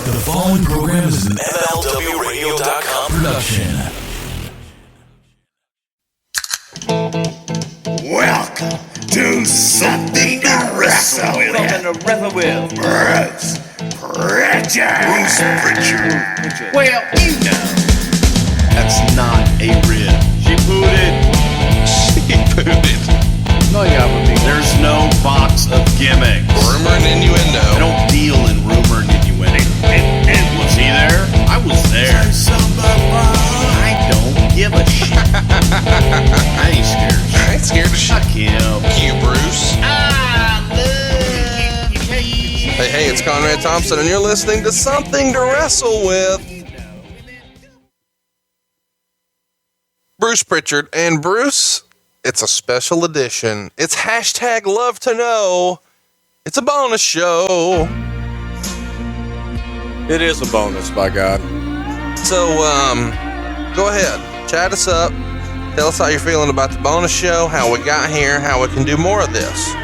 The following program is an MLWRadio.com production. Welcome to Something to Wrestle With. Bruce Prichard. Well, you know. That's not a rib. She booted. No, yeah, There's no box of gimmicks. Rumor and innuendo. I don't deal in rumor and innuendo. And was he there? I was there. I don't give a shit. I ain't scared. I ain't scared of shit. Fuck him. You, Bruce. Hey, Hey, it's Conrad Thompson, and you're listening to Something to Wrestle With. Bruce Prichard. And Bruce, it's a special edition. It's hashtag Love to Know. It's a bonus show. It is a bonus, by God. So, go ahead. Chat us up. Tell us how you're feeling about the bonus show, how we got here, how we can do more of this.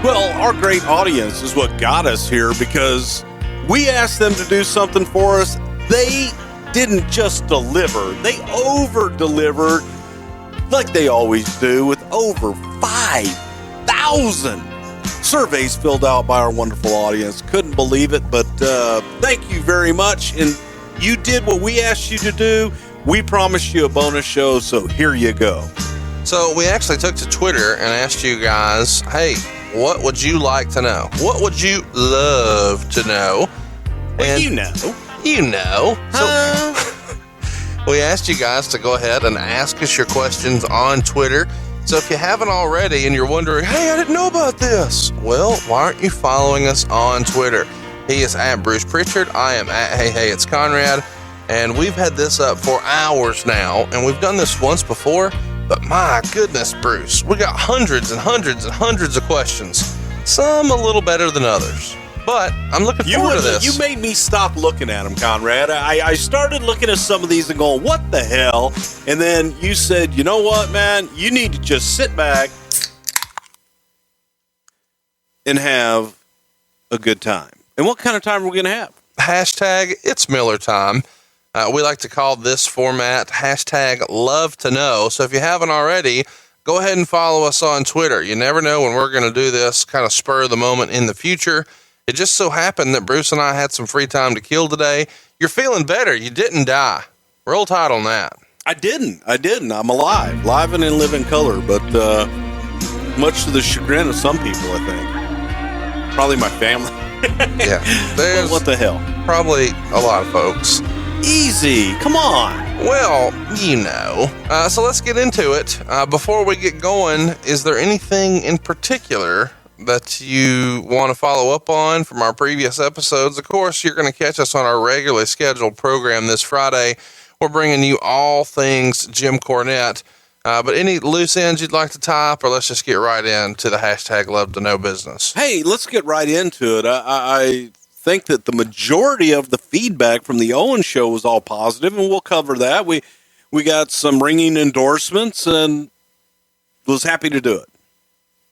Well, our great audience is what got us here because we asked them to do something for us. They didn't just deliver, they over-delivered like they always do with over 5,000 surveys filled out by our wonderful audience. Couldn't believe it, but thank you very much. And you did what we asked you to do. We promised you a bonus show, so here you go. So we actually took to Twitter and asked you guys, hey, what would you like to know? What would you love to know? Well, And you know. You know. So we asked you guys to go ahead and ask us your questions on Twitter. So if you haven't already and you're wondering, hey, I didn't know about this. Well, why aren't you following us on Twitter? He is at Bruce Prichard. I am at Hey, it's Conrad. And we've had this up for hours now. And we've done this once before. But my goodness, Bruce, we got hundreds and hundreds and hundreds of questions. Some a little better than others. But I'm looking forward to this. You made me stop looking at them, Conrad. I started looking at some of these and going, what the hell? And then you said, you know what, man? You need to just sit back and have a good time. And what kind of time are we going to have? Hashtag It's Miller Time. We like to call this format hashtag Love to Know. So if you haven't already, go ahead and follow us on Twitter. You never know when we're going to do this kind of spur of the moment in the future. It just so happened that Bruce and I had some free time to kill today. You're feeling better. You didn't die. Roll Tide on that. I didn't. I'm alive. Live and in living color, but much to the chagrin of some people, I think. Probably my family. Yeah. There's what the hell? Probably a lot of folks. Easy. Come on. Well, you know. So let's get into it. Before we get going, is there anything in particular that you want to follow up on from our previous episodes? Of course, you're going to catch us on our regularly scheduled program this Friday. We're bringing you all things Jim Cornette. But any loose ends you'd like to tie up, or let's just get right into the hashtag Love to Know business. Hey, let's get right into it. I think that the majority of the feedback from the Owen show was all positive, and we'll cover that. We got some ringing endorsements and was happy to do it.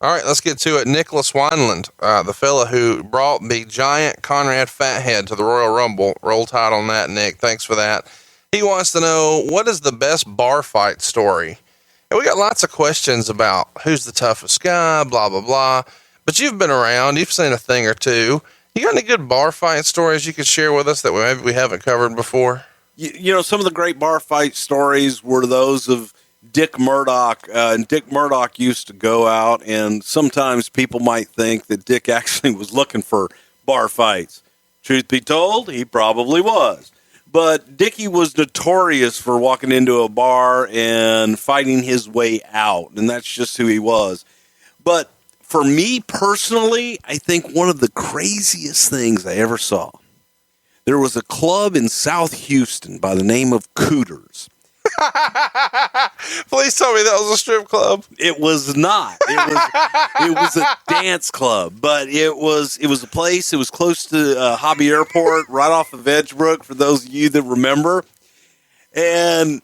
All right, let's get to it. Nicholas Wineland, the fella who brought the giant Conrad Fathead to the Royal Rumble. Roll Tide on that, Nick. Thanks for that. He wants to know, what is the best bar fight story? And we got lots of questions about who's the toughest guy, blah, blah, blah. But you've been around. You've seen a thing or two. You got any good bar fight stories you could share with us that maybe we haven't covered before? You know, some of the great bar fight stories were those of Dick Murdoch. And Dick Murdoch used to go out, and sometimes people might think that Dick actually was looking for bar fights. Truth be told, he probably was. But Dickie was notorious for walking into a bar and fighting his way out, and that's just who he was. But for me personally, I think one of the craziest things I ever saw, there was a club in South Houston by the name of Cooters. Please tell me that was a strip club. It was not. It was a dance club, but it was a place. It was close to Hobby Airport, right off of Edgebrook, for those of you that remember. And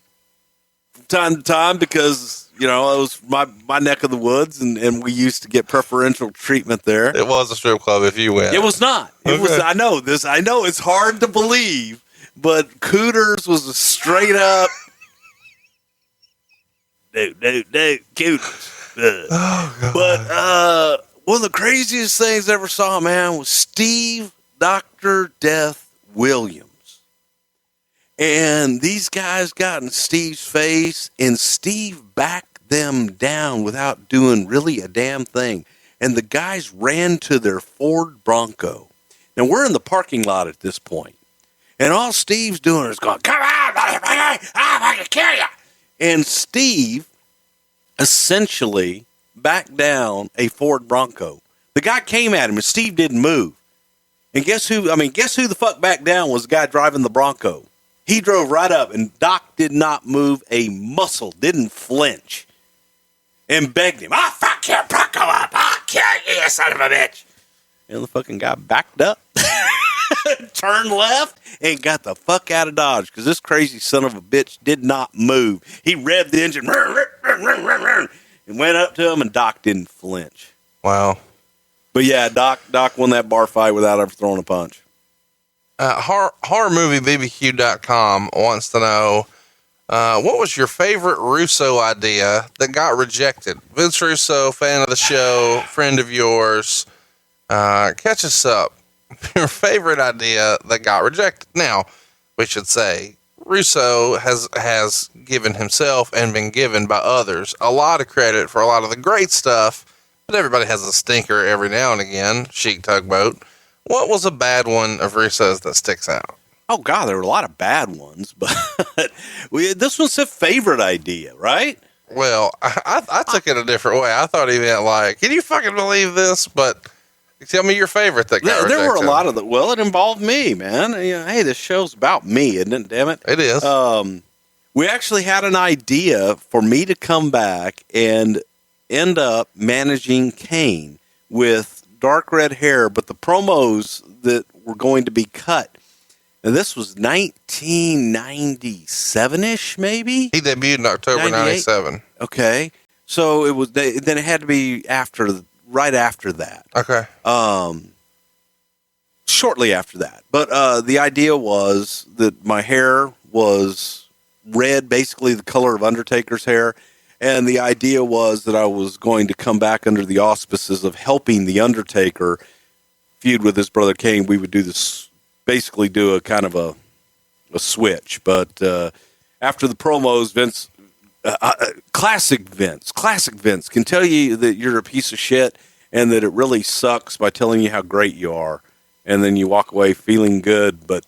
from time to time, because You know, it was my neck of the woods, and we used to get preferential treatment there. It was a strip club if you went. It was not. It was. I know this. I know it's hard to believe, but Cooters was a straight up. No, Cooters. Oh, God. But one of the craziest things I ever saw, man, was Steve Dr. Death Williams. And these guys got in Steve's face, and Steve backed them down without doing really a damn thing. And the guys ran to their Ford Bronco. Now, we're in the parking lot at this point. And all Steve's doing is going, come on, motherfucker, I'm going to kill you. And Steve essentially backed down a Ford Bronco. The guy came at him, and Steve didn't move. And guess who the fuck backed down was the guy driving the Bronco. He drove right up, and Doc did not move a muscle, didn't flinch, and begged him, I'll fuck your Bronco up. I'll kill you, you son of a bitch. And the fucking guy backed up, turned left, and got the fuck out of Dodge, because this crazy son of a bitch did not move. He revved the engine, and went up to him, and Doc didn't flinch. Wow. But yeah, Doc won that bar fight without ever throwing a punch. HorrorMovieBBQ.com wants to know, what was your favorite Russo idea that got rejected? Vince Russo, fan of the show, friend of yours. Catch us up. Your favorite idea that got rejected. Now, we should say, Russo has given himself and been given by others a lot of credit for a lot of the great stuff, but everybody has a stinker every now and again. Chic Tugboat. What was a bad one of Russo's that sticks out? Oh, God, there were a lot of bad ones, but this was a favorite idea, right? Well, I took it a different way. I thought he meant like, can you fucking believe this? But tell me your favorite that got rejected. There were a lot of well, it involved me, man. You know, hey, this show's about me, isn't it? Damn it. It is. We actually had an idea for me to come back and end up managing Kane with dark red hair, but the promos that were going to be cut. And this was 1997-ish, maybe? He debuted in October 97. Okay. So it was, then it had to be right after that. Okay. Shortly after that. But the idea was that my hair was red, basically the color of Undertaker's hair. And the idea was that I was going to come back under the auspices of helping the Undertaker feud with his brother Kane. We would do this, basically do a kind of a switch. But after the promos, Vince, classic Vince can tell you that you're a piece of shit and that it really sucks by telling you how great you are. And then you walk away feeling good, but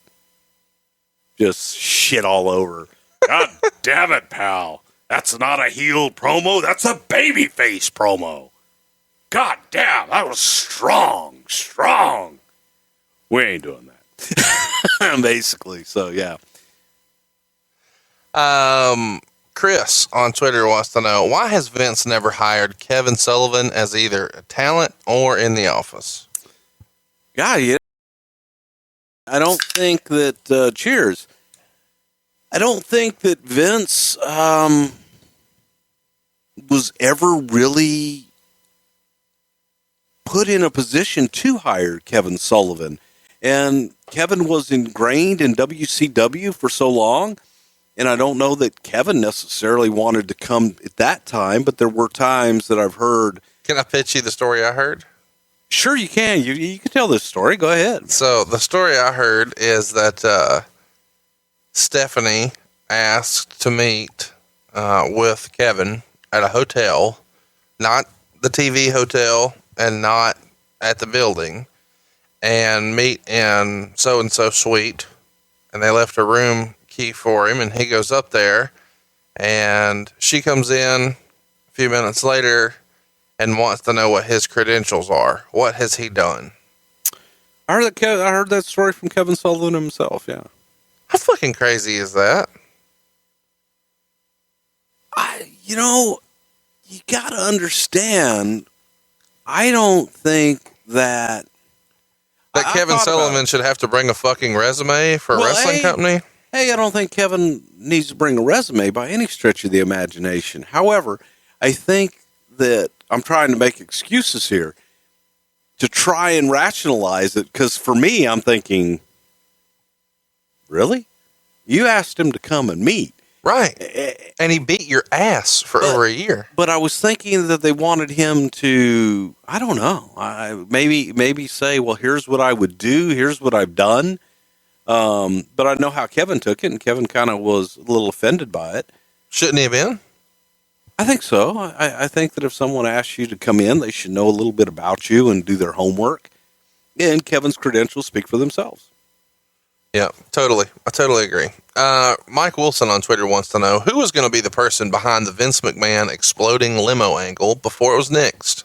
just shit all over. God damn it, pal. That's not a heel promo. That's a babyface promo. God damn, that was strong. We ain't doing that. Basically, so yeah. Chris on Twitter wants to know, why has Vince never hired Kevin Sullivan as either a talent or in the office? God, I don't think that, cheers. I don't think that Vince was ever really put in a position to hire Kevin Sullivan. And Kevin was ingrained in WCW for so long, and I don't know that Kevin necessarily wanted to come at that time, but there were times that I've heard. Can I pitch you the story I heard? Sure, you can. You can tell this story. Go ahead. So the story I heard is that Stephanie asked to meet with Kevin at a hotel, not the TV hotel and not at the building, and meet in so-and-so suite. And they left a room key for him, and he goes up there, and she comes in a few minutes later and wants to know what his credentials are. What has he done? I heard that story from Kevin Sullivan himself, yeah. How fucking crazy is that? You got to understand, I don't think that Kevin Sullivan should have to bring a fucking resume for a wrestling company? Hey, I don't think Kevin needs to bring a resume by any stretch of the imagination. However, I think that I'm trying to make excuses here to try and rationalize it. Because for me, I'm thinking, really? You asked him to come and meet. Right. And he beat your ass for over a year. But I was thinking that they wanted him to, I don't know, maybe say, well, here's what I would do. Here's what I've done. But I know how Kevin took it, and Kevin kind of was a little offended by it. Shouldn't he have been? I think so. I think that if someone asks you to come in, they should know a little bit about you and do their homework. And Kevin's credentials speak for themselves. Yeah, totally. I totally agree. Mike Wilson on Twitter wants to know, who was going to be the person behind the Vince McMahon exploding limo angle before it was nixed?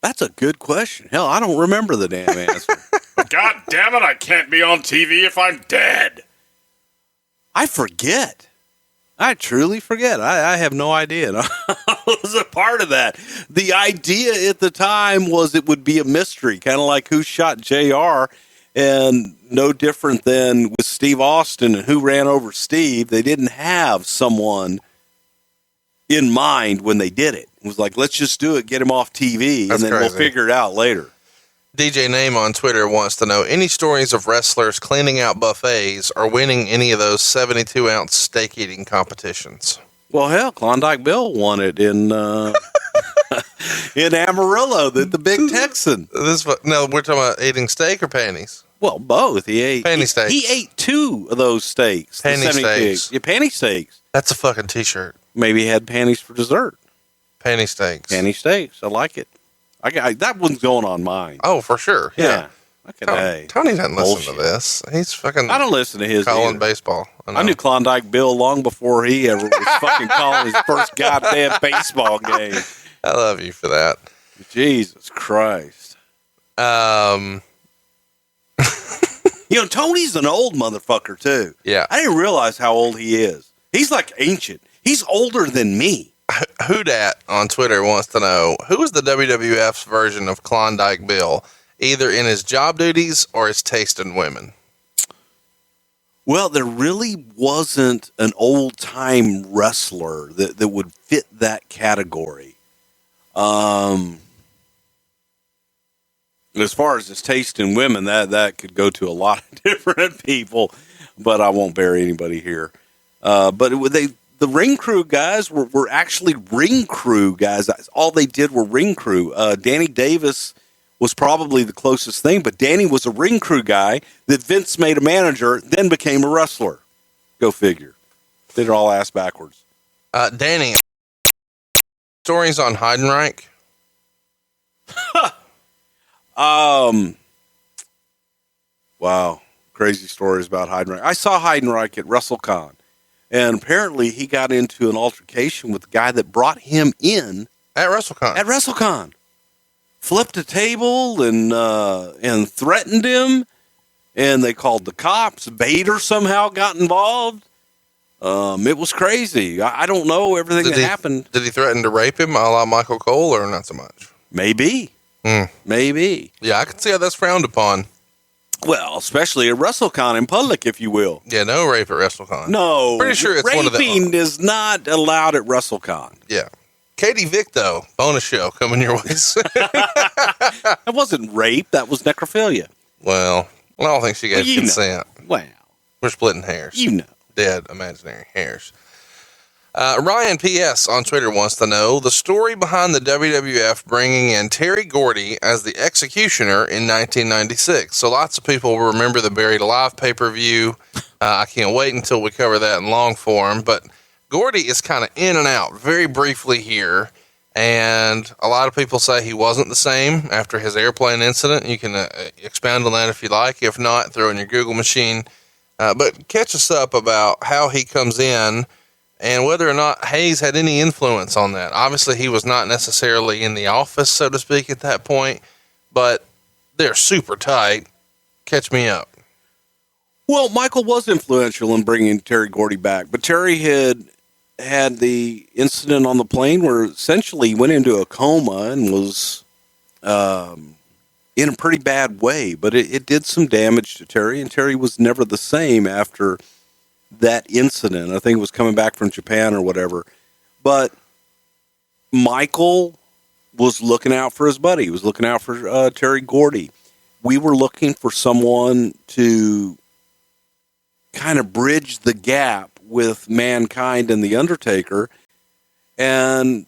That's a good question. Hell, I don't remember the damn answer. God damn it, I can't be on TV if I'm dead. I forget. I truly forget. I have no idea. I was a part of that. The idea at the time was it would be a mystery, kind of like who shot JR, and no different than with Steve Austin and who ran over Steve. They didn't have someone in mind when they did it. It was like, let's just do it, get him off TV, That's and then crazy. we'll figure it out later. DJ Name on Twitter wants to know, any stories of wrestlers cleaning out buffets or winning any of those 72-ounce steak eating competitions? Well, hell, Klondike Bill won it in in Amarillo, the big Texan. No, we're talking about eating steak or panties. Well, both. He ate Panty steaks. He ate 2 of those steaks. the Panty 72. steaks. Yeah, panty steaks. That's a fucking t-shirt. Maybe he had panties for dessert. Panty steaks. Panty steaks. I like it. That one's going on mine. Oh, for sure. Yeah. Tony doesn't listen to this. He's fucking. I don't listen to his. Calling either. baseball. I knew Klondike Bill long before he ever was fucking calling his first goddamn baseball game. I love you for that. Jesus Christ. Tony's an old motherfucker too. Yeah. I didn't realize how old he is. He's like ancient. He's older than me. Who Dat on Twitter wants to know, who is the WWF's version of Klondike Bill, either in his job duties or his taste in women? Well, there really wasn't an old-time wrestler that would fit that category. As far as his taste in women, that could go to a lot of different people, but I won't bury anybody here. But the ring crew guys were actually ring crew guys. All they did were ring crew. Danny Davis was probably the closest thing, but Danny was a ring crew guy that Vince made a manager, then became a wrestler. Go figure. Did it all ass backwards. Danny, stories on Heidenreich? Wow. Crazy stories about Heidenreich. I saw Heidenreich at WrestleCon. And apparently he got into an altercation with the guy that brought him in At WrestleCon. Flipped a table and threatened him. And they called the cops. Vader somehow got involved. It was crazy. I don't know everything that happened. Did he threaten to rape him a la Michael Cole or not so much? Maybe. Maybe. Yeah, I can see how that's frowned upon. Well, especially at WrestleCon in public, if you will. Yeah, no rape at WrestleCon. No. Pretty sure it's one of the... Raping is not allowed at WrestleCon. Yeah. Katie Vick, though, bonus show coming your way. That wasn't rape. That was necrophilia. Well, I don't think she gave consent. Well, we're splitting hairs. Dead imaginary hairs. Ryan P.S. on Twitter wants to know the story behind the WWF bringing in Terry Gordy as the executioner in 1996. So lots of people remember the Buried Alive pay-per-view. I can't wait until we cover that in long form, but Gordy is kind of in and out very briefly here. And a lot of people say he wasn't the same after his airplane incident. You can expound on that if you like. If not, throw in your Google machine. But catch us up about how he comes in and whether or not Hayes had any influence on that. Obviously, he was not necessarily in the office, so to speak, at that point, but they're super tight. Catch me up. Well, Michael was influential in bringing Terry Gordy back, but Terry had the incident on the plane where essentially he went into a coma and was in a pretty bad way, but it did some damage to Terry, and Terry was never the same after that incident. I think it was coming back from Japan or whatever. But Michael was looking out for his buddy. He was looking out for Terry Gordy. We were looking for someone to kind of bridge the gap with Mankind and the Undertaker. And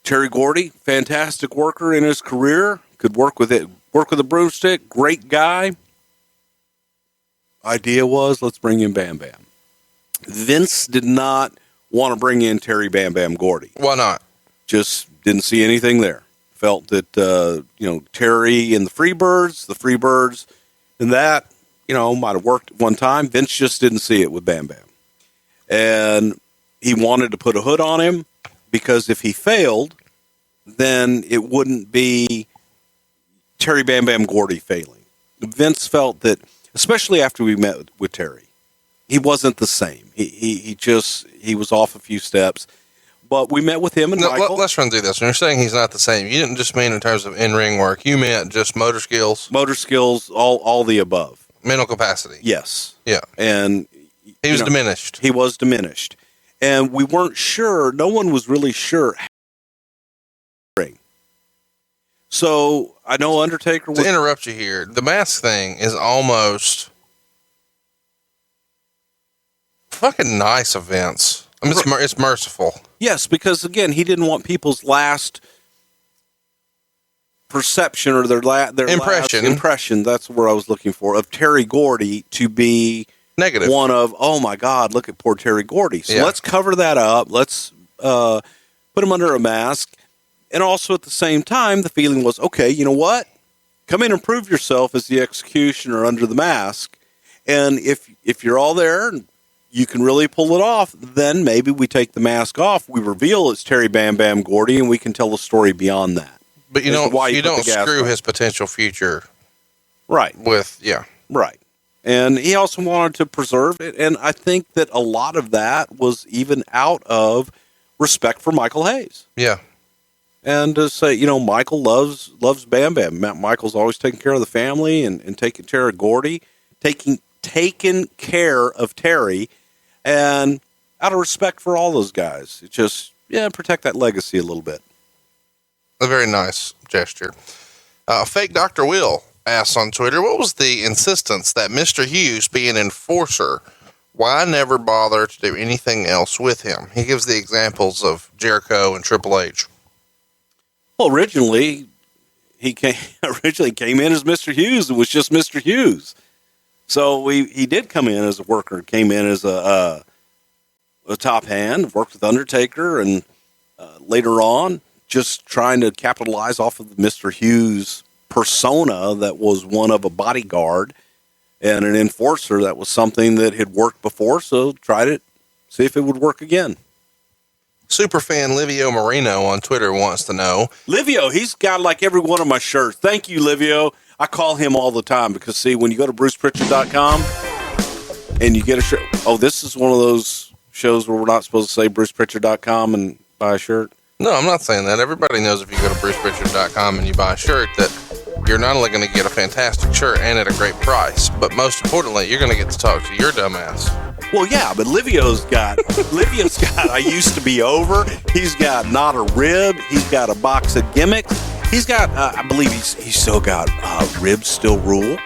Terry Gordy, fantastic worker in his career, could work with a broomstick, great guy. Idea was, let's bring in Bam Bam. Vince did not want to bring in Terry Bam Bam Gordy. Why not? Just didn't see anything there. Felt that, Terry and the Freebirds and that, might have worked at one time. Vince just didn't see it with Bam Bam. And he wanted to put a hood on him because if he failed, then it wouldn't be Terry Bam Bam Gordy failing. Vince felt that, especially after we met with Terry, he wasn't the same. He was off a few steps. But we met with him and Michael. Let's run through this. When you're saying he's not the same, you didn't just mean in terms of in-ring work. You meant just motor skills? Motor skills, all the above. Mental capacity? Yes. Yeah. And he was diminished. He was diminished. And we weren't sure, no one was really sure. So I know Undertaker was... To interrupt you here, the mask thing is almost fucking nice of Vince. I mean, it's merciful. Yes, because again, he didn't want people's last perception or their impression. Last impression. That's where I was looking for, of Terry Gordy to be negative. One of, oh my God, look at poor Terry Gordy. So let's cover that up. Let's put him under a mask. And also at the same time, the feeling was, okay, you know what? Come in and prove yourself as the executioner under the mask. And if you're all there and you can really pull it off, then maybe we take the mask off. We reveal it's Terry Bam Bam Gordy, and we can tell the story beyond that. But you don't screw his potential future. Right. Right. And he also wanted to preserve it. And I think that a lot of that was even out of respect for Michael Hayes. Yeah. And to say, Michael loves Bam Bam. Michael's always taking care of the family and taking care of Gordy, taking care of Terry, and out of respect for all those guys. It just, protect that legacy a little bit. A very nice gesture. Fake Dr. Will asks on Twitter, what was the insistence that Mr. Hughes be an enforcer? Why never bother to do anything else with him? He gives the examples of Jericho and Triple H. Well, originally he came in as Mr. Hughes. It was just Mr. Hughes. So he did come in as a worker, came in as a top hand, worked with Undertaker, and later on, just trying to capitalize off of the Mr. Hughes persona that was one of a bodyguard and an enforcer. That was something that had worked before, so tried it, see if it would work again. Superfan Livio Marino on Twitter wants to know. Livio, he's got like every one of my shirts. Thank you, Livio. I call him all the time because, see, when you go to BrucePrichard.com and you get a shirt. Oh, this is one of those shows where we're not supposed to say BrucePrichard.com and buy a shirt. No, I'm not saying that. Everybody knows if you go to BrucePrichard.com and you buy a shirt that you're not only going to get a fantastic shirt and at a great price, but most importantly, you're going to get to talk to your dumbass. Well, yeah, but Livio's got, I used to be over. He's got Not a Rib. He's got a box of gimmicks. He's got, I believe he's still got Ribs Still Rule.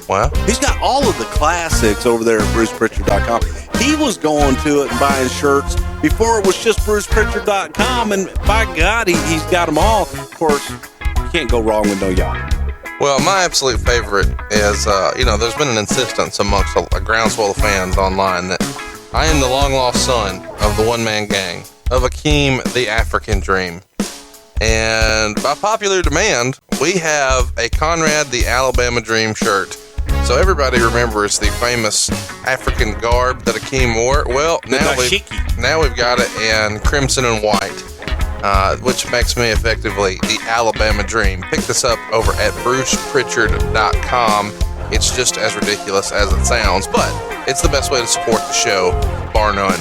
Wow. He's got all of the classics over there at BrucePrichard.com. He was going to it and buying shirts before it was just BrucePrichard.com, and by God, he's got them all. Of course, you can't go wrong with no yacht. Well, my absolute favorite is, there's been an insistence amongst a groundswell of fans online that I am the long-lost son of the one-man gang, of Akeem the African Dream. And by popular demand, we have a Conrad the Alabama Dream shirt. So everybody remembers the famous African garb that Akeem wore. Well, now we've got it in crimson and white. Which makes me effectively the Alabama Dream. Pick this up over at BrucePrichard.com. It's just as ridiculous as it sounds, but it's the best way to support the show, bar none.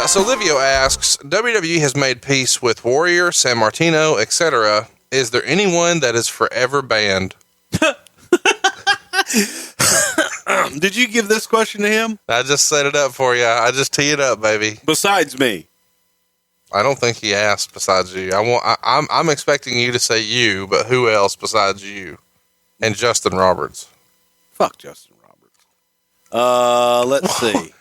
So Livio asks, WWE has made peace with Warrior, San Martino, etc. Is there anyone that is forever banned? Did you give this question to him? I just set it up for you. I just tee it up, baby. Besides me. I don't think he asked besides you. I'm expecting you to say you, but who else besides you? And Justin Roberts. Fuck Justin Roberts. Let's see.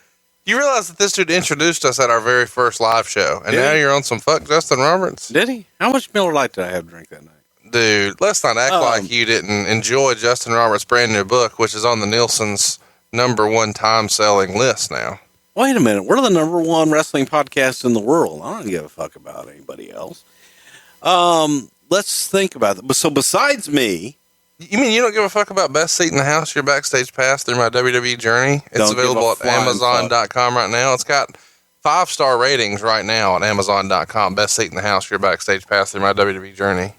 You realize that this dude introduced us at our very first live show, and now you're on some fuck Justin Roberts? Did he? How much Miller Lite did I have to drink that night? Dude, let's not act like you didn't enjoy Justin Roberts' brand new book, which is on the Nielsen's #1 time-selling list now. Wait a minute. We're the #1 wrestling podcast in the world. I don't give a fuck about anybody else. Let's think about it. So besides me... You mean you don't give a fuck about Best Seat in the House, your backstage pass through my WWE journey? It's available at Amazon.com right now. It's got 5-star ratings right now on Amazon.com. Best Seat in the House, your backstage pass through my WWE journey.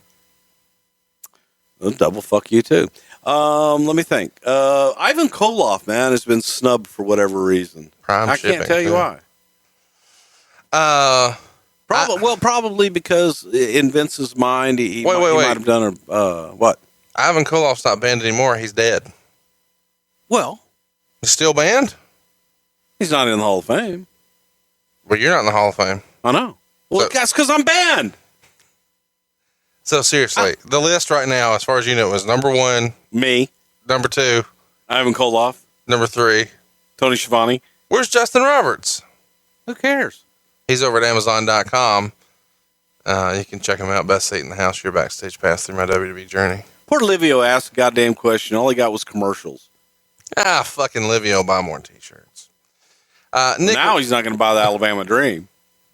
Well, double fuck you too. Let me think. Ivan Koloff, man, has been snubbed for whatever reason. I can't tell you why. Probably because in Vince's mind, he might have done what? Ivan Koloff's not banned anymore. He's dead. Well, he's still banned? He's not in the Hall of Fame. Well, you're not in the Hall of Fame. I know. Well, that's because I'm banned. So seriously, the list right now, as far as you know, is #1, me. #2, Ivan Koloff. #3, Tony Shivani. Where's Justin Roberts? Who cares? He's over at Amazon.com. You can check him out. Best Seat in the House, your backstage pass through my WWE journey. Poor Livio asked a goddamn question. All he got was commercials. Fucking Livio, buy more t-shirts. Now he's not going to buy the Alabama Dream.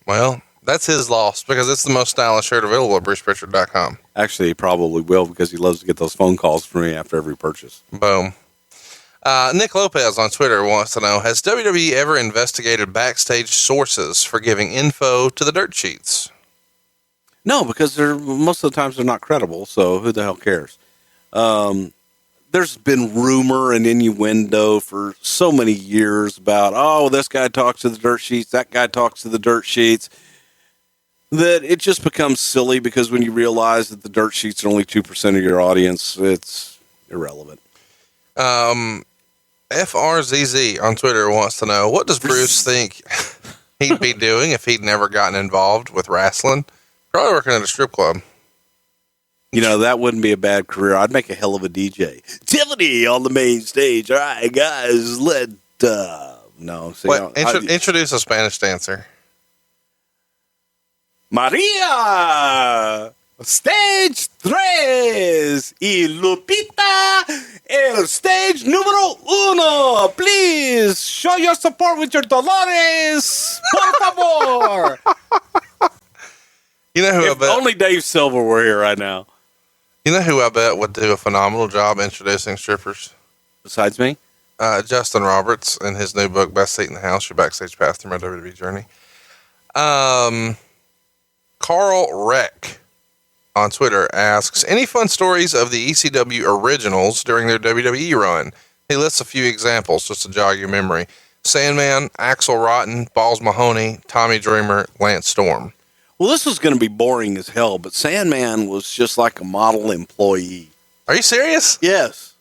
Well, that's his loss because it's the most stylish shirt available at BrucePrichard.com. Actually, he probably will because he loves to get those phone calls from me after every purchase. Boom. Nick Lopez on Twitter wants to know, has WWE ever investigated backstage sources for giving info to the dirt sheets? No, because most of the times they're not credible, so who the hell cares? There's been rumor and innuendo for so many years about, this guy talks to the dirt sheets, that guy talks to the dirt sheets, that it just becomes silly because when you realize that the dirt sheets are only 2% of your audience, it's irrelevant. FRZZ on Twitter wants to know, what does Bruce think he'd be doing if he'd never gotten involved with wrestling? Probably working at a strip club. You know, that wouldn't be a bad career. I'd make a hell of a DJ. Tiffany on the main stage. All right, guys, introduce a Spanish dancer. Maria, stage 3, y Lupita, el stage número 1. Please show your support with your Dolores, por favor. You know who I bet? Only Dave Silver were here right now. You know who I bet would do a phenomenal job introducing strippers? Besides me? Justin Roberts in his new book, Best Seat in the House, your backstage path through my WWE journey. Carl Reck on Twitter asks, any fun stories of the ECW originals during their WWE run? He lists a few examples just to jog your memory. Sandman, Axel Rotten, Balls Mahoney, Tommy Dreamer, Lance Storm. Well, this was going to be boring as hell, but Sandman was just like a model employee. Are you serious? Yes.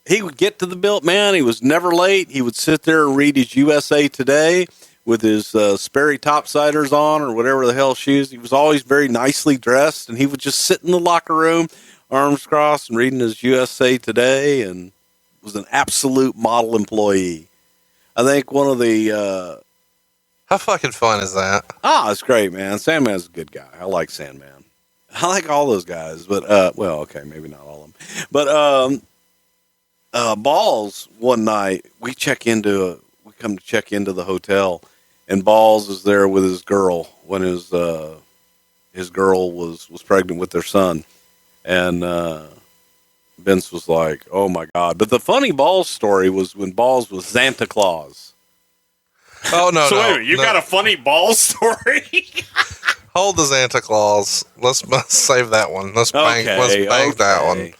He would get to the build, man. He was never late. He would sit there and read his USA Today with his Sperry topsiders on or whatever the hell shoes. He was always very nicely dressed, and he would just sit in the locker room, arms crossed, and reading his USA Today, and was an absolute model employee. I think one of the... How fucking fun is that? It's great, man. Sandman's a good guy. I like Sandman. I like all those guys, but, okay, maybe not all of them. But, Balls, one night, we come to check into the hotel, and Balls is there with his girl when his girl was pregnant with their son. And, Vince was like, oh my God. But the funny Balls story was when Balls was Santa Claus. Oh, no, so wait a minute, you got a funny Balls story? Hold the Santa Claus. Let's save that one. Let's bang that one.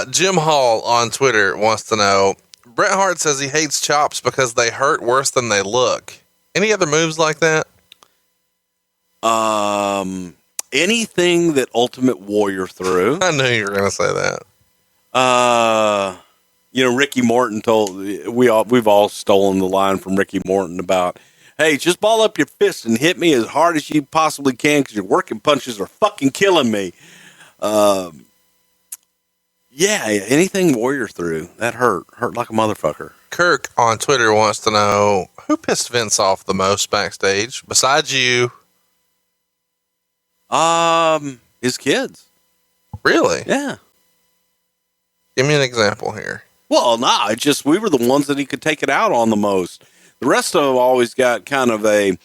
Jim Hall on Twitter wants to know, Bret Hart says he hates chops because they hurt worse than they look. Any other moves like that? Anything that Ultimate Warrior threw. I knew you were going to say that. Ricky Morton we've all stolen the line from Ricky Morton about, hey, just ball up your fist and hit me as hard as you possibly can because your working punches are fucking killing me. Yeah, anything Warrior threw, that hurt like a motherfucker. Kirk on Twitter wants to know, who pissed Vince off the most backstage besides you? His kids. Really? Yeah. Give me an example here. Well, we were the ones that he could take it out on the most. The rest of them always got kind of a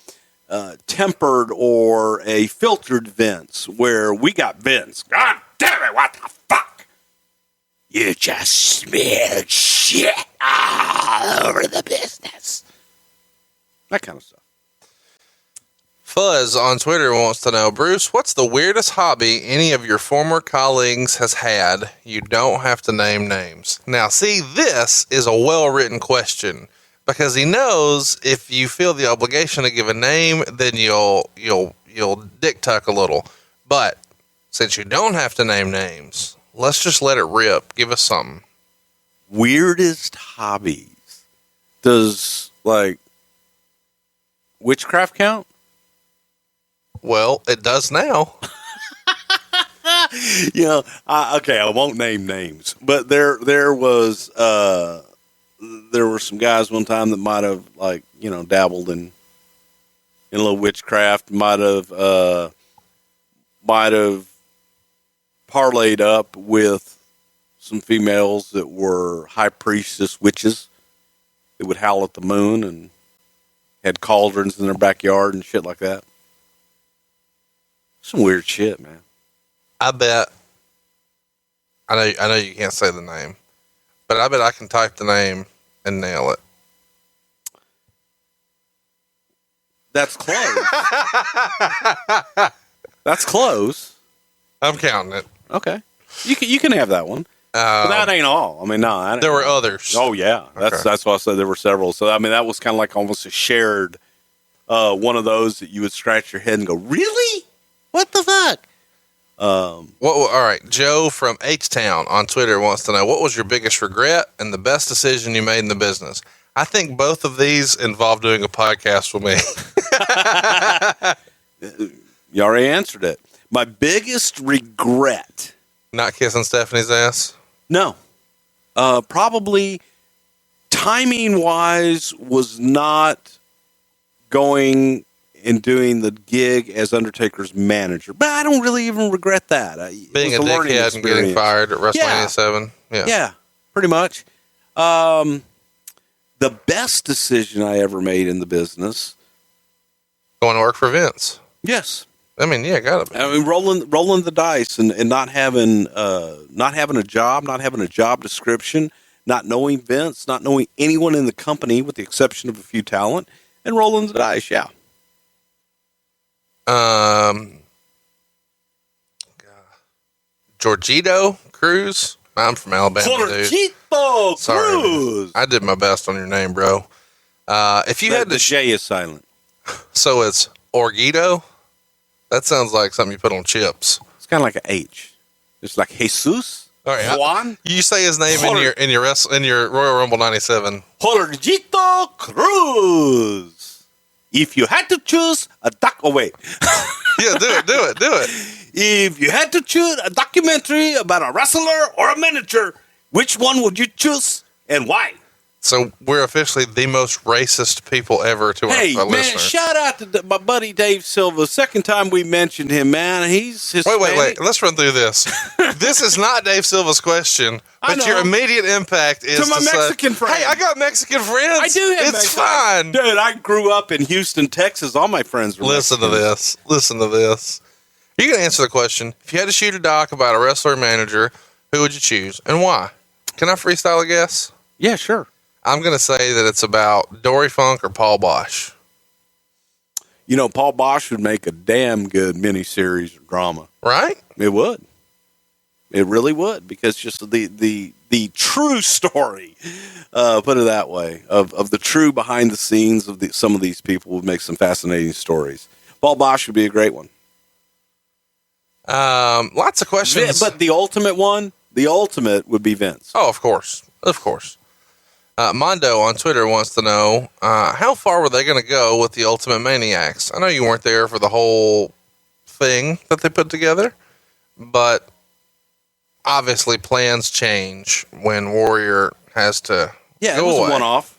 tempered or a filtered Vince, where we got Vince. God damn it, what the fuck? You just smeared shit all over the business. That kind of stuff. Fuzz on Twitter wants to know, Bruce, what's the weirdest hobby any of your former colleagues has had? You don't have to name names. Now, see, this is a well-written question because he knows if you feel the obligation to give a name, then you'll dick tuck a little. But since you don't have to name names, let's just let it rip. Give us something. Weirdest hobbies. Does, witchcraft count? Well, it does now. Okay, I won't name names, but there were some guys one time that might have dabbled in a little witchcraft, might have parlayed up with some females that were high priestess witches that would howl at the moon and had cauldrons in their backyard and shit like that. Some weird shit, man. I bet. I know you can't say the name, but I bet I can type the name and nail it. That's close. That's close. I'm counting it. Okay, you can have that one. But that ain't all. I mean, no. There were others. Oh yeah, that's why I said there were several. So I mean, that was kind of like almost a shared one of those that you would scratch your head and go, really? What the fuck? All right. Joe from H-Town on Twitter wants to know, what was your biggest regret and the best decision you made in the business? I think both of these involve doing a podcast with me. You already answered it. My biggest regret. Not kissing Stephanie's ass? No. Probably timing wise was not going and doing the gig as Undertaker's manager, but I don't really even regret that. Being a dickhead and getting fired at WrestleMania 7. Yeah, pretty much. The best decision I ever made in the business. Going to work for Vince. Yes. I mean, yeah, gotta be. I mean, rolling the dice and not having a job, not having a job description, not knowing Vince, not knowing anyone in the company with the exception of a few talent, and rolling the dice. Yeah. Georgito Cruz. I'm from Alabama, Georgito dude. Sorry, Cruz. I did my best on your name, bro. If you had the J is silent, so it's Orgito. That sounds like something you put on chips. It's kind of like an H. It's like Jesus. All right, Juan. You say his name in your Royal Rumble '97. Georgito Cruz. If you had to choose a wait. Yeah, do it. If you had to choose a documentary about a wrestler or a manager, which one would you choose and why? So we're officially the most racist people ever to our listeners. Hey, man, shout out to my buddy Dave Silva. Second time we mentioned him, man. He's Hispanic. Wait. Let's run through this. This is not Dave Silva's question, but your immediate impact is to my Mexican friend. Hey, I got Mexican friends. I do have It's fine. Dude, I grew up in Houston, Texas. All my friends were Listen to this. You can answer the question. If you had to shoot a doc about a wrestler or manager, who would you choose and why? Can I freestyle a guess? Yeah, sure. I'm going to say that it's about Dory Funk or Paul Bosch. You know, Paul Bosch would make a damn good miniseries of drama. Right? It would. It really would, because just the true story, put it that way, of the true behind the scenes of some of these people would make some fascinating stories. Paul Bosch would be a great one. Lots of questions. But the ultimate would be Vince. Oh, of course. Of course. Mondo on Twitter wants to know, how far were they going to go with the Ultimate Maniacs? I know you weren't there for the whole thing that they put together, but obviously plans change when Warrior has to Yeah, go it was away. a one-off.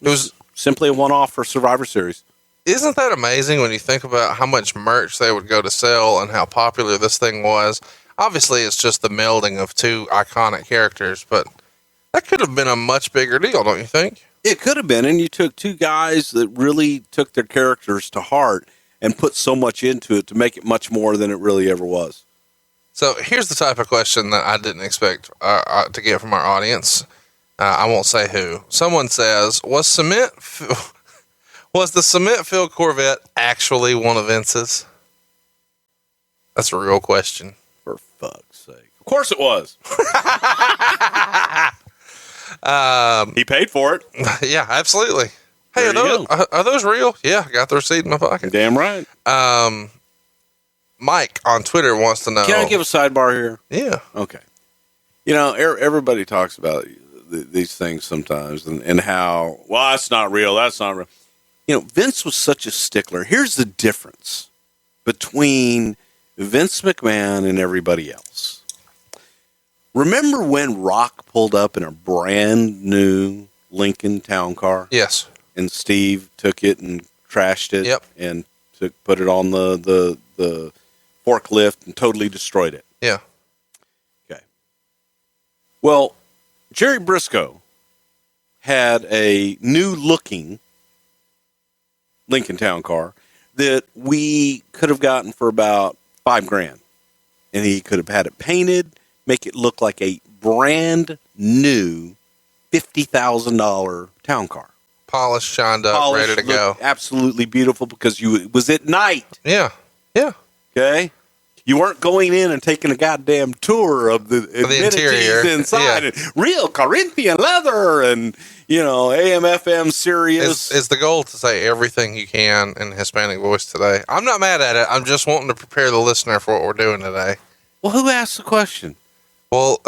It was simply a one-off for Survivor Series. Isn't that amazing when you think about how much merch they would go to sell and how popular this thing was? Obviously, it's just the melding of two iconic characters, but that could have been a much bigger deal, don't you think? It could have been, and you took two guys that really took their characters to heart and put so much into it to make it much more than it really ever was. So here's the type of question that I didn't expect to get from our audience. I won't say who. Someone says, was the cement-filled Corvette actually one of Vince's? That's a real question. For fuck's sake. Of course it was. He paid for it. Yeah, absolutely. Hey, There are those real? Yeah, I got the receipt in my pocket. Damn right. Mike on Twitter wants to know. Can I give a sidebar here? Yeah. Okay. You know, everybody talks about these things sometimes and how, well, that's not real. That's not real. You know, Vince was such a stickler. Here's the difference between Vince McMahon and everybody else. Remember when Rock pulled up in a brand new Lincoln Town Car? Yes. And Steve took it and trashed it. Yep. And put it on the forklift and totally destroyed it. Yeah. Okay. Well, Jerry Briscoe had a new looking Lincoln Town Car that we could have gotten for about $5,000. And he could have had it painted, make it look like a brand new $50,000 town car. Polished, shined up, ready to go. Absolutely beautiful because it was at night. Yeah. Yeah. Okay. You weren't going in and taking a goddamn tour of the interior inside. Yeah. And real Corinthian leather and, you know, AM, FM, Sirius. Is the goal to say everything you can in Hispanic voice today? I'm not mad at it. I'm just wanting to prepare the listener for what we're doing today. Well, who asked the question? Well,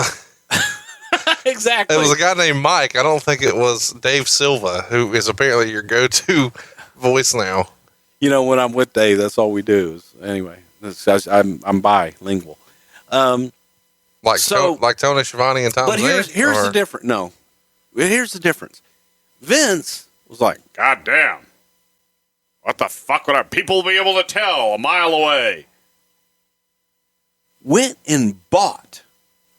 exactly. it was a guy named Mike. I don't think it was Dave Silva, who is apparently your go-to voice now. You know, when I'm with Dave, that's all we do. Anyway, I'm bilingual. Like Tony Shivani and Tom. But here's the difference. No, here's the difference. Vince was like, God damn. What the fuck would our people be able to tell a mile away? Went and bought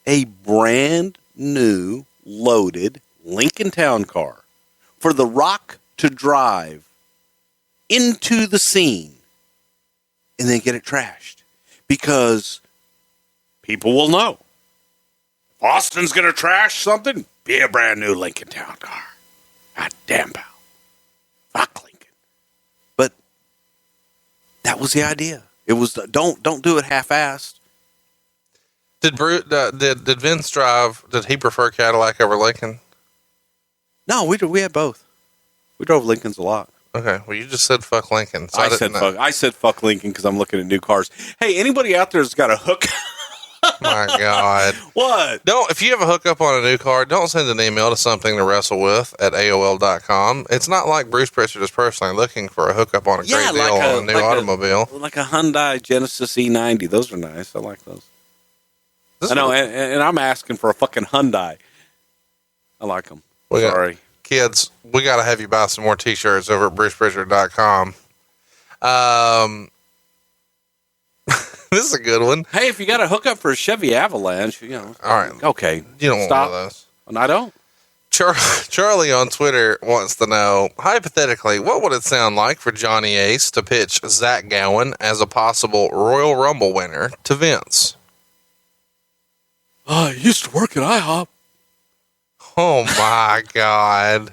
a brand new loaded Lincoln Town Car for The Rock to drive into the scene and then get it trashed because people will know. If Austin's going to trash something, be a brand new Lincoln Town Car. God damn, pal. Fuck Lincoln. But that was the idea. It was don't do it half-assed. Did Vince drive? Did he prefer Cadillac over Lincoln? No, we had both. We drove Lincolns a lot. Okay, well, you just said fuck Lincoln. So I said fuck Lincoln because I'm looking at new cars. Hey, anybody out there that's got a hook? My God. What? If you have a hookup on a new car, don't send an email to something to wrestle with at AOL.com. It's not like Bruce Prichard is personally looking for a hookup on a great deal on a new automobile. Like a Hyundai Genesis E90. Those are nice. I like those. I know, and I'm asking for a fucking Hyundai. I like them. Sorry. Kids, we got to have you buy some more t-shirts over at brucepritchard.com. This is a good one. Hey, if you got a hookup for a Chevy Avalanche, you know. All right. Okay. You don't want one of those. I don't. Charlie on Twitter wants to know, hypothetically, what would it sound like for Johnny Ace to pitch Zach Gowen as a possible Royal Rumble winner to Vince? I used to work at IHOP. Oh, my God.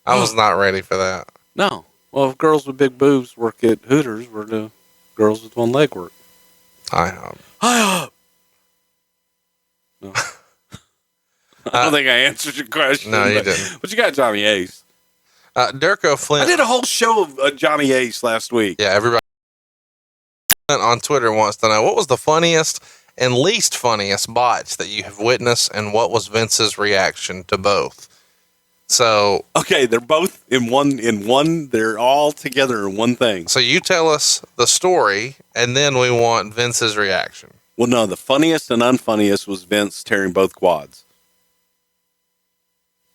I was not ready for that. No. Well, if girls with big boobs work at Hooters, we're the girls with one leg work. IHOP. No. I don't think I answered your question. No, you didn't. But you got Johnny Ace. Durko Flint. I did a whole show of Johnny Ace last week. Yeah, everybody on Twitter wants to know, what was the funniest and least funniest botch that you have witnessed, and what was Vince's reaction to both? So, okay, they're both in one, they're all together in one thing. So you tell us the story, and then we want Vince's reaction. Well, no, the funniest and unfunniest was Vince tearing both quads.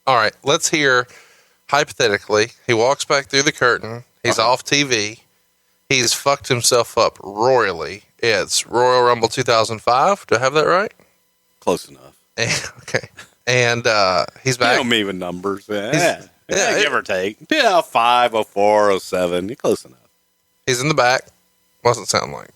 All right, let's hear, hypothetically, he walks back through the curtain, he's off TV, he's fucked himself up royally. It's Royal Rumble 2005. Do I have that right? Close enough. Okay. And he's back. You know me with numbers. Yeah, yeah, give or take. Yeah, 5, 04, 07. You're close enough. He's in the back. What's it sound like?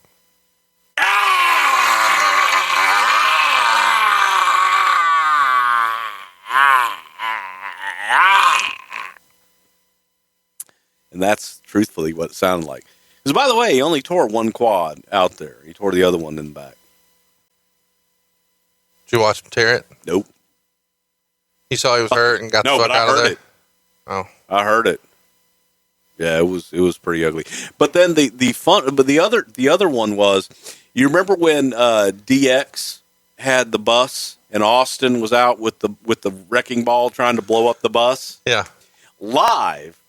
And that's truthfully what it sounded like. Because, by the way, he only tore one quad out there. He tore the other one in the back. Did you watch him tear it? Nope. You saw he was hurt and got the fuck out of there? Oh, I heard it. Yeah, it was pretty ugly. But then the other one was, you remember when DX had the bus and Austin was out with the wrecking ball trying to blow up the bus? Yeah. Live,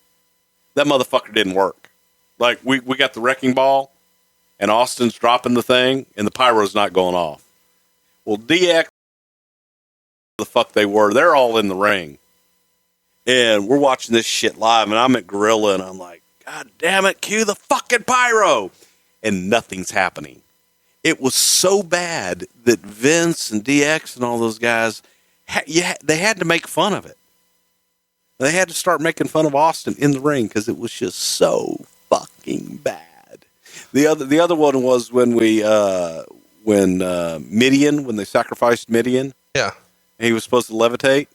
that motherfucker didn't work. Like we got the wrecking ball and Austin's dropping the thing and the pyro's not going off. Well, DX, the fuck they were, they're all in the ring. And we're watching this shit live, and I'm at Gorilla, and I'm like, God damn it, cue the fucking pyro. And nothing's happening. It was so bad that Vince and DX and all those guys, they had to make fun of it. They had to start making fun of Austin in the ring because it was just so fucking bad. The other one was when Midian, when they sacrificed Midian. Yeah. He was supposed to levitate.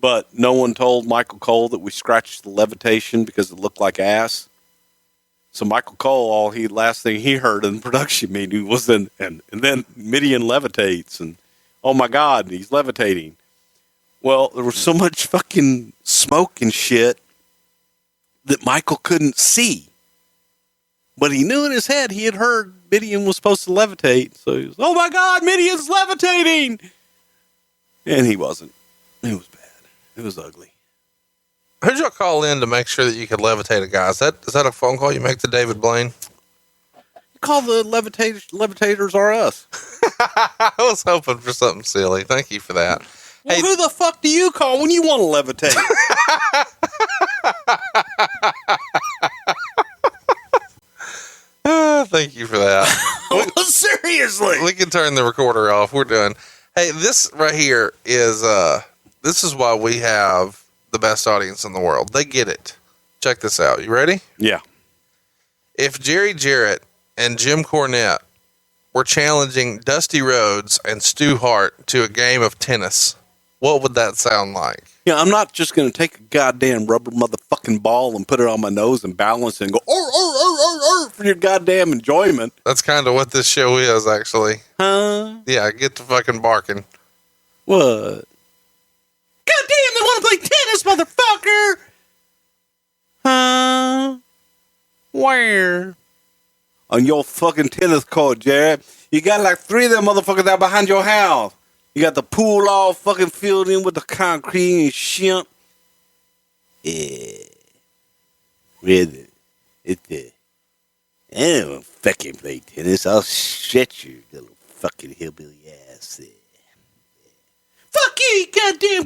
But no one told Michael Cole that we scratched the levitation because it looked like ass. So Michael Cole, last thing he heard in the production meeting was and then Midian levitates and oh my God, he's levitating. Well, there was so much fucking smoke and shit that Michael couldn't see. But he knew in his head he had heard Midian was supposed to levitate. So he was, oh my God, Midian's levitating. And he wasn't. It was bad. It was ugly. Who'd y'all call in to make sure that you could levitate a guy? Is that a phone call you make to David Blaine? Call the levitators are us. I was hoping for something silly. Thank you for that. Well, hey, who the fuck do you call when you want to levitate? Thank you for that. Well, seriously. We can turn the recorder off. We're done. Hey, this right here is this is why we have the best audience in the world. They get it. Check this out. You ready? Yeah. If Jerry Jarrett and Jim Cornette were challenging Dusty Rhodes and Stu Hart to a game of tennis, what would that sound like? Yeah, I'm not just going to take a goddamn rubber motherfucking ball and put it on my nose and balance it and go, for your goddamn enjoyment. That's kind of what this show is, actually. Huh? Yeah, get to fucking barking. What? Goddamn, they want to play tennis, motherfucker! Huh? Where? On your fucking tennis court, Jarrett. You got like 3 of them motherfuckers out behind your house. You got the pool all fucking filled in with the concrete and shit. Yeah. Really? I don't fucking play tennis. I'll shut your little fucking hillbilly ass there. Fuck you,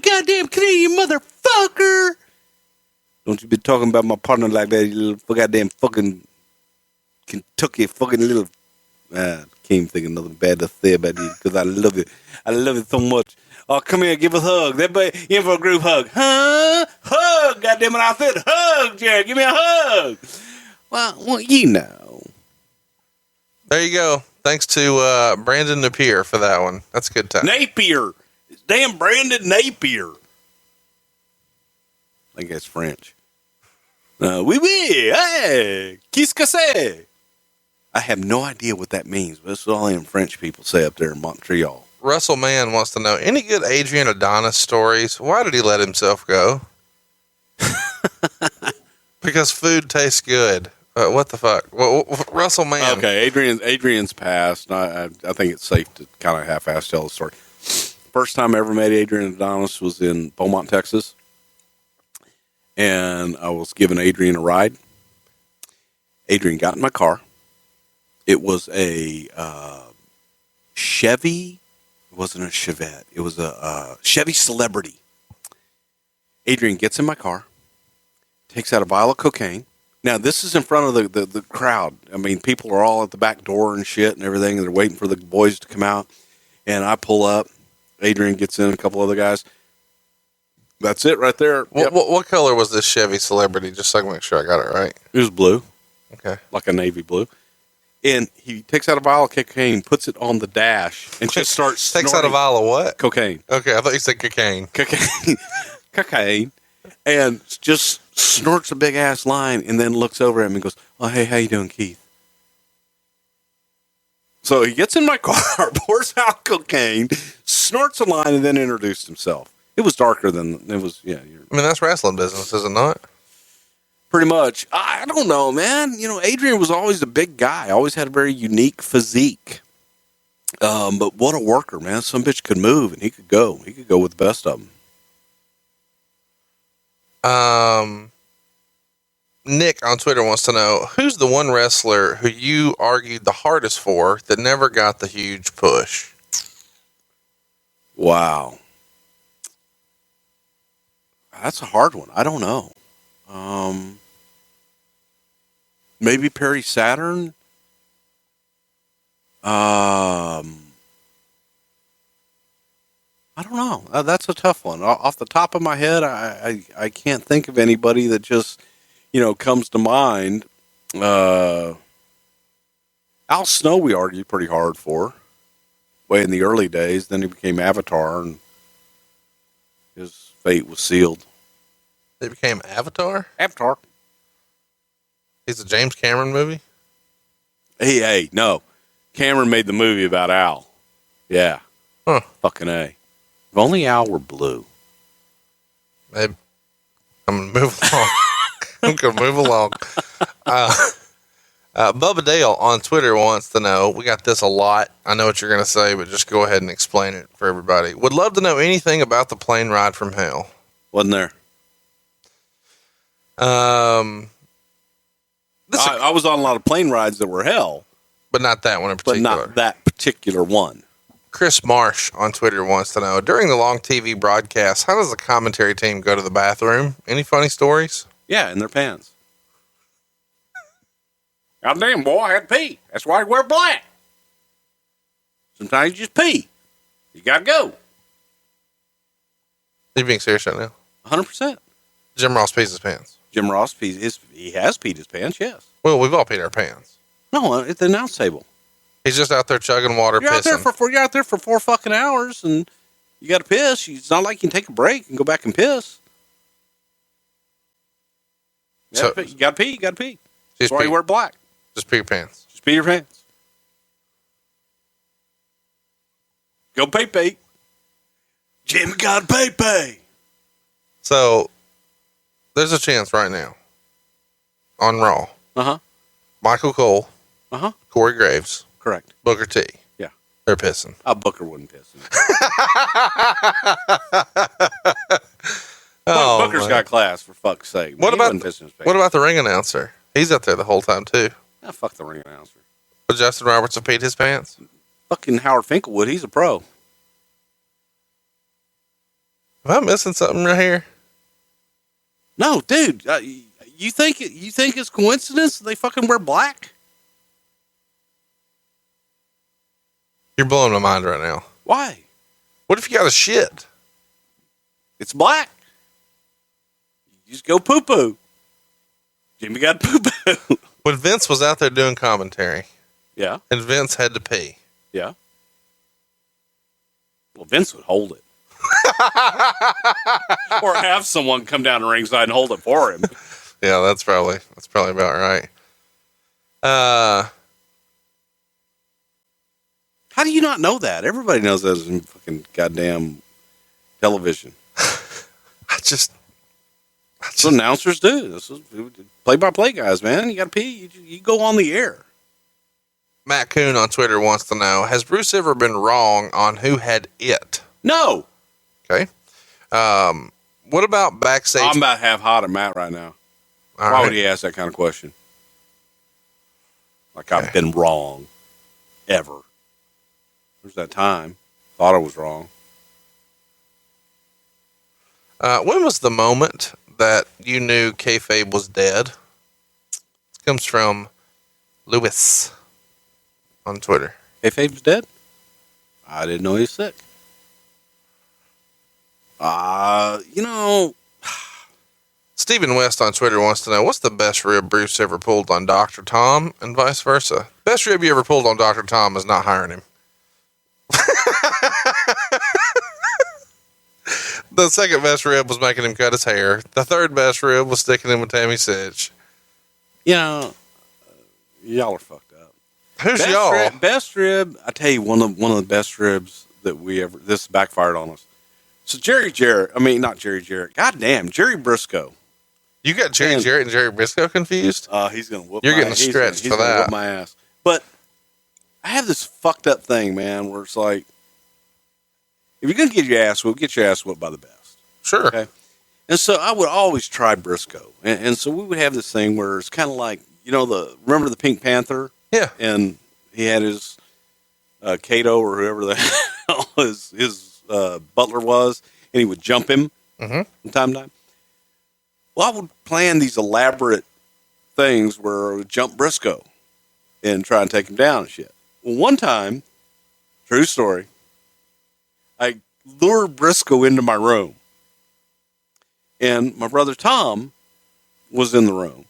goddamn Canadian motherfucker! Don't you be talking about my partner like that, you little goddamn fucking Kentucky fucking little... can't even think of nothing bad to say about you because I love it. I love it so much. Oh, come here, give us a hug. Everybody in for a group hug. Huh? Hug, goddammit. I said hug, Jared. Give me a hug. Well, you know. There you go. Thanks to Brandon Napier for that one. That's a good time. Napier. It's damn Brandon Napier. I think that's French. Oui, hey, qu'est-ce que c'est? I have no idea what that means, but it's all them French people say up there in Montreal. Russell Mann wants to know, any good Adrian Adonis stories? Why did he let himself go? Because food tastes good. What the fuck? Russell, man. Okay, Adrian's passed. I think it's safe to kind of half-ass tell the story. First time I ever met Adrian Adonis was in Beaumont, Texas. And I was giving Adrian a ride. Adrian got in my car. It was a Chevy. It wasn't a Chevette. It was a Chevy Celebrity. Adrian gets in my car, takes out a vial of cocaine. Now, this is in front of the crowd. I mean, people are all at the back door and shit and everything, and they're waiting for the boys to come out. And I pull up. Adrian gets in, a couple other guys. That's it right there. What color was this Chevy Celebrity? Just so I can make sure I got it right. It was blue. Okay. Like a navy blue. And he takes out a vial of cocaine, puts it on the dash, and just starts Takes out a vial of what? Cocaine. Okay, I thought you said cocaine. Cocaine. And just snorts a big-ass line and then looks over at him and goes, "Oh, hey, how you doing, Keith?" So he gets in my car, pours out cocaine, snorts a line, and then introduced himself. It was darker than it was. Yeah, I mean, that's wrestling business, is it not? Pretty much. I don't know, man. You know, Adrian was always a big guy. Always had a very unique physique. But what a worker, man. Some bitch could move, and he could go. He could go with the best of them. Nick on Twitter wants to know, who's the one wrestler who you argued the hardest for that never got the huge push? Wow. That's a hard one. I don't know. Maybe Perry Saturn. I don't know. That's a tough one. Off the top of my head, I can't think of anybody that just, comes to mind. Al Snow we argued pretty hard for way in the early days. Then he became Avatar and his fate was sealed. They became Avatar? Avatar. He's a James Cameron movie? Hey, no. Cameron made the movie about Al. Yeah. Huh. Fucking A. If only Al were blue. Maybe. I'm going to move along. Bubba Dale on Twitter wants to know, we got this a lot. I know what you're going to say, but just go ahead and explain it for everybody. Would love to know anything about the plane ride from hell. Wasn't there? I was on a lot of plane rides that were hell. But not that one in particular. But not that particular one. Chris Marsh on Twitter wants to know, during the long TV broadcast, how does the commentary team go to the bathroom? Any funny stories? Yeah, in their pants. Goddamn, boy, I had to pee. That's why I wear black. Sometimes you just pee. You gotta go. Are you being serious right now? 100%. Jim Ross pees his pants. Jim Ross pees he has peed his pants, yes. Well, we've all peed our pants. No, at the announce table. He's just out there chugging water, you're pissing. You're out there for 4 fucking hours, and you got to piss. It's not like you can take a break and go back and piss. You got to pee. That's why you wear black. Just pee your pants. Just pee your pants. Go pee. Jim got pee. So, there's a chance right now on Raw. Uh-huh. Michael Cole. Uh-huh. Corey Graves. Correct. Booker T. Yeah. They're pissing. Booker wouldn't piss. Booker's got class, for fuck's sake. What about the ring announcer? He's up there the whole time, too. Fuck the ring announcer. But Justin Roberts have peed his pants? Fucking Howard Finkelwood, he's a pro. Am I missing something right here? No, dude. You think it's coincidence that they fucking wear black? You're blowing my mind right now. Why? What if you got a shit? It's black. You just go poo-poo. Jimmy got poo-poo. When Vince was out there doing commentary. Yeah. And Vince had to pee. Yeah. Well, Vince would hold it. Or have someone come down to ringside and hold it for him. Yeah, that's probably about right. How do you not know that? Everybody knows that in fucking goddamn television. I That's what announcers do. This is play-by-play guys, man. You got to pee. You go on the air. Matt Coon on Twitter wants to know, has Bruce ever been wrong on who had it? No. Okay. What about backstage? I'm about half hot at Matt right now. Why would he ask that kind of question? Like I've been wrong. Ever. There's that time. Thought I was wrong. When was the moment that you knew kayfabe was dead? This comes from Lewis on Twitter. Kayfabe's dead? I didn't know he was sick. Stephen West on Twitter wants to know, what's the best rib Bruce ever pulled on Dr. Tom and vice versa? Best rib you ever pulled on Dr. Tom is not hiring him. The second best rib was making him cut his hair. The third best rib was sticking him with Tammy Sitch. Y'all are fucked up. Who's best y'all? Best rib. I tell you, one of the best ribs that this backfired on us. So not Jerry Jarrett. Goddamn, Jerry Briscoe. You got Jerry Jarrett and Jerry Briscoe confused? He's gonna whoop. You're getting stretched for that. Whoop my ass. But I have this fucked up thing, man, where it's like, if you're gonna get your ass whooped by the best. Sure. Okay. And so I would always try Briscoe, and so we would have this thing where it's kind of like, remember the Pink Panther? Yeah. And he had his Kato or whoever the hell his butler was, and he would jump him from time to time. Well, I would plan these elaborate things where I would jump Briscoe and try and take him down and shit. Well, one time, true story, I lured Briscoe into my room, and my brother Tom was in the room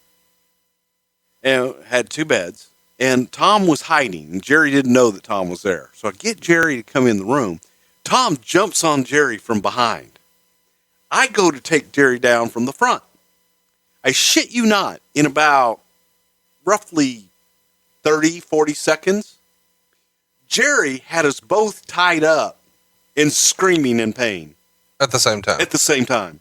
and had two beds, and Tom was hiding, and Jerry didn't know that Tom was there. So I get Jerry to come in the room. Tom jumps on Jerry from behind. I go to take Jerry down from the front. I shit you not, in about roughly 30, 40 seconds, Jerry had us both tied up and screaming in pain. At the same time.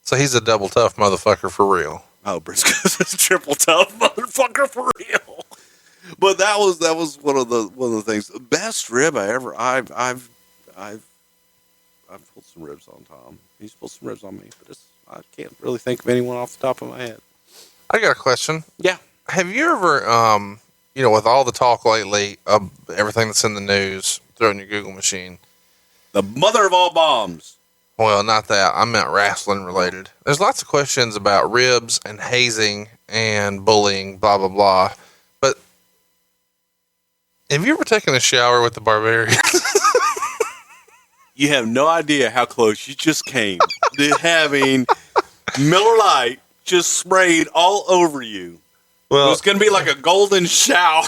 So he's a double tough motherfucker for real. Oh, Briscoe's a triple tough motherfucker for real. But that was one of the things. Best rib I've pulled some ribs on Tom. He's pulled some ribs on me, but I can't really think of anyone off the top of my head. I got a question. Yeah. Have you ever, with all the talk lately of everything that's in the news, throwing your Google machine, the mother of all bombs. Well, not that. I meant wrestling related. There's lots of questions about ribs and hazing and bullying, blah, blah, blah. But have you ever taken a shower with the Barbarian? You have no idea how close you just came to having Miller Lite just sprayed all over you. Well, it's going to be like a golden shower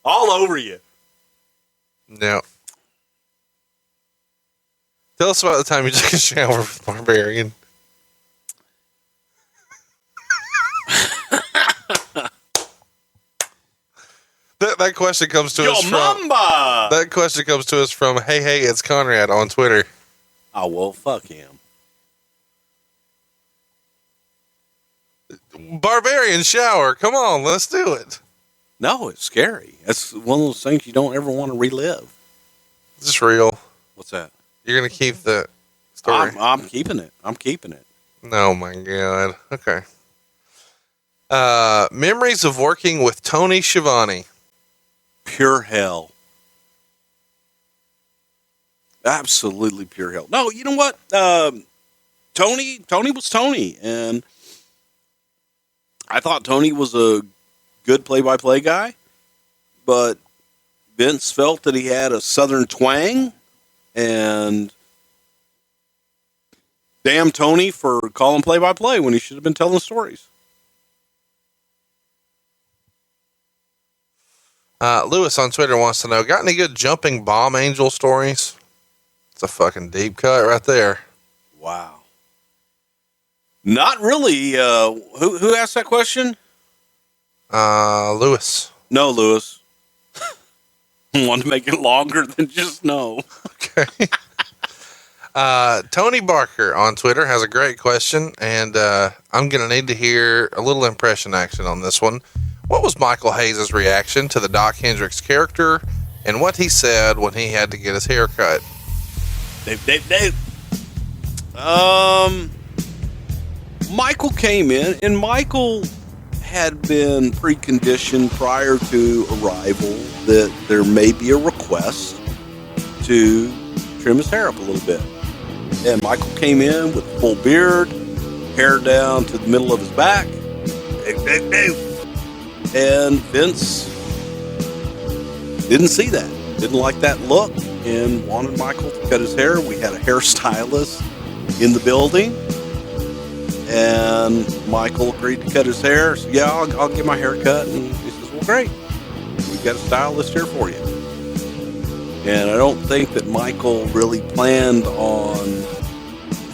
all over you. No. Tell us about the time you took a shower with Barbarian. That question comes to us from Mamba. That question comes to us from Hey, it's Conrad on Twitter. Oh, well, fuck him. Barbarian shower. Come on, let's do it. No, it's scary. That's one of those things you don't ever want to relive. Is this real? What's that? You're going to keep the story? I'm keeping it. Oh, my God. Okay. Memories of working with Tony Shivani. Pure hell. Absolutely pure hell. No, you know what? Tony was Tony, and I thought Tony was a good play-by-play guy, but Vince felt that he had a southern twang, and damn Tony for calling play-by-play when he should have been telling stories. Lewis on Twitter wants to know, got any good jumping bomb angel stories? It's a fucking deep cut right there. Wow. Not really. Who asked that question? Lewis. No, Lewis. Want to make it longer than just no. Okay. Tony Barker on Twitter has a great question, and I'm going to need to hear a little impression action on this one. What was Michael Hayes' reaction to the Doc Hendrix character, and what he said when he had to get his hair cut? Dave. Michael came in, and Michael had been preconditioned prior to arrival that there may be a request to trim his hair up a little bit. And Michael came in with a full beard, hair down to the middle of his back. And Vince didn't see that, didn't like that look, and wanted Michael to cut his hair. We had a hairstylist in the building, and Michael agreed to cut his hair. So, yeah, I'll get my hair cut. And he says, well, great. We've got a stylist here for you. And I don't think that Michael really planned on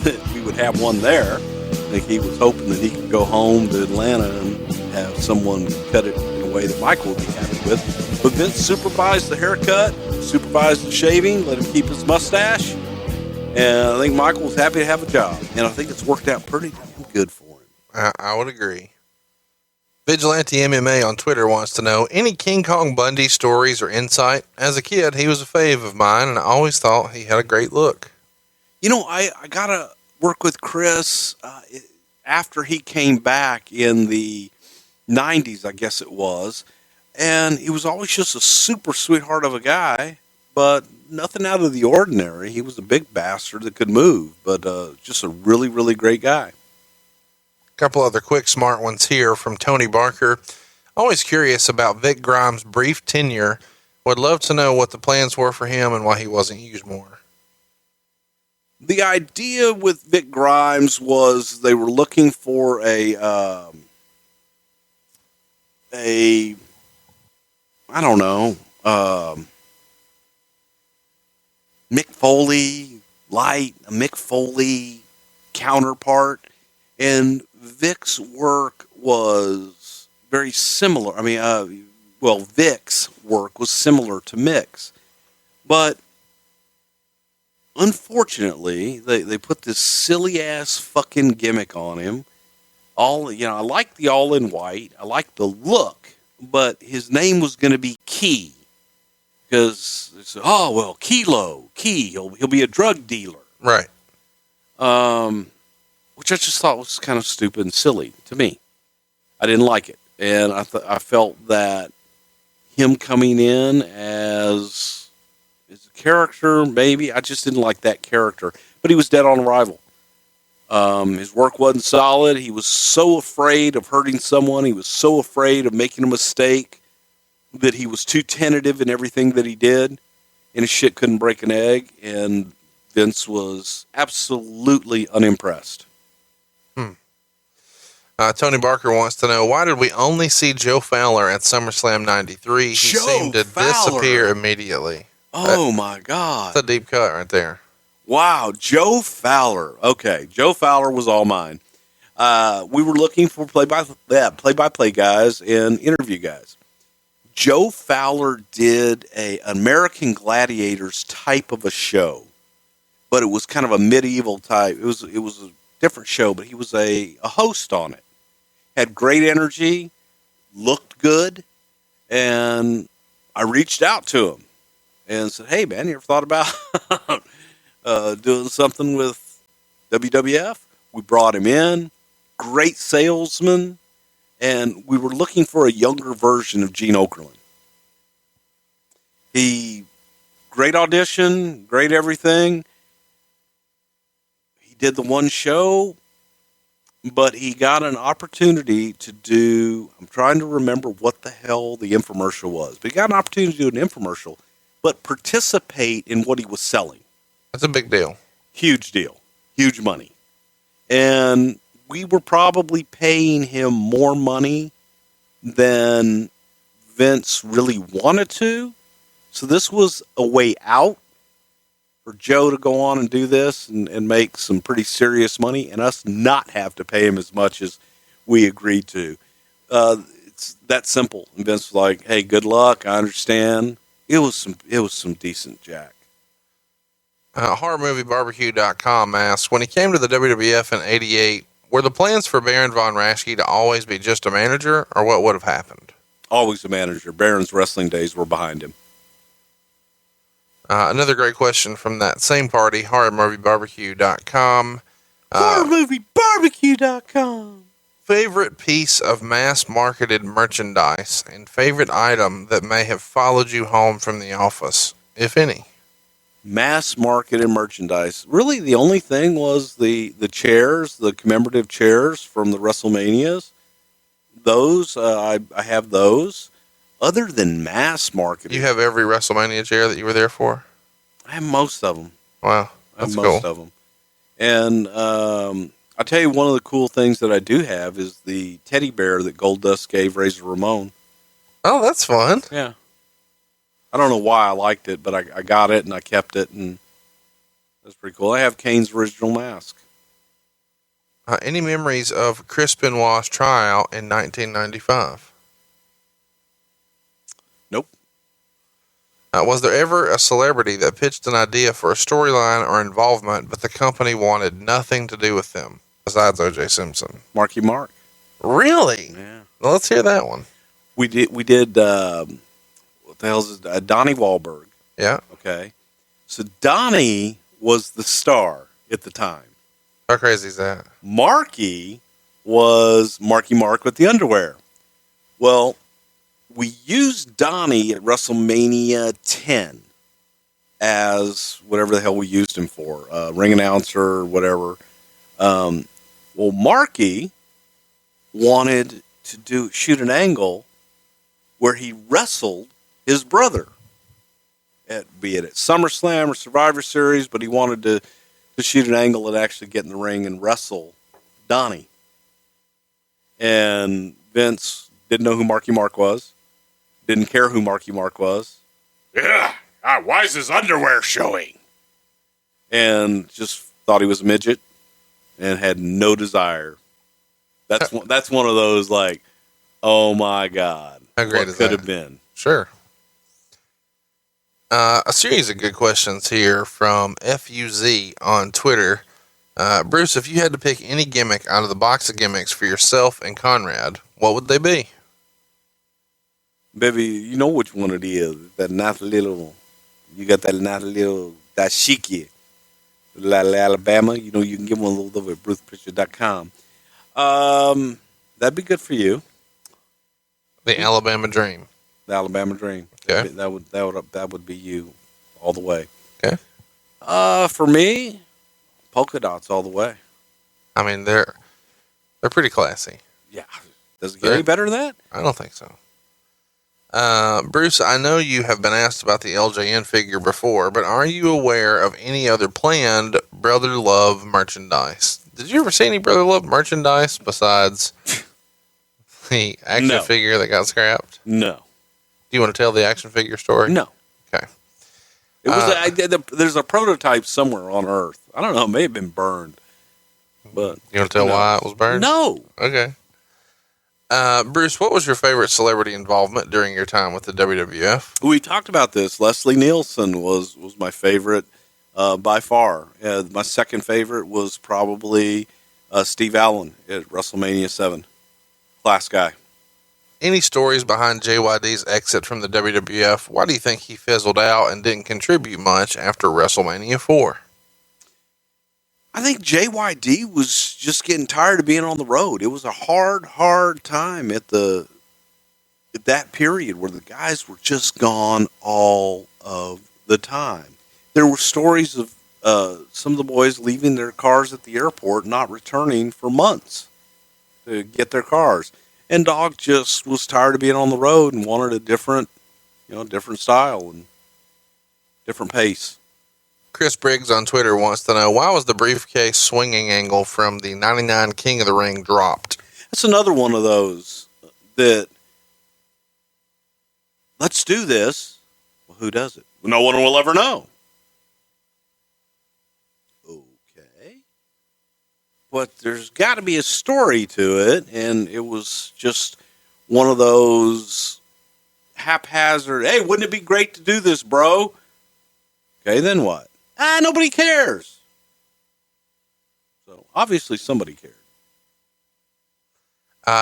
that we would have one there. I think he was hoping that he could go home to Atlanta and have someone cut it in a way that Michael would be happy with. But Vince supervised the haircut, supervised the shaving, let him keep his mustache. And I think Michael was happy to have a job. And I think it's worked out pretty damn good for him. I would agree. Vigilante MMA on Twitter wants to know, any King Kong Bundy stories or insight? As a kid, he was a fave of mine, and I always thought he had a great look. You know, I got to work with Chris after he came back in the 90s, I guess it was. And he was always just a super sweetheart of a guy, but nothing out of the ordinary. He was a big bastard that could move, but just a really, really great guy. Couple other quick smart ones here from Tony Barker. Always curious about Vic Grimes' brief tenure. Would love to know what the plans were for him and why he wasn't used more. The idea with Vic Grimes was they were looking for a I don't know, Mick Foley light, a Mick Foley counterpart, and Vic's work was very similar. I mean, Vic's work was similar to Mick's, but unfortunately, they put this silly ass fucking gimmick on him. I like the all in white. I like the look, but his name was going to be Key because it's Key. He'll be a drug dealer, right? Which I just thought was kind of stupid and silly to me. I didn't like it. And I felt that him coming in as a character, maybe, I just didn't like that character. But he was dead on arrival. His work wasn't solid. He was so afraid of hurting someone. He was so afraid of making a mistake that he was too tentative in everything that he did. And his shit couldn't break an egg. And Vince was absolutely unimpressed. Tony Barker wants to know, why did we only see Joe Fowler at SummerSlam 93? He seemed to disappear immediately. Oh, my God. That's a deep cut right there. Wow, Joe Fowler. Okay, Joe Fowler was all mine. We were looking for play-by-play guys and interview guys. Joe Fowler did an American Gladiators type of a show, but it was kind of a medieval type. It was a different show, but he was a host on it. Had great energy, looked good, and I reached out to him and said, hey, man, you ever thought about doing something with WWF? We brought him in, great salesman, and we were looking for a younger version of Gene Okerlund. Great audition, great everything. He did the one show, but he got an opportunity to do, I'm trying to remember what the hell the infomercial was, but he got an opportunity to do an infomercial, but participate in what he was selling. That's a big deal. Huge deal. Huge money. And we were probably paying him more money than Vince really wanted to. So this was a way out for Joe to go on and do this and make some pretty serious money and us not have to pay him as much as we agreed to. It's that simple. And Vince was like, hey, good luck. I understand. It was some decent jack. HorrorMovieBarbecue.com asks, when he came to the WWF in '88, were the plans for Baron Von Raschke to always be just a manager, or what would have happened? Always a manager. Baron's wrestling days were behind him. Another great question from that same party, HorrorMovieBarbecue.com. HorrorMovieBarbecue.com. Favorite piece of mass-marketed merchandise and favorite item that may have followed you home from the office, if any? Mass-marketed merchandise. Really, the only thing was the chairs, the commemorative chairs from the WrestleManias. Those, I have those. Other than mass-marketed. You have every WrestleMania chair that you were there for? I have most of them. Wow, that's cool. Most of them. And I'll tell you, one of the cool things that I do have is the teddy bear that Goldust gave Razor Ramon. Oh, that's fun. Yeah. I don't know why I liked it, but I got it and I kept it, and that's pretty cool. I have Kane's original mask. Any memories of Chris Benoit's trial in 1995? Nope. Was there ever a celebrity that pitched an idea for a storyline or involvement, but the company wanted nothing to do with them, besides O.J. Simpson? Marky Mark. Really? Yeah. Well, let's hear that one. We did, what the hell's it? Donnie Wahlberg. Yeah. Okay. So Donnie was the star at the time. How crazy is that? Marky was Marky Mark with the underwear. Well, we used Donnie at WrestleMania 10 as whatever the hell we used him for, ring announcer or whatever. Well, Marky wanted to shoot an angle where he wrestled his brother, be it at SummerSlam or Survivor Series, but he wanted to shoot an angle and actually get in the ring and wrestle Donnie. And Vince didn't know who Marky Mark was. Didn't care who Marky Mark was. Yeah, why is his underwear showing? And just thought he was a midget and had no desire. That's one of those like, oh my God, how great what is could that? have been? Sure. A series of good questions here from FUZ on Twitter. Bruce, if you had to pick any gimmick out of the box of gimmicks for yourself and Conrad, what would they be? Baby, you know which one it is. That nice little, you got that nice little dashiki, Alabama. You know, you can get one of those over at BrucePrichard.com. That'd be good for you. The Alabama Dream. The Alabama Dream. Okay. That would be you all the way. Okay. For me, polka dots all the way. I mean, they're pretty classy. Yeah. Does it get any better than that? I don't think so. Bruce, I know you have been asked about the LJN figure before, but are you aware of any other planned Brother Love merchandise? Did you ever see any Brother Love merchandise besides the action figure that got scrapped? No. Do you want to tell the action figure story? No. Okay. It was there's a prototype somewhere on Earth. I don't know. It may have been burned. But you want to tell why it was burned? No. Okay. Bruce, what was your favorite celebrity involvement during your time with the WWF? We talked about this. Leslie Nielsen was my favorite by far. My second favorite was probably Steve Allen at WrestleMania 7. Class guy. Any stories behind JYD's exit from the WWF? Why do you think he fizzled out and didn't contribute much after WrestleMania 4? I think JYD was just getting tired of being on the road. It was a hard time at that period where the guys were just gone all of the time. There were stories of some of the boys leaving their cars at the airport, not returning for months to get their cars. And Dog just was tired of being on the road and wanted a different style and different pace. Chris Briggs on Twitter wants to know, why was the briefcase swinging angle from the 99 King of the Ring dropped? That's another one of those that, let's do this. Well, who does it? No one will ever know. Okay. But there's got to be a story to it, and it was just one of those haphazard, hey, wouldn't it be great to do this, bro? Okay, then what? Nobody cares. So obviously somebody cared.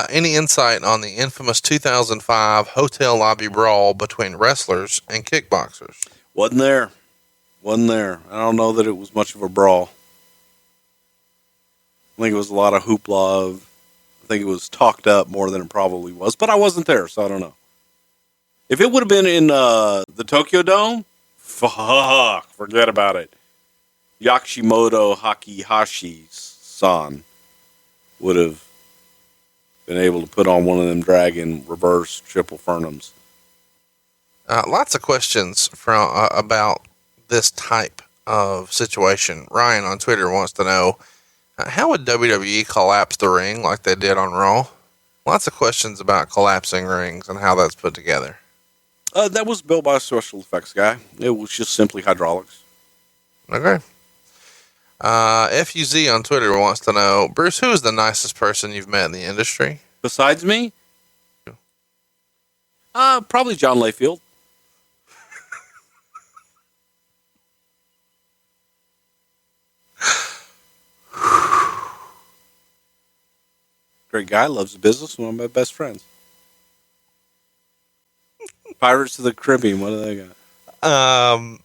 Any insight on the infamous 2005 hotel lobby brawl between wrestlers and kickboxers? Wasn't there. I don't know that it was much of a brawl. I think it was a lot of hoopla. I think it was talked up more than it probably was, but I wasn't there, so I don't know. If it would have been in the Tokyo Dome, forget about it. Yakishimoto Hakihashi-san would have been able to put on one of them dragon reverse triple fernums. Lots of questions from about this type of situation. Ryan on Twitter wants to know, how would WWE collapse the ring like they did on Raw? Lots of questions about collapsing rings and how that's put together. That was built by a special effects guy. It was just simply hydraulics. Okay. FUZ on Twitter wants to know, Bruce, who is the nicest person you've met in the industry? Besides me? Probably John Layfield. Great guy, loves the business, one of my best friends. Pirates of the Caribbean, what do they got?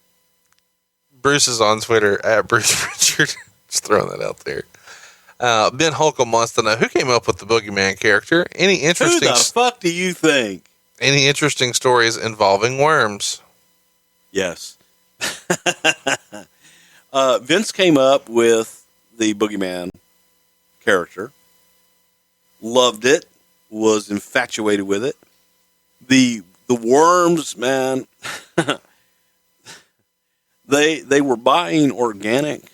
Bruce is on Twitter at Bruce Prichard. Just throwing that out there. Ben Holcomb wants to know, who came up with the Boogeyman character? Who the fuck do you think? Any interesting stories involving worms? Yes. Vince came up with the Boogeyman character. Loved it. Was infatuated with it. The worms, man, they were buying organic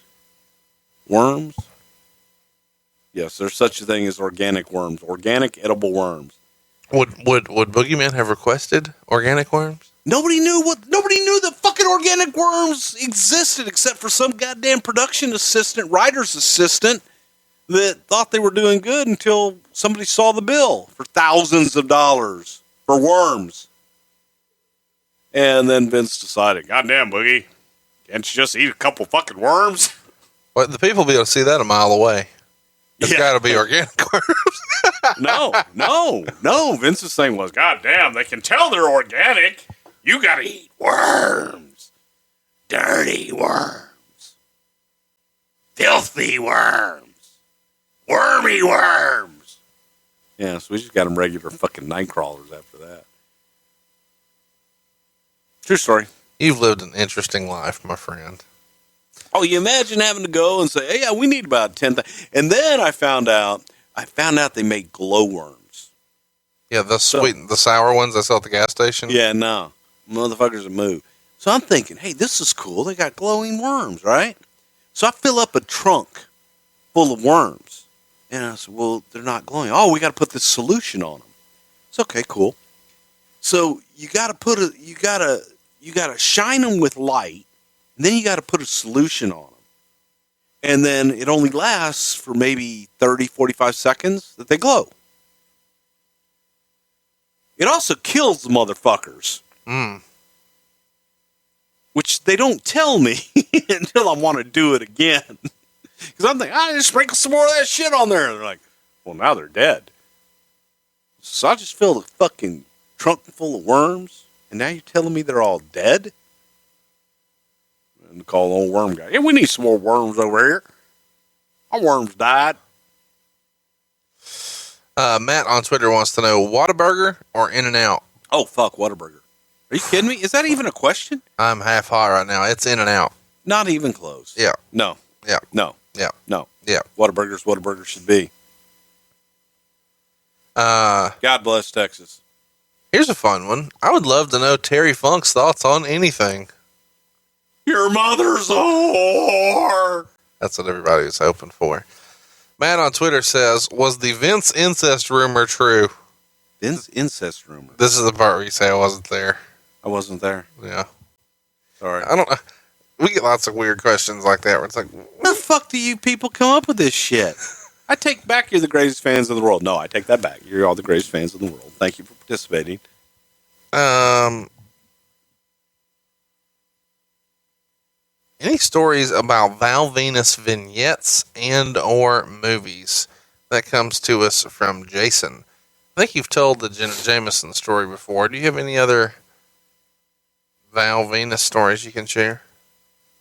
worms. Yes, there's such a thing as organic worms, organic edible worms. Would Boogeyman have requested organic worms? Nobody knew that fucking organic worms existed except for some goddamn production assistant, writer's assistant that thought they were doing good until somebody saw the bill for thousands of dollars for worms. And then Vince decided, goddamn, Boogie, can't you just eat a couple fucking worms? Well, the people will be able to see that a mile away. It's got to be organic worms. No. Vince's thing was, goddamn, they can tell they're organic. You got to eat worms. Dirty worms. Filthy worms. Wormy worms. Yeah, so we just got them regular fucking night crawlers after that. True story. You've lived an interesting life, my friend. Oh, you imagine having to go and say, hey, yeah, we need about 10,000. And then I found out they make glowworms. Yeah, the sour ones I sell at the gas station? Yeah, no. Motherfuckers are moved. So I'm thinking, hey, this is cool. They got glowing worms, right? So I fill up a trunk full of worms. And I said, well, they're not glowing. Oh, we got to put this solution on them. It's okay, cool. So you got to shine them with light, and then you got to put a solution on them. And then it only lasts for maybe 30, 45 seconds that they glow. It also kills the motherfuckers. Which they don't tell me until I want to do it again. Because I'm thinking, I just sprinkle some more of that shit on there. And they're like, well, now they're dead. So I just filled a fucking trunk full of worms, and now you're telling me they're all dead? And call the old worm guy. Yeah, we need some more worms over here. Our worms died. Matt on Twitter wants to know, Whataburger or In-N-Out? Oh, fuck, Whataburger. Are you kidding me? Is that even a question? I'm half high right now. It's In-N-Out. Not even close. Yeah. No. Yeah. No. Yeah. No. Yeah. Whataburger's Whataburger should be. God bless Texas. Here's a fun one. I would love to know Terry Funk's thoughts on anything. Your mother's a whore. That's what everybody was hoping for. Matt on Twitter says, was the Vince incest rumor true? Vince incest rumor? This is the part where you say I wasn't there. I wasn't there. Yeah. Sorry. I don't know. We get lots of weird questions like that where it's like, what the fuck do you people come up with this shit? I take back you're the greatest fans in the world. No, I take that back. You're all the greatest fans in the world. Thank you for participating. Any stories about Val Venus vignettes and or movies? That comes to us from Jason. I think you've told the Jenna Jameson story before. Do you have any other Val Venus stories you can share?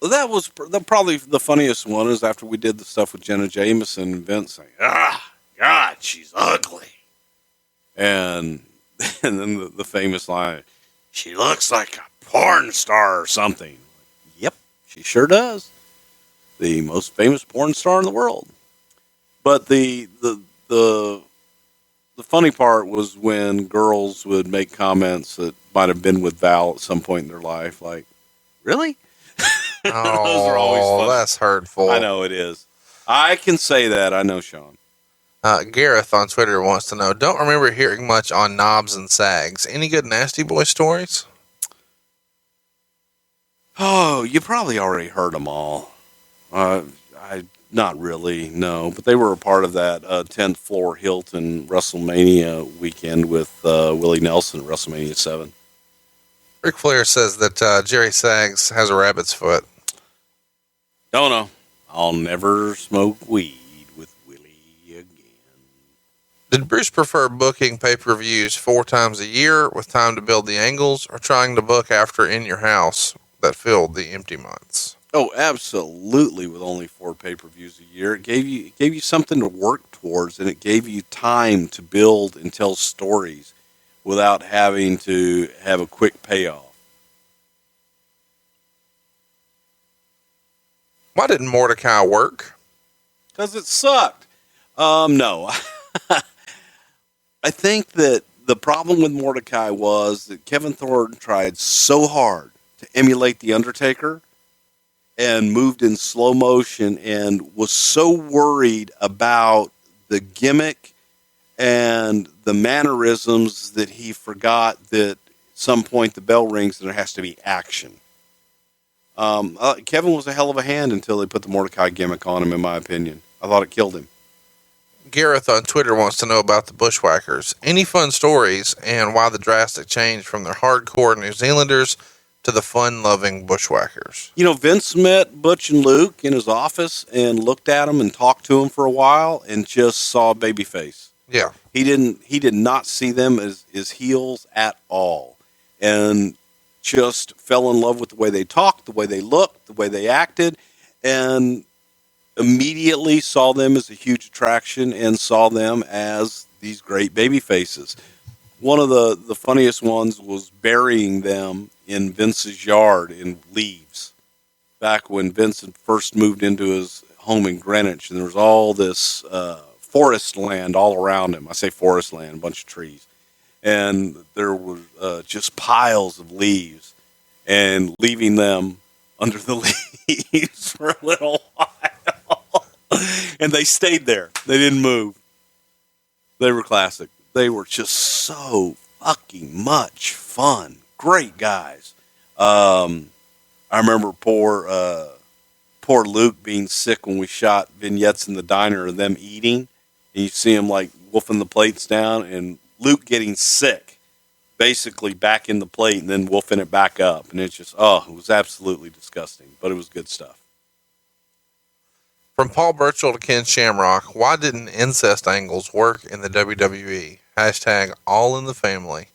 That was probably the funniest one is after we did the stuff with Jenna Jameson and Vince saying, God, she's ugly. And then the famous line, she looks like a porn star or something. Yep, she sure does. The most famous porn star in the world. But the funny part was when girls would make comments that might have been with Val at some point in their life, like, really? Those are always funny. That's hurtful. I know it is. I can say that. I know, Sean. Gareth on Twitter wants to know, don't remember hearing much on Knobs and Sags. Any good Nasty Boy stories? Oh, you probably already heard them all. Not really, no. But they were a part of that 10th floor Hilton WrestleMania weekend with Willie Nelson at WrestleMania 7. Ric Flair says that Jerry Sags has a rabbit's foot. Don't know. I'll never smoke weed with Willie again. Did Bruce prefer booking pay-per-views 4 times a year with time to build the angles, or trying to book after In Your House that filled the empty months? Oh, absolutely. With only 4 pay-per-views a year, it gave you something to work towards, and it gave you time to build and tell stories without having to have a quick payoff. Why didn't Mordecai work? Because it sucked. No. I think that the problem with Mordecai was that Kevin Thornton tried so hard to emulate The Undertaker and moved in slow motion and was so worried about the gimmick and the mannerisms that he forgot that at some point the bell rings and there has to be action. Kevin was a hell of a hand until they put the Mordecai gimmick on him, in my opinion. I thought it killed him. Gareth on Twitter wants to know about the Bushwhackers. Any fun stories and why the drastic change from their hardcore New Zealanders to the fun-loving Bushwhackers? You know, Vince met Butch and Luke in his office and looked at him and talked to him for a while and just saw babyface. Yeah. He did not see them as heels at all. And just fell in love with the way they talked, the way they looked, the way they acted, and immediately saw them as a huge attraction and saw them as these great baby faces. One of the funniest ones was burying them in Vince's yard in leaves back when Vince had first moved into his home in Greenwich, and there was all this forest land all around him. I say forest land, a bunch of trees. And there were just piles of leaves, and leaving them under the leaves for a little while. And they stayed there. They didn't move. They were classic. They were just so fucking much fun. Great guys. I remember poor Luke being sick when we shot vignettes in the diner of them eating. And you see him like wolfing the plates down, and Luke getting sick, basically back in the plate and then wolfing it back up. And it's just, it was absolutely disgusting, but it was good stuff. From Paul Burchill to Ken Shamrock, why didn't incest angles work in the WWE? Hashtag all in the family.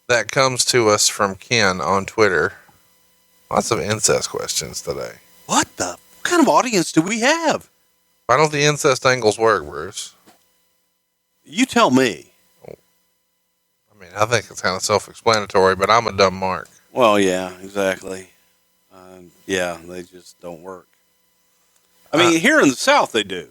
That comes to us from Ken on Twitter. Lots of incest questions today. What kind of audience do we have? Why don't the incest angles work, Bruce? You tell me. I mean, I think it's kind of self-explanatory, but I'm a dumb mark. Well, yeah, exactly. They just don't work. I mean, here in the South, they do.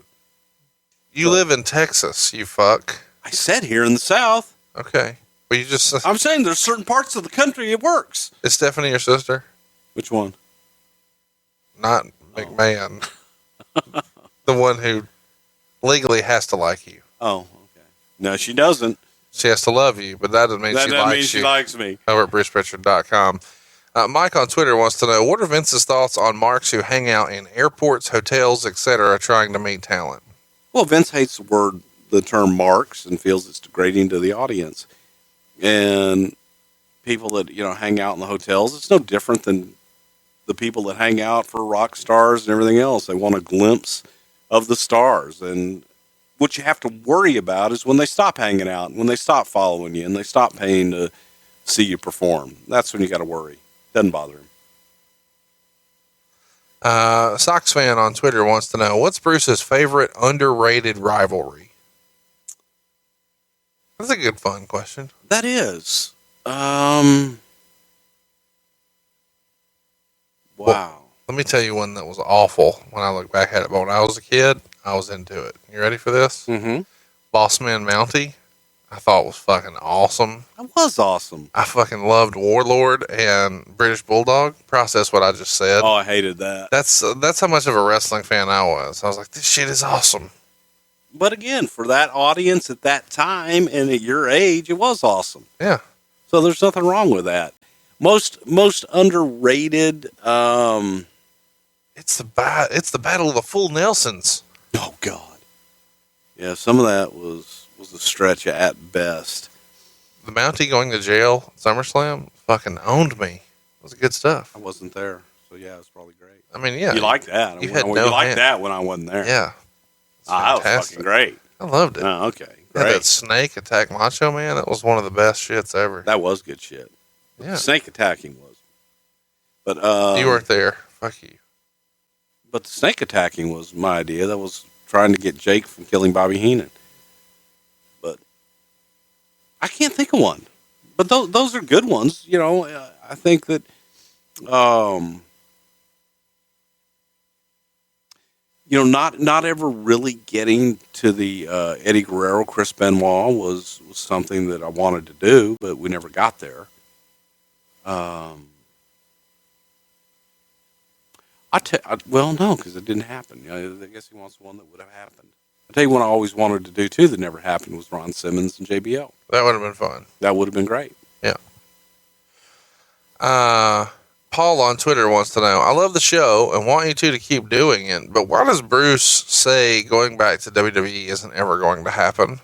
You live in Texas, you fuck. I said here in the South. Okay. Well, I'm saying there's certain parts of the country it works. Is Stephanie your sister? Which one? Not McMahon. The one who legally has to like you. Oh, okay. No, she doesn't. She has to love you, but that doesn't mean she likes me. Over at BrucePrichard.com. Mike on Twitter wants to know, what are Vince's thoughts on marks who hang out in airports, hotels, etc., trying to meet talent? Well, Vince hates the term marks and feels it's degrading to the audience. And people that, hang out in the hotels, it's no different than the people that hang out for rock stars and everything else. They want a glimpse of the stars. And what you have to worry about is when they stop hanging out, when they stop following you, and they stop paying to see you perform. That's when you got to worry. Doesn't bother him. Sox fan on Twitter wants to know, what's Bruce's favorite underrated rivalry? That's a good, fun question. That is. Well, Wow. let me tell you one that was awful when I look back at it. But when I was a kid, I was into it. You ready for this? Mm-hmm. Bossman Mountie, I thought was fucking awesome. That was awesome. I fucking loved Warlord and British Bulldog. Process what I just said. Oh, I hated that. That's how much of a wrestling fan I was. I was like, this shit is awesome. But again, for that audience at that time and at your age, it was awesome. Yeah. So there's nothing wrong with that. Most underrated. It's the battle of the full Nelsons. Oh God. Yeah, some of that was a stretch at best. The Mountie going to jail, SummerSlam, fucking owned me. It was good stuff. I wasn't there, so yeah, it was probably great. I mean, yeah. You liked that. You had no liked hand. that when I wasn't there. Yeah. That was fucking great. I loved it. Oh, okay. Yeah, Great. that Snake attack Macho Man, that was one of the best shits ever. That was good shit. Yeah. Snake attacking was. But You weren't there. Fuck you. But the snake attacking was my idea. That was trying to get Jake from killing Bobby Heenan. But I can't think of one. But those are good ones. You know, I think that, you know, not ever really getting to the Eddie Guerrero, Chris Benoit was something that I wanted to do, but we never got there. Well, no, because it didn't happen. You know, I guess he wants one that would have happened. I'll tell you one I always wanted to do, too, that never happened was Ron Simmons and JBL. That would have been fun. That would have been great. Yeah. Paul on Twitter wants to know, I love the show and want you two to keep doing it, but why does Bruce say going back to WWE isn't ever going to happen?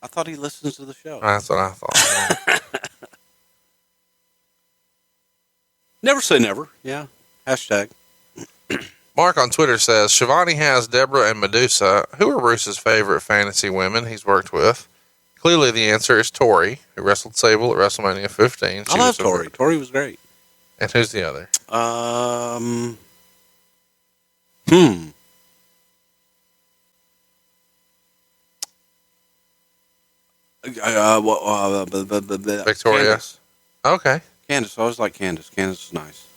I thought he listens to the show. That's what I thought. Never say never. Yeah. Hashtag. Mark on Twitter says, Shivani has Deborah and Medusa. Who are Bruce's favorite fantasy women he's worked with? Clearly the answer is Tori, who wrestled Sable at WrestleMania 15. I love Tori. Tori was great. And who's the other? Victoria. Candace. Okay. Candace. I always like Candace. Candace is nice.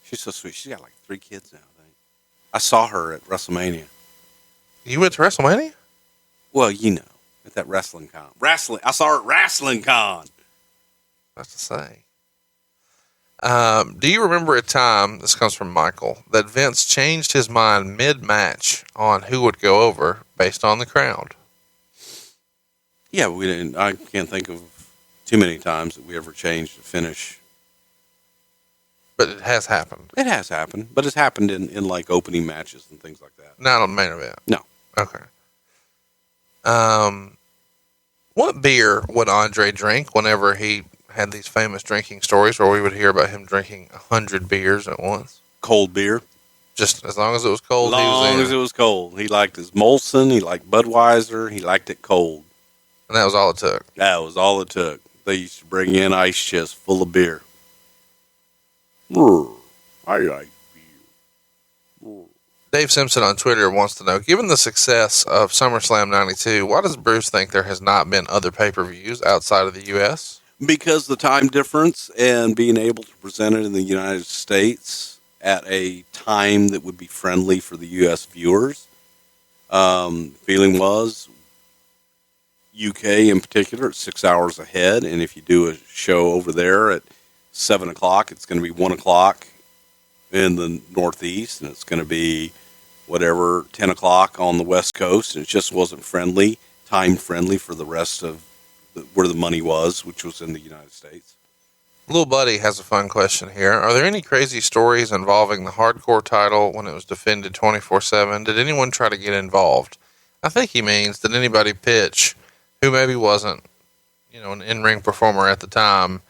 She's so sweet. She's got like 3 kids now, I think. I saw her at WrestleMania. You went to WrestleMania? Well, you know, at that wrestling con. I saw her at Wrestling Con. What's to say? Do you remember a time, this comes from Michael, that Vince changed his mind mid-match on who would go over based on the crowd? Yeah, we didn't. I can't think of too many times that we ever changed the finish. But it has happened. It has happened, but it's happened in like opening matches and things like that. Not on the main event. No. Okay. What beer would Andre drink whenever he had these famous drinking stories where we would hear about him drinking 100 beers at once? Cold beer. Just as long as it was cold. As long as it was cold. He liked his Molson. He liked Budweiser. He liked it cold. And that was all it took. That was all it took. They used to bring in ice chests full of beer. I like beer. Dave Simpson on Twitter wants to know, given the success of SummerSlam 92, why does Bruce think there has not been other pay-per-views outside of the U.S.? Because the time difference and being able to present it in the United States at a time that would be friendly for the U.S. viewers. Feeling was UK in particular, it's 6 hours ahead. And if you do a show over there at 7 o'clock, it's going to be 1 o'clock in the Northeast, and it's going to be whatever, 10 o'clock on the West Coast. And it just wasn't time friendly for the rest of where the money was, which was in the United States. Little Buddy has a fun question here. Are there any crazy stories involving the hardcore title when it was defended 24/7? Did anyone try to get involved? I think he means, did anybody pitch who maybe wasn't, an in-ring performer at the time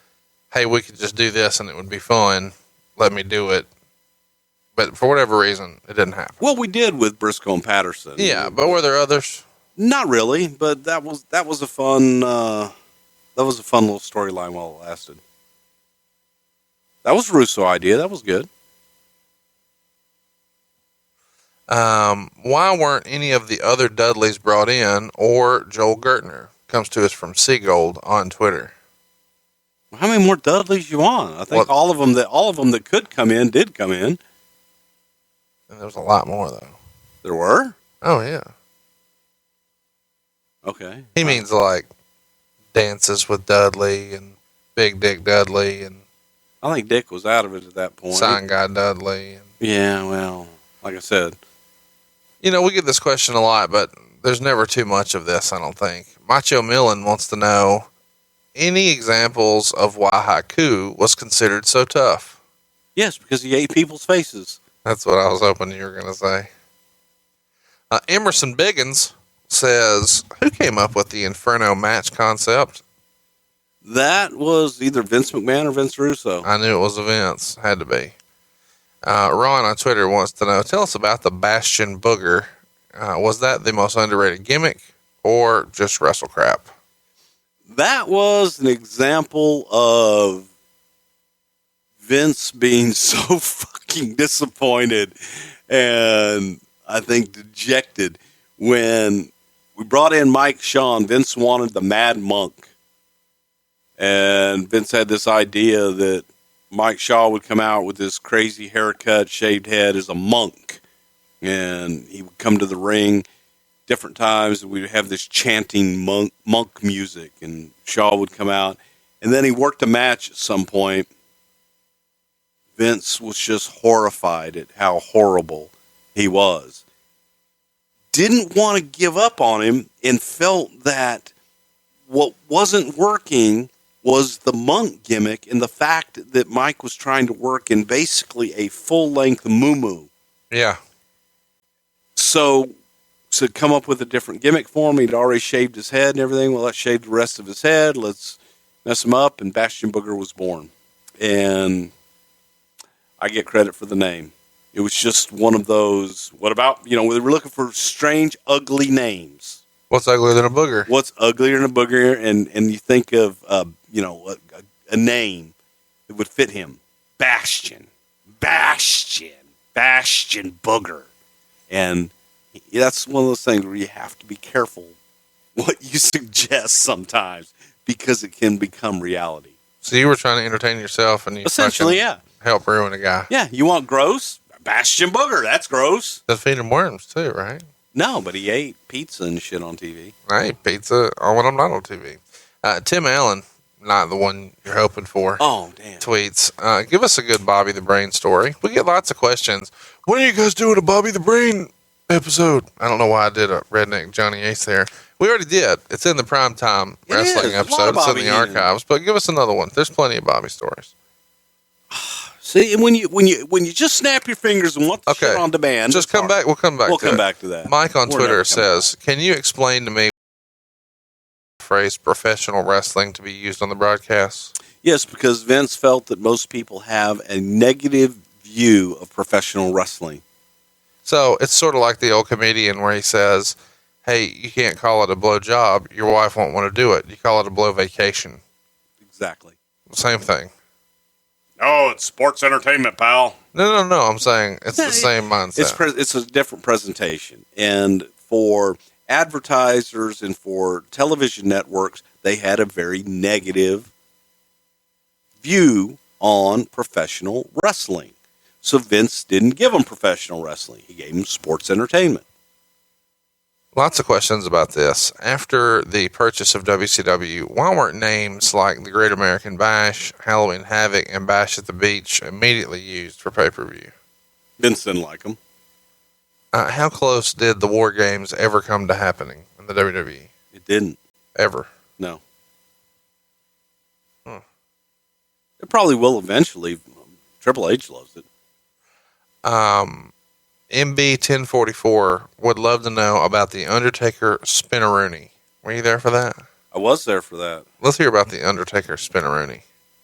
hey, we could just do this and it would be fun. Let me do it. But for whatever reason, it didn't happen. Well, we did with Briscoe and Patterson. Yeah, but were there others? Not really, but that was a fun little storyline while it lasted. That was Russo idea. That was good. Why weren't any of the other Dudleys brought in, or Joel Gertner? Comes to us from Seagold on Twitter. How many more Dudleys you want? I think all of them that could come in did come in. And there was a lot more though. There were? Oh yeah. Okay. He means like Dances with Dudley and Big Dick Dudley and I think Dick was out of it at that point. Sign Guy Dudley. Yeah, well, like I said. You know, we get this question a lot, but there's never too much of this, I don't think. Macho Millen wants to know any examples of why Haiku was considered so tough. Yes, because he ate people's faces. That's what I was hoping you were going to say. Emerson Biggins says, who came up with the Inferno match concept? That was either Vince McMahon or Vince Russo. I knew it was Vince. Had to be. Ron on Twitter wants to know, tell us about the Bastion Booger. Was that the most underrated gimmick or just wrestle crap? That was an example of Vince being so fucking disappointed and I think dejected when we brought in Mike Shaw. Vince wanted the Mad Monk. And Vince had this idea that Mike Shaw would come out with this crazy haircut, shaved head as a monk. And he would come to the ring different times. And we would have this chanting monk music. And Shaw would come out. And then he worked a match at some point. Vince was just horrified at how horrible he was. Didn't want to give up on him and felt that what wasn't working was the monk gimmick and the fact that Mike was trying to work in basically a full-length moo-moo. Yeah. So come up with a different gimmick for him. He'd already shaved his head and everything. Well, let's shave the rest of his head. Let's mess him up. And Bastion Booger was born. And I get credit for the name. It was just one of those, what about, we were looking for strange, ugly names. What's uglier than a booger? What's uglier than a booger? And you think of, a name that would fit him. Bastion Booger. And that's one of those things where you have to be careful what you suggest sometimes because it can become reality. So you were trying to entertain yourself and you essentially, yeah. Help ruin a guy. Yeah, you want gross? Bastion Booger, that's gross. Does feed him worms too, right? No, but he ate pizza and shit on TV. I ate pizza when I'm not on TV. Tim Allen, not the one you're hoping for. Oh, damn. Tweets, give us a good Bobby the Brain story. We get lots of questions. When are you guys doing a Bobby the Brain episode? I don't know why I did a redneck Johnny Ace there. We already did. It's in the primetime wrestling episode. It's in the archives. But give us another one. There's plenty of Bobby stories. See, and when you just snap your fingers and want the shit on demand, just come back. We'll come back. We'll come back to that. Mike on Twitter says, "Can you explain to me the phrase professional wrestling to be used on the broadcast?" Yes, because Vince felt that most people have a negative view of professional wrestling. So it's sort of like the old comedian where he says, "Hey, you can't call it a blow job. Your wife won't want to do it. You call it a blow vacation." Exactly. Same thing. Oh, it's sports entertainment, pal. No. I'm saying it's the same mindset. It's a different presentation. And for advertisers and for television networks, they had a very negative view on professional wrestling. So Vince didn't give them professional wrestling. He gave them sports entertainment. Lots of questions about this. After the purchase of WCW, why weren't names like the Great American Bash, Halloween Havoc, and Bash at the Beach immediately used for pay-per-view? Vince didn't like them. How close did the War Games ever come to happening in the WWE? It didn't. Ever? No. It probably will eventually. Triple H loves it. MB1044 would love to know about the Undertaker Spinaroonie. Were you there for that? I was there for that. Let's hear about the Undertaker Spinaroonie.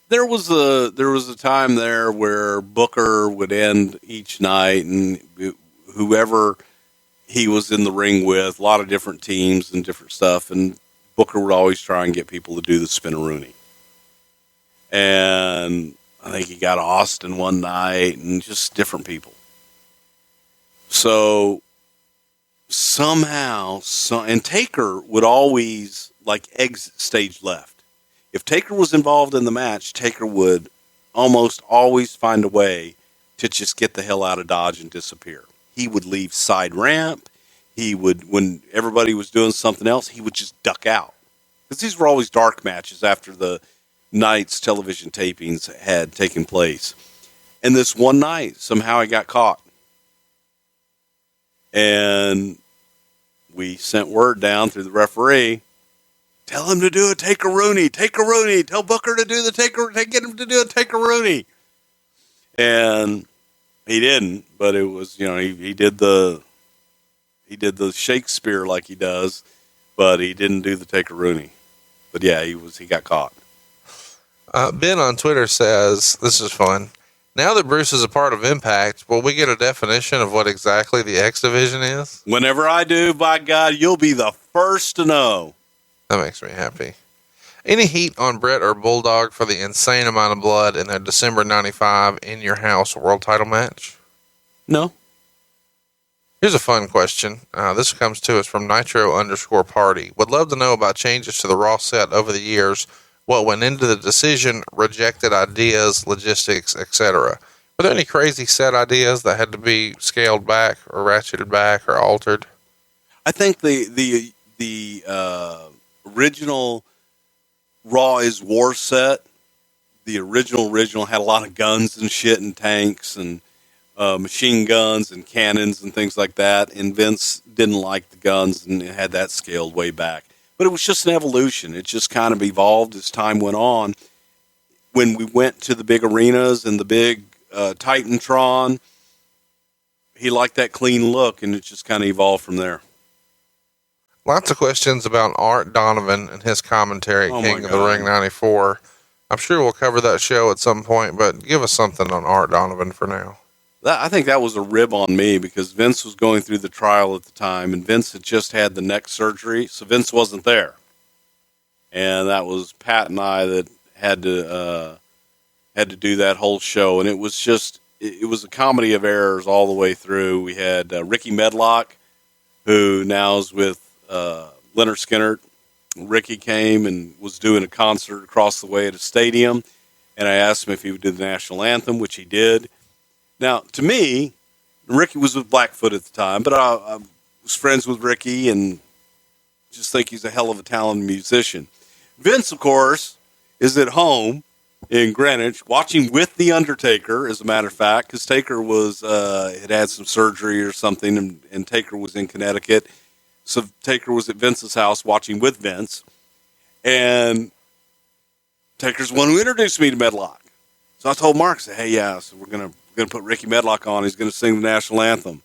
There was a time there where Booker would end each night, and whoever he was in the ring with, a lot of different teams and different stuff, and Booker would always try and get people to do the spinaroonie. And I think he got Austin one night, and just different people. So somehow, and Taker would always exit stage left. If Taker was involved in the match, Taker would almost always find a way to just get the hell out of Dodge and disappear. He would leave side ramp. He would, when everybody was doing something else, he would just duck out. Because these were always dark matches after the night's television tapings had taken place. And this one night, somehow he got caught. And we sent word down through the referee, tell him to do a take-a-rooney. Tell Booker to do get him to do a take-a-rooney. And he didn't, but it was, he did the Shakespeare like he does, but he didn't do the take-a-rooney. But yeah, he got caught. Ben on Twitter says, this is fun. Now that Bruce is a part of Impact, will we get a definition of what exactly the X Division is? Whenever I do, by God, you'll be the first to know. That makes me happy. Any heat on Brett or Bulldog for the insane amount of blood in their December 95 In Your House world title match? No. Here's a fun question. This comes to us from Nitro_Party. Would love to know about changes to the Raw set over the years, what went into the decision, rejected ideas, logistics, etc. Were there any crazy set ideas that had to be scaled back or ratcheted back or altered? I think the original Raw is War set, the original had a lot of guns and shit and tanks and machine guns and cannons and things like that. And Vince didn't like the guns and had that scaled way back. But it was just an evolution. It just kind of evolved as time went on. When we went to the big arenas and the big Titantron, he liked that clean look, and it just kind of evolved from there. Lots of questions about Art Donovan and his commentary at King of the Ring 94. I'm sure we'll cover that show at some point, but give us something on Art Donovan for now. I think that was a rib on me because Vince was going through the trial at the time, and Vince had just had the neck surgery, so Vince wasn't there. And that was Pat and I that had to do that whole show, and it was just it was a comedy of errors all the way through. We had Ricky Medlock, who now is with Leonard Skinner. Ricky came and was doing a concert across the way at a stadium, and I asked him if he would do the national anthem, which he did. Now, to me, Ricky was with Blackfoot at the time, but I was friends with Ricky and just think he's a hell of a talented musician. Vince, of course, is at home in Greenwich watching with The Undertaker, as a matter of fact, because Taker was had some surgery or something, and Taker was in Connecticut. So Taker was at Vince's house watching with Vince, and Taker's the one who introduced me to Medlock. So I told Mark, I said, hey, yeah, so we're going to put Ricky Medlock on. He's going to sing the national anthem.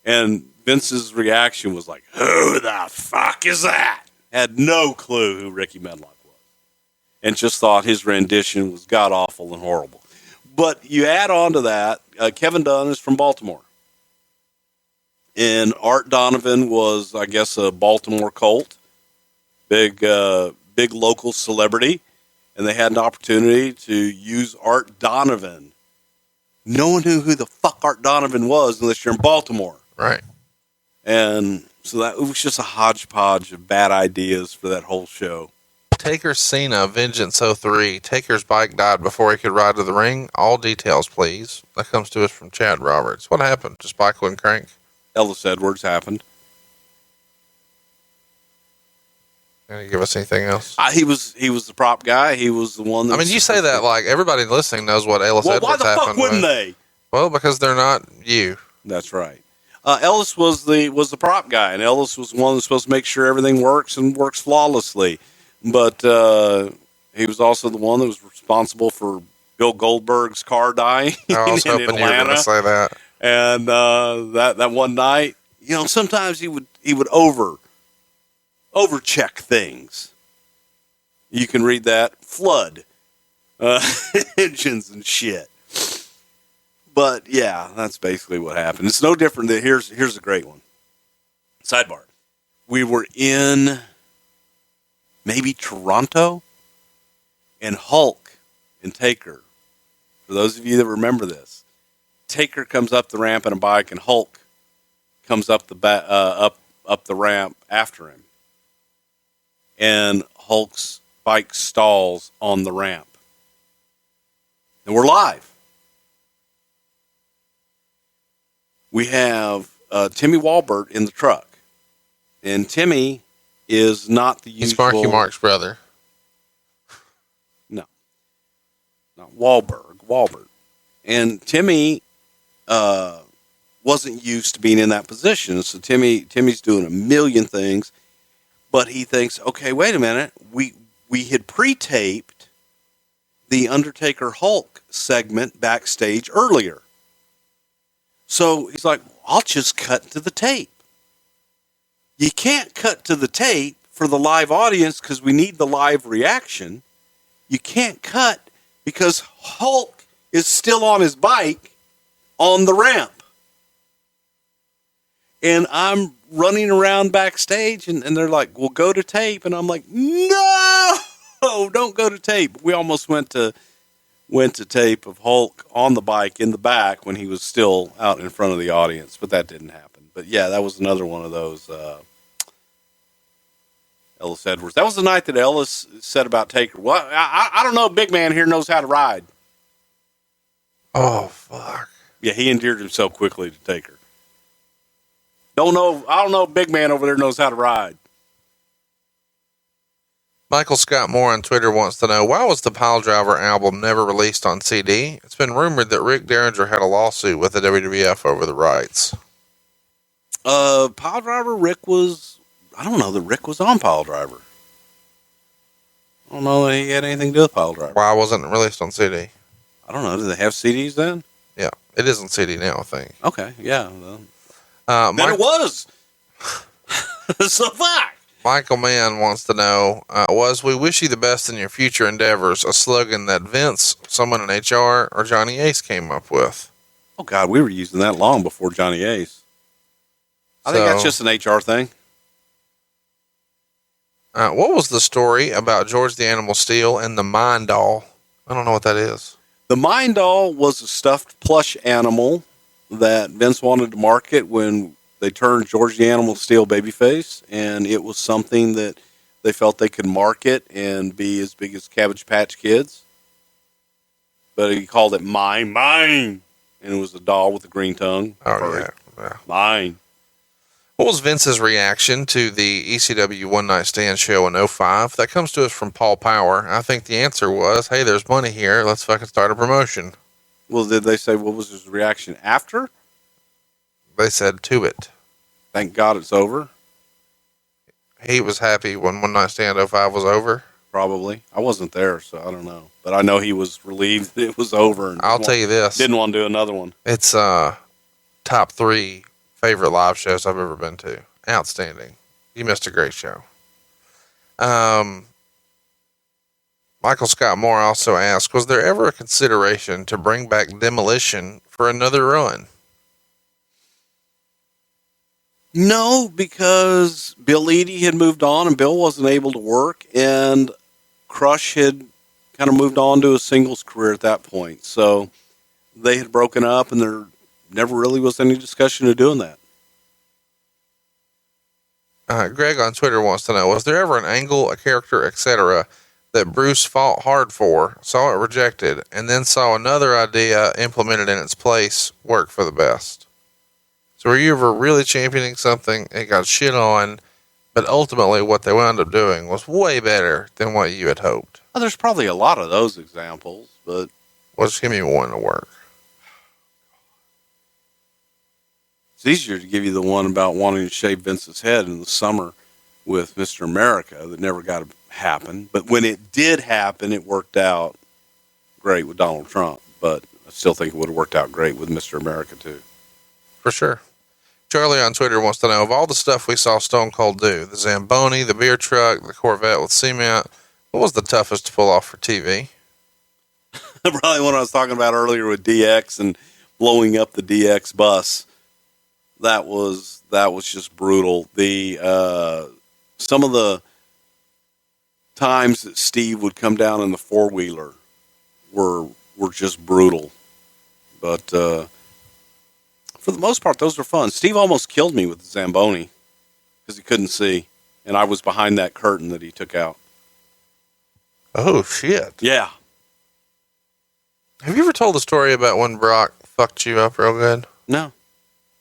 And Vince's reaction was like, who the fuck is that? Had no clue who Ricky Medlock was. And just thought his rendition was god-awful and horrible. But you add on to that, Kevin Dunn is from Baltimore. And Art Donovan was, I guess, a Baltimore Colt. Big local celebrity. And they had an opportunity to use Art Donovan. No one knew who the fuck Art Donovan was unless you're in Baltimore. Right. And so it was just a hodgepodge of bad ideas for that whole show. Taker Cena, Vengeance 03. Taker's bike died before he could ride to the ring. All details, please. That comes to us from Chad Roberts. What happened? Just bike wouldn't crank? Ellis Edwards happened. Can you give us anything else? He was the prop guy. He was the one that I mean, you say that like everybody listening knows what Ellis Edwards happened. Well, why the fuck wouldn't they? Well, because they're not you. That's right. Ellis was the prop guy, and Ellis was the one that's supposed to make sure everything works and works flawlessly. But he was also the one that was responsible for Bill Goldberg's car dying I was hoping in you were going to say that. And that one night, sometimes he would overcheck things. You can read that. Flood. engines and shit. But yeah, that's basically what happened. It's no different. Here's a great one. Sidebar. We were in maybe Toronto, and Hulk and Taker. For those of you that remember this, Taker comes up the ramp on a bike, and Hulk comes up the up the ramp after him, and Hulk's bike stalls on the ramp, and we're live. We have Timmy Walbert in the truck, and Timmy is not the usual. He's Marky Mark's brother. No, not Walbert, and Timmy wasn't used to being in that position. So Timmy's doing a million things, but he thinks, okay, wait a minute, we had pre-taped the Undertaker Hulk segment backstage earlier. So he's like, I'll just cut to the tape. You can't cut to the tape for the live audience because we need the live reaction. You can't cut because Hulk is still on his bike on the ramp. And I'm running around backstage, and they're like, well, go to tape. And I'm like, no, don't go to tape. We almost went to tape of Hulk on the bike in the back when he was still out in front of the audience, but that didn't happen. But yeah, that was another one of those Ellis Edwards. That was the night that Ellis said about Taker, well, I don't know, a big man here knows how to ride. Oh, fuck. Yeah, he endeared himself quickly to Taker. I don't know, a big man over there knows how to ride. Michael Scott Moore on Twitter wants to know, why was the Piledriver album never released on CD? It's been rumored that Rick Derringer had a lawsuit with the WWF over the rights. Piledriver, I don't know that Rick was on Piledriver. I don't know that he had anything to do with Piledriver. Why wasn't it released on CD? I don't know. Do they have CDs then? Yeah, it is on CD now, I think. Okay, yeah. Then it was. So fuck. Michael Mann wants to know, was "We wish you the best in your future endeavors" a slogan that Vince, someone in HR, or Johnny Ace came up with? Oh, God, we were using that long before Johnny Ace. I think that's just an HR thing. What was the story about George the Animal Steel and the Mind Doll? I don't know what that is. The Mind Doll was a stuffed plush animal that Vince wanted to market when they turned George the Animal Steel babyface, and it was something that they felt they could market and be as big as Cabbage Patch Kids. But he called it Mine, and it was a doll with a green tongue. Oh, yeah. Mine. What was Vince's reaction to the ECW One Night Stand show in 2005? That comes to us from Paul Power. I think the answer was, hey, there's money here. Let's fucking start a promotion. Well, did they say what was his reaction after? They said to it. Thank God it's over. He was happy when One Night Stand 05 was over. Probably. I wasn't there, so I don't know. But I know he was relieved that it was over. And I'll tell you this. Didn't want to do another one. It's top 3 favorite live shows I've ever been to. Outstanding. You missed a great show. Michael Scott Moore also asked, was there ever a consideration to bring back Demolition for another run? No, because Bill Eadie had moved on and Bill wasn't able to work, and Crush had kind of moved on to a singles career at that point. So they had broken up, and there never really was any discussion of doing that. Greg on Twitter wants to know, was there ever an angle, a character, etc., that Bruce fought hard for, saw it rejected, and then saw another idea implemented in its place work for the best? So were you ever really championing something, it got shit on, but ultimately what they wound up doing was way better than what you had hoped? Well, there's probably a lot of those examples, but... Well, just give me one to work. It's easier to give you the one about wanting to shave Vince's head in the summer with Mr. America that never got to happen. But when it did happen, it worked out great with Donald Trump. But I still think it would have worked out great with Mr. America, too. For sure. Charlie on Twitter wants to know, of all the stuff we saw Stone Cold do, the Zamboni, the beer truck, the Corvette with cement, what was the toughest to pull off for TV? Probably what I was talking about earlier with DX and blowing up the DX bus. That was just brutal. Some of the times that Steve would come down in the 4-wheeler were just brutal. But for the most part, those were fun. Steve almost killed me with the Zamboni because he couldn't see, and I was behind that curtain that he took out. Oh, shit. Yeah. Have you ever told the story about when Brock fucked you up real good? No.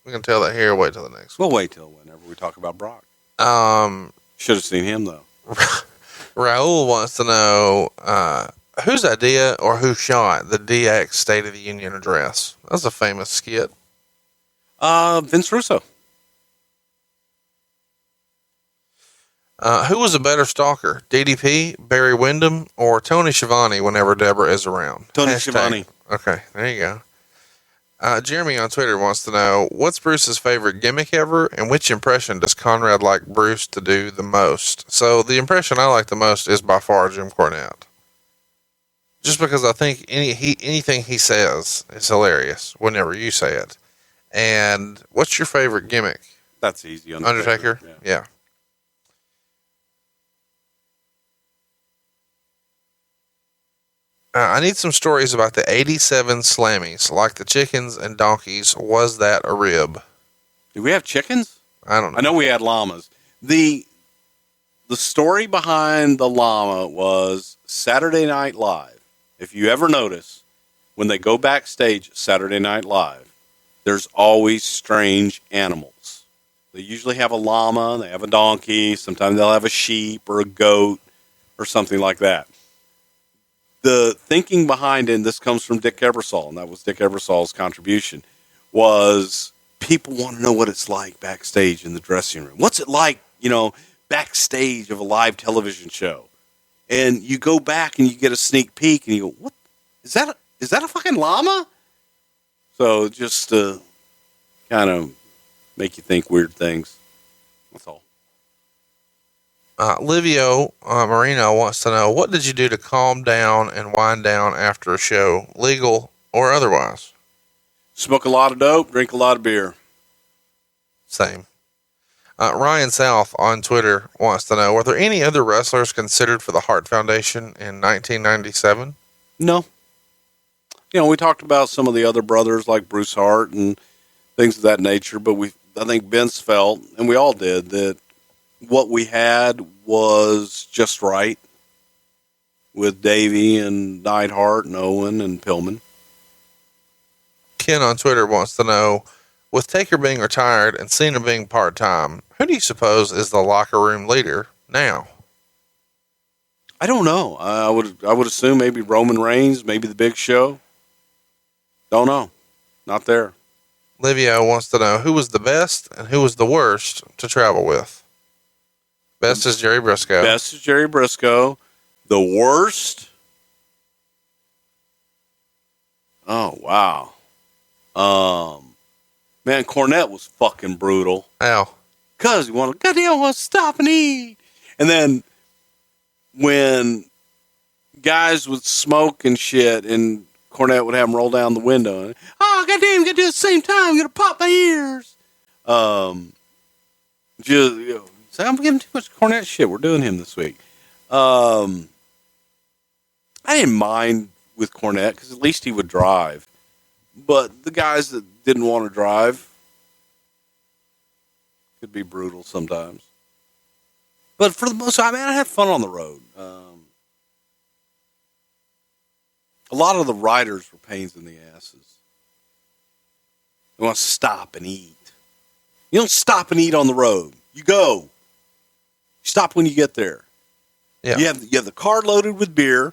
We can tell that here or wait till the next one. We'll wait till whenever we talk about Brock. Should have seen him, though. Raul wants to know whose idea or who shot the DX State of the Union address. That's a famous skit. Vince Russo. Who was a better stalker, DDP, Barry Windham, or Tony Schiavone whenever Deborah is around? Tony Hashtag. Schiavone. Okay, there you go. Jeremy on Twitter wants to know, what's Bruce's favorite gimmick ever, and which impression does Conrad like Bruce to do the most? So the impression I like the most is by far Jim Cornette. Just because I think anything he says is hilarious whenever you say it. And what's your favorite gimmick? That's easy. Undertaker? Yeah. I need some stories about the 87 Slammies, like the chickens and donkeys. Was that a rib? Do we have chickens? I don't know. I know we had llamas. The story behind the llama was Saturday Night Live. If you ever notice, when they go backstage at Saturday Night Live, there's always strange animals. They usually have a llama, they have a donkey, sometimes they'll have a sheep or a goat or something like that. The thinking behind it, and this comes from Dick Ebersol, and that was Dick Ebersol's contribution, was people want to know what it's like backstage in the dressing room. What's it like, backstage of a live television show? And you go back and you get a sneak peek, and you go, "What is that? Is that a fucking llama?" So just to kind of make you think weird things. That's all. Livio Marino wants to know, what did you do to calm down and wind down after a show, legal or otherwise? Smoke a lot of dope, drink a lot of beer. Same. Ryan South on Twitter wants to know, were there any other wrestlers considered for the Hart Foundation in 1997? No. We talked about some of the other brothers like Bruce Hart and things of that nature, but I think Vince felt, and we all did, that what we had was just right with Davey and Neidhart and Owen and Pillman. Ken on Twitter wants to know, with Taker being retired and Cena being part-time, who do you suppose is the locker room leader now? I don't know. I would assume maybe Roman Reigns, maybe the Big Show. Don't know. Not there. Livio wants to know, who was the best and who was the worst to travel with? Best is Jerry Briscoe. Best is Jerry Briscoe. The worst? Oh, wow. Man, Cornette was fucking brutal. Ow. Because he wanted to stop and eat. And then when guys would smoke and shit, and Cornette would have them roll down the window. And, goddamn, you got to do it at the same time. I'm going to pop my ears. So I'm getting too much Cornette shit. We're doing him this week. I didn't mind with Cornette because at least he would drive. But the guys that didn't want to drive could be brutal sometimes. But for the most part, I had fun on the road. A lot of the riders were pains in the asses. They want to stop and eat. You don't stop and eat on the road. You go. Stop when you get there. Yeah. You have the car loaded with beer,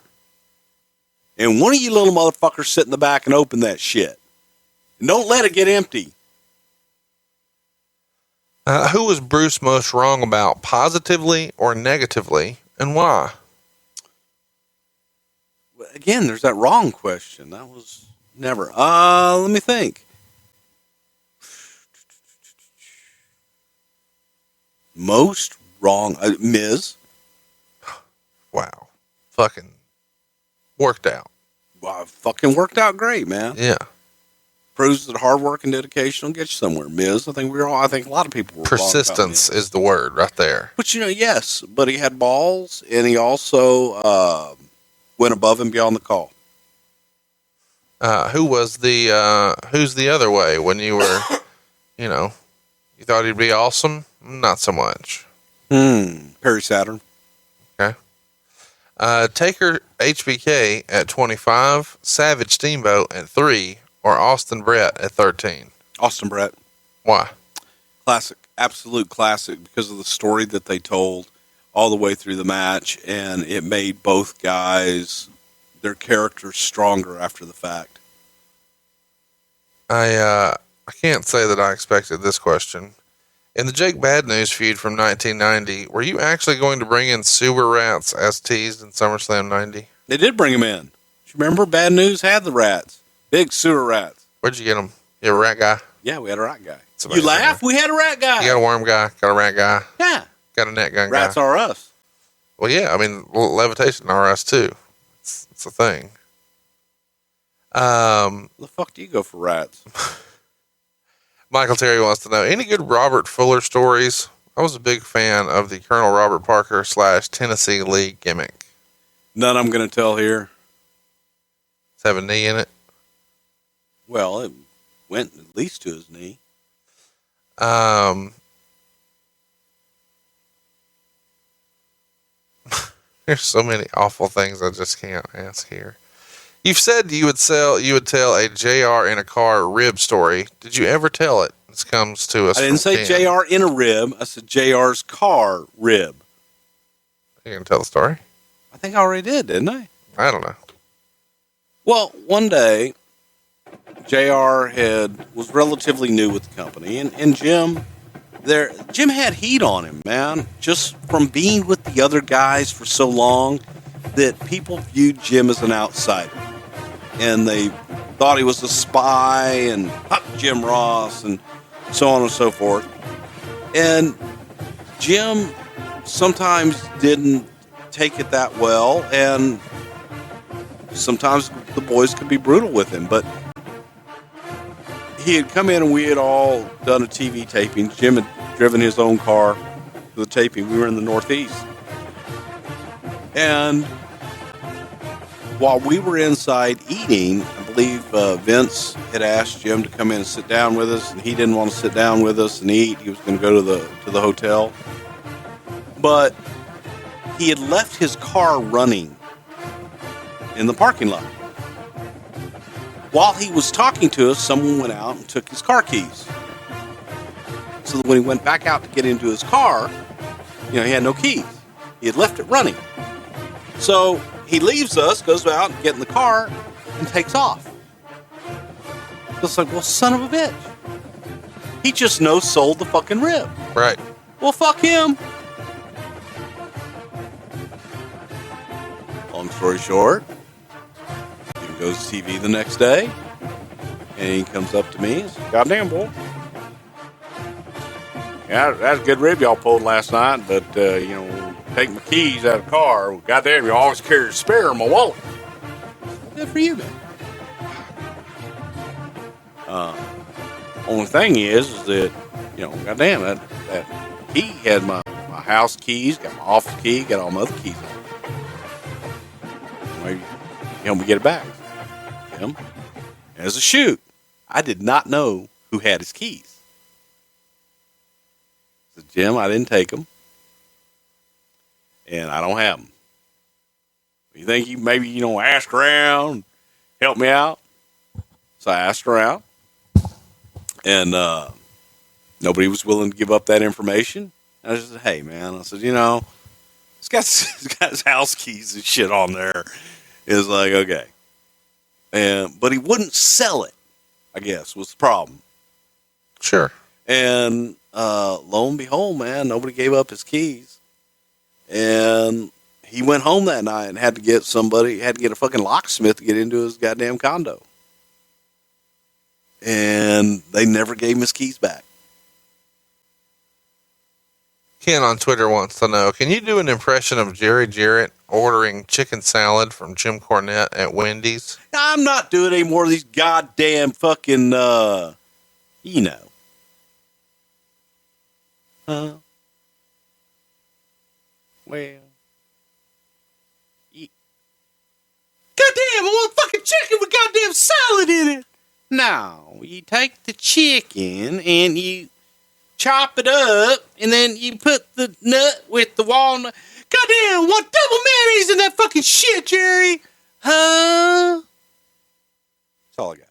and one of you little motherfuckers sit in the back and open that shit. And don't let it get empty. Who was Bruce most wrong about, positively or negatively, and why? Again, there's that wrong question. That was never. Let me think. Most wrong. Miz. Wow. Fucking worked out. fucking worked out great, man. Yeah. Proves that hard work and dedication will get you somewhere, Miz. I think a lot of people were Persistence is the word right there. But yes, but he had balls, and he also went above and beyond the call. Who's the other way when you were, you thought he'd be awesome? Not so much. Perry Saturn. Okay. Taker HBK at 25, Savage Steamboat at 3, or Austin Brett at 13. Austin Brett. Why? Classic. Absolute classic because of the story that they told all the way through the match, and it made both guys, their characters, stronger after the fact. I can't say that I expected this question. In the Jake Bad News feud from 1990, were you actually going to bring in sewer rats as teased in SummerSlam 90? They did bring him in. You remember Bad News had the rats. Big sewer rats. Where'd you get them? You have a rat guy? Yeah, we had a rat guy. You laugh? We had a rat guy. You got a worm guy? Got a rat guy? Yeah. Got a net gun Rats guy? are us. Well, yeah. I mean, levitation are us too. It's a thing. The fuck do you go for rats? Michael Terry wants to know, any good Robert Fuller stories? I was a big fan of the Colonel Robert Parker / Tennessee League gimmick. None I'm going to tell here. Does it have a knee in it? Well, it went at least to his knee. There's so many awful things I just can't ask here. You've said you would tell a JR in a car rib story. Did you ever tell it? This comes to us. I didn't say Ken. JR in a rib. I said JR's car rib. You can tell the story? I think I already did, didn't I? I don't know. Well, one day, JR was relatively new with the company, and Jim had heat on him, man, just from being with the other guys for so long that people viewed Jim as an outsider. And they thought he was a spy and Jim Ross and so on and so forth. And Jim sometimes didn't take it that well, and sometimes the boys could be brutal with him. But he had come in and we had all done a TV taping. Jim had driven his own car to the taping. We were in the Northeast. And while we were inside eating, I believe Vince had asked Jim to come in and sit down with us, and he didn't want to sit down with us and eat. He was going to go to the hotel. But he had left his car running in the parking lot. While he was talking to us, someone went out and took his car keys. So that when he went back out to get into his car, he had no keys. He had left it running. So he leaves us, goes out and gets in the car, and takes off. It's like, well, son of a bitch. He just no-sold the fucking rib. Right. Well, fuck him. Long story short, he goes to TV the next day, and he comes up to me and says, goddamn, boy. Yeah, that's a good rib y'all pulled last night, but, take my keys out of the car. Goddamn, you always carry a spare in my wallet. Good for you, man. Only thing is that, goddamn, that key had my house keys, got my office key, got all my other keys on it. Maybe help me get it back. Him. As a shoot, I did not know who had his keys. I said, Jim, I didn't take them. And I don't have them. You think you maybe, ask around, help me out? So I asked around. And nobody was willing to give up that information. I just said, hey, man. I said, it's got his house keys and shit on there. It's like, okay. But he wouldn't sell it, I guess, was the problem. Sure. And lo and behold, man, nobody gave up his keys. And he went home that night and had to get a fucking locksmith to get into his goddamn condo. And they never gave him his keys back. Ken on Twitter wants to know, can you do an impression of Jerry Jarrett ordering chicken salad from Jim Cornette at Wendy's? I'm not doing any more of these goddamn fucking, well, goddamn, I want fucking chicken with goddamn salad in it. No, you take the chicken and you chop it up, and then you put the nut with the walnut. Goddamn, want double mayonnaise in that fucking shit, Jerry? Huh? That's all I got.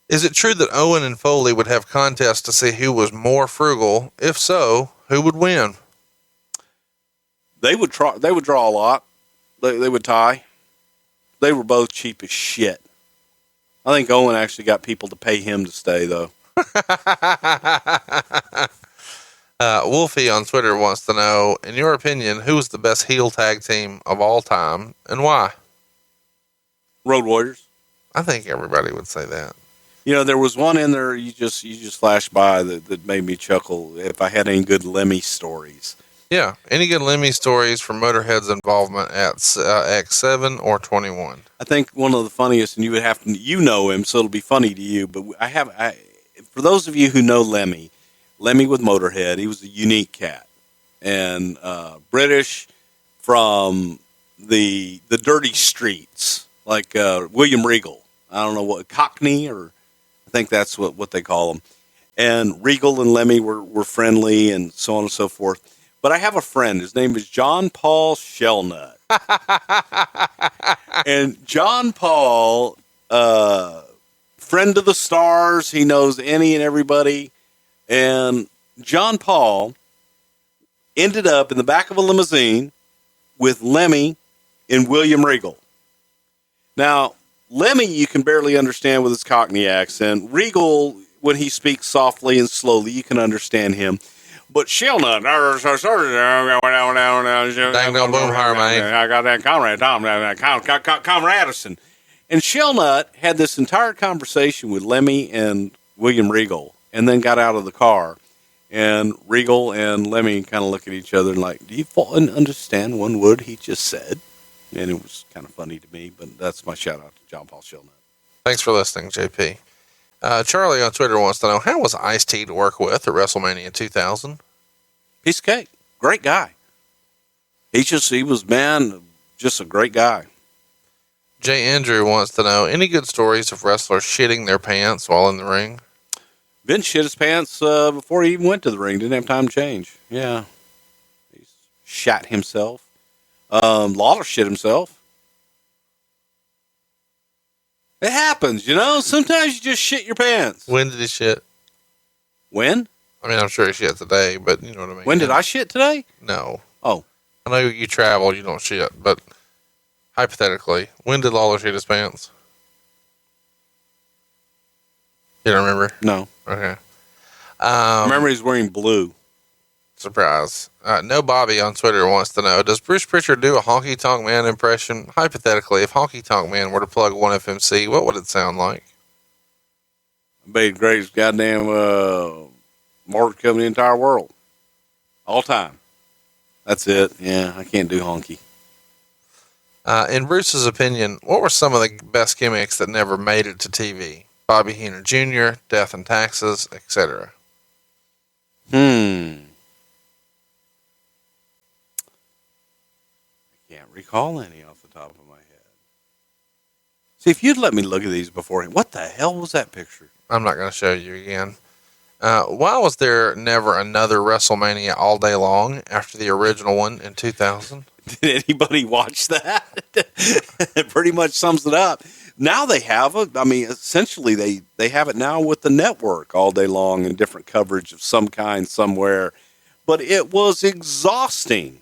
Is it true that Owen and Foley would have contests to see who was more frugal? If so, who would win? They would draw a lot. They would tie. They were both cheap as shit. I think Owen actually got people to pay him to stay, though. Wolfie on Twitter wants to know, in your opinion, who was the best heel tag team of all time and why? Road Warriors. I think everybody would say that. You know, there was one in there you just flashed by that made me chuckle. If I had any good Lemmy stories. Yeah, any good Lemmy stories from Motorhead's involvement at X7 or 21? I think one of the funniest, and you would have to, know him, so it'll be funny to you. But for those of you who know Lemmy with Motorhead, he was a unique cat, and British from the dirty streets, like William Regal. I don't know what Cockney, or I think that's what they call him. And Regal and Lemmy were friendly, and so on and so forth. But I have a friend. His name is John Paul Shellnut. And John Paul, friend of the stars. He knows any and everybody. And John Paul ended up in the back of a limousine with Lemmy and William Regal. Now, Lemmy you can barely understand with his Cockney accent. Regal, when he speaks softly and slowly, you can understand him. But Shellnut, dang no boom, Harvey. I got that Conrad Thompson, Conradison. And Shellnut had this entire conversation with Lemmy and William Regal, and then got out of the car. And Regal and Lemmy kind of look at each other and like, do you understand one word he just said? And it was kind of funny to me, but that's my shout out to John Paul Shellnut. Thanks for listening, JP. Charlie on Twitter wants to know, how was Ice-T to work with at WrestleMania 2000? Piece of cake. Great guy. He was, just a great guy. Jay Andrew wants to know, any good stories of wrestlers shitting their pants while in the ring? Vince shit his pants before he even went to the ring. Didn't have time to change. Yeah. He shat himself. Lawler shit himself. It happens, Sometimes you just shit your pants. When did he shit? When? I mean, I'm sure he shit today, but you know what I mean. When did I shit today? No. Oh. I know you travel, you don't shit, but hypothetically, when did Lawler shit his pants? You don't remember? No. Okay. Remember he's wearing blue. Surprise. No Bobby on Twitter wants to know, does Bruce Prichard do a Honky Tonk Man impression? Hypothetically, if Honky Tonk Man were to plug 1FMC, what would it sound like? Be the greatest goddamn market company in the entire world. All time. That's it. Yeah, I can't do honky. In Bruce's opinion, what were some of the best gimmicks that never made it to TV? Bobby Heenan Jr., Death and Taxes, etc. I can't recall any off the top of my head. See, if you'd let me look at these beforehand, what the hell was that picture? I'm not going to show you again. Why was there never another WrestleMania all day long after the original one in 2000? Did anybody watch that? It pretty much sums it up. Now they have essentially they have it now with the network all day long in different coverage of some kind somewhere. But it was exhausting.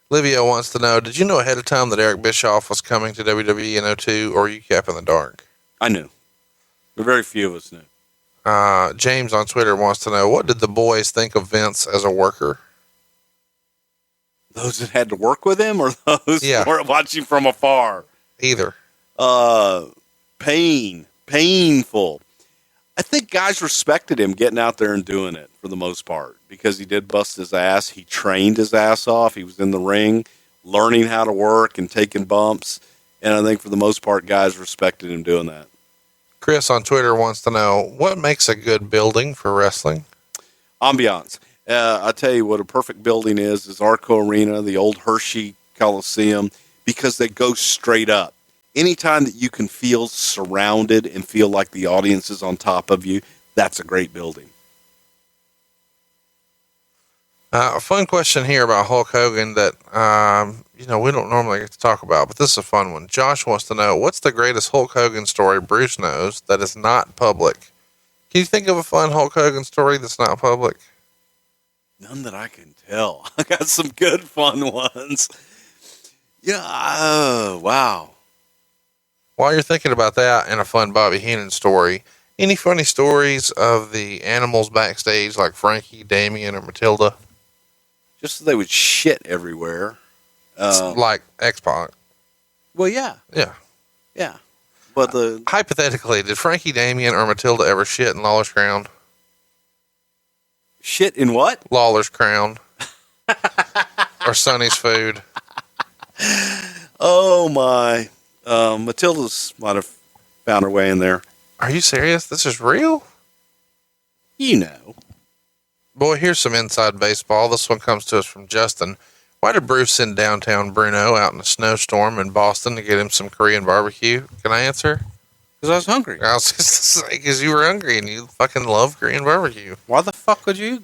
Livio wants to know, did you know ahead of time that Eric Bischoff was coming to WWE in 2002, or you kept in the dark? I knew. But very few of us knew. James on Twitter wants to know, what did the boys think of Vince as a worker? Those that had to work with him, or those who were watching from afar? Either. Painful. I think guys respected him getting out there and doing it for the most part because he did bust his ass. He trained his ass off. He was in the ring learning how to work and taking bumps. And I think for the most part, guys respected him doing that. Chris on Twitter wants to know, what makes a good building for wrestling? Ambience. I tell you what a perfect building is Arco Arena, the old Hershey Coliseum, because they go straight up. Anytime that you can feel surrounded and feel like the audience is on top of you, that's a great building. A fun question here about Hulk Hogan that, we don't normally get to talk about, but this is a fun one. Josh wants to know, what's the greatest Hulk Hogan story Bruce knows that is not public? Can you think of a fun Hulk Hogan story that's not public? None that I can tell. I got some good fun ones. Yeah. Wow. While you're thinking about that and a fun Bobby Heenan story, any funny stories of the animals backstage like Frankie, Damien, or Matilda? Just so they would shit everywhere. Like X-Pac. Well, yeah. Yeah. Yeah. But hypothetically, did Frankie, Damien, or Matilda ever shit in Lawler's Crown? Shit in what? Lawler's Crown. Or Sonny's Food. Oh, my. Matilda's might have found her way in there. Are you serious? This is real? You know. Boy, here's some inside baseball. This one comes to us from Justin. Why did Bruce send downtown Bruno out in a snowstorm in Boston to get him some Korean barbecue? Can I answer? Because I was hungry. I was just to say, because you were hungry and you fucking love Korean barbecue. Why the fuck would you?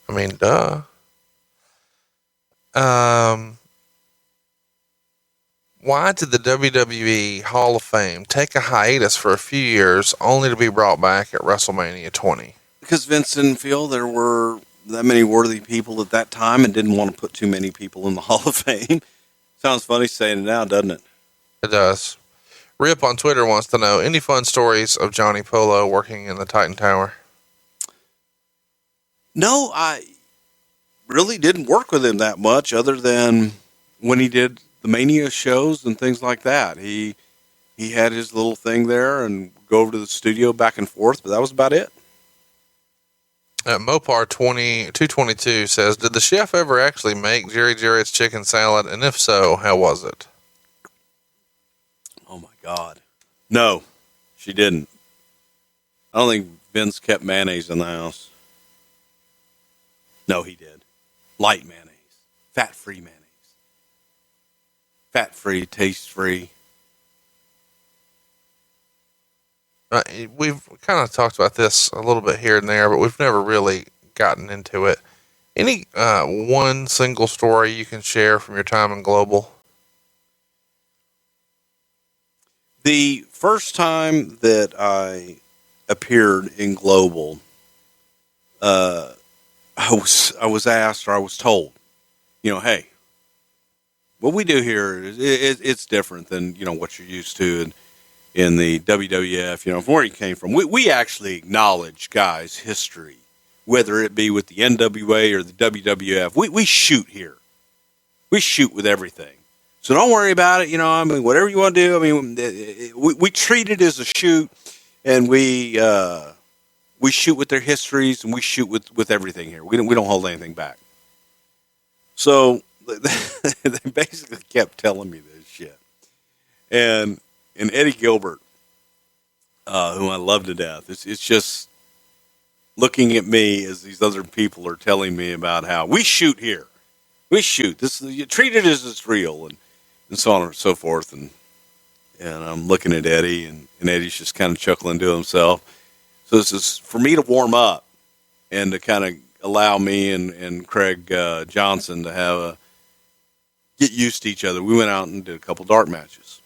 I mean, duh. Why did the WWE Hall of Fame take a hiatus for a few years only to be brought back at WrestleMania 20? Because Vince didn't feel there were that many worthy people at that time and didn't want to put too many people in the Hall of Fame. Sounds funny saying it now, doesn't it? It does. Rip on Twitter wants to know, any fun stories of Johnny Polo working in the Titan Tower? No, I really didn't work with him that much other than when he did the Mania shows and things like that. He had his little thing there and go over to the studio back and forth, but that was about it. Mopar 222 says, did the chef ever actually make Jerry Jarrett's chicken salad? And if so, how was it? Oh my God. No, she didn't. I don't think Vince kept mayonnaise in the house. No, he did. Light mayonnaise. Fat-free mayonnaise. Fat-free, taste-free. We've kind of talked about this a little bit here and there, but we've never really gotten into it. Any one single story you can share from your time in Global? The first time that I appeared in Global, I was asked, or I was told, hey, what we do here is it's different than what you're used to in the WWF. From where you came from. We actually acknowledge guys' history, whether it be with the NWA or the WWF. We shoot here. We shoot with everything. So don't worry about it. Whatever you want to do. We treat it as a shoot, and we shoot with their histories, and we shoot with everything here. We don't hold anything back. So they basically kept telling me this shit. And Eddie Gilbert, whom I love to death, it's just looking at me as these other people are telling me about how we shoot here. We shoot. You treat it as it's real, and so on and so forth. And I'm looking at Eddie, and Eddie's just kind of chuckling to himself. So this is for me to warm up and to kind of allow me and Craig Johnson to get used to each other. We went out and did a couple dark matches.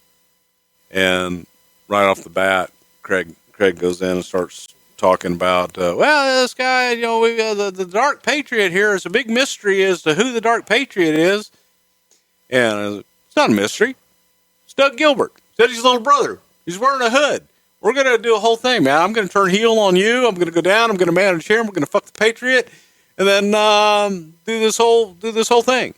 And right off the bat, Craig goes in and starts talking about, this guy, the Dark Patriot here is a big mystery as to who the Dark Patriot is. And it's not a mystery. It's Doug Gilbert. It's Eddie's little brother. He's wearing a hood. We're going to do a whole thing, man. I'm going to turn heel on you. I'm going to go down. I'm going to manage him. We're going to fuck the Patriot. And then do this whole thing.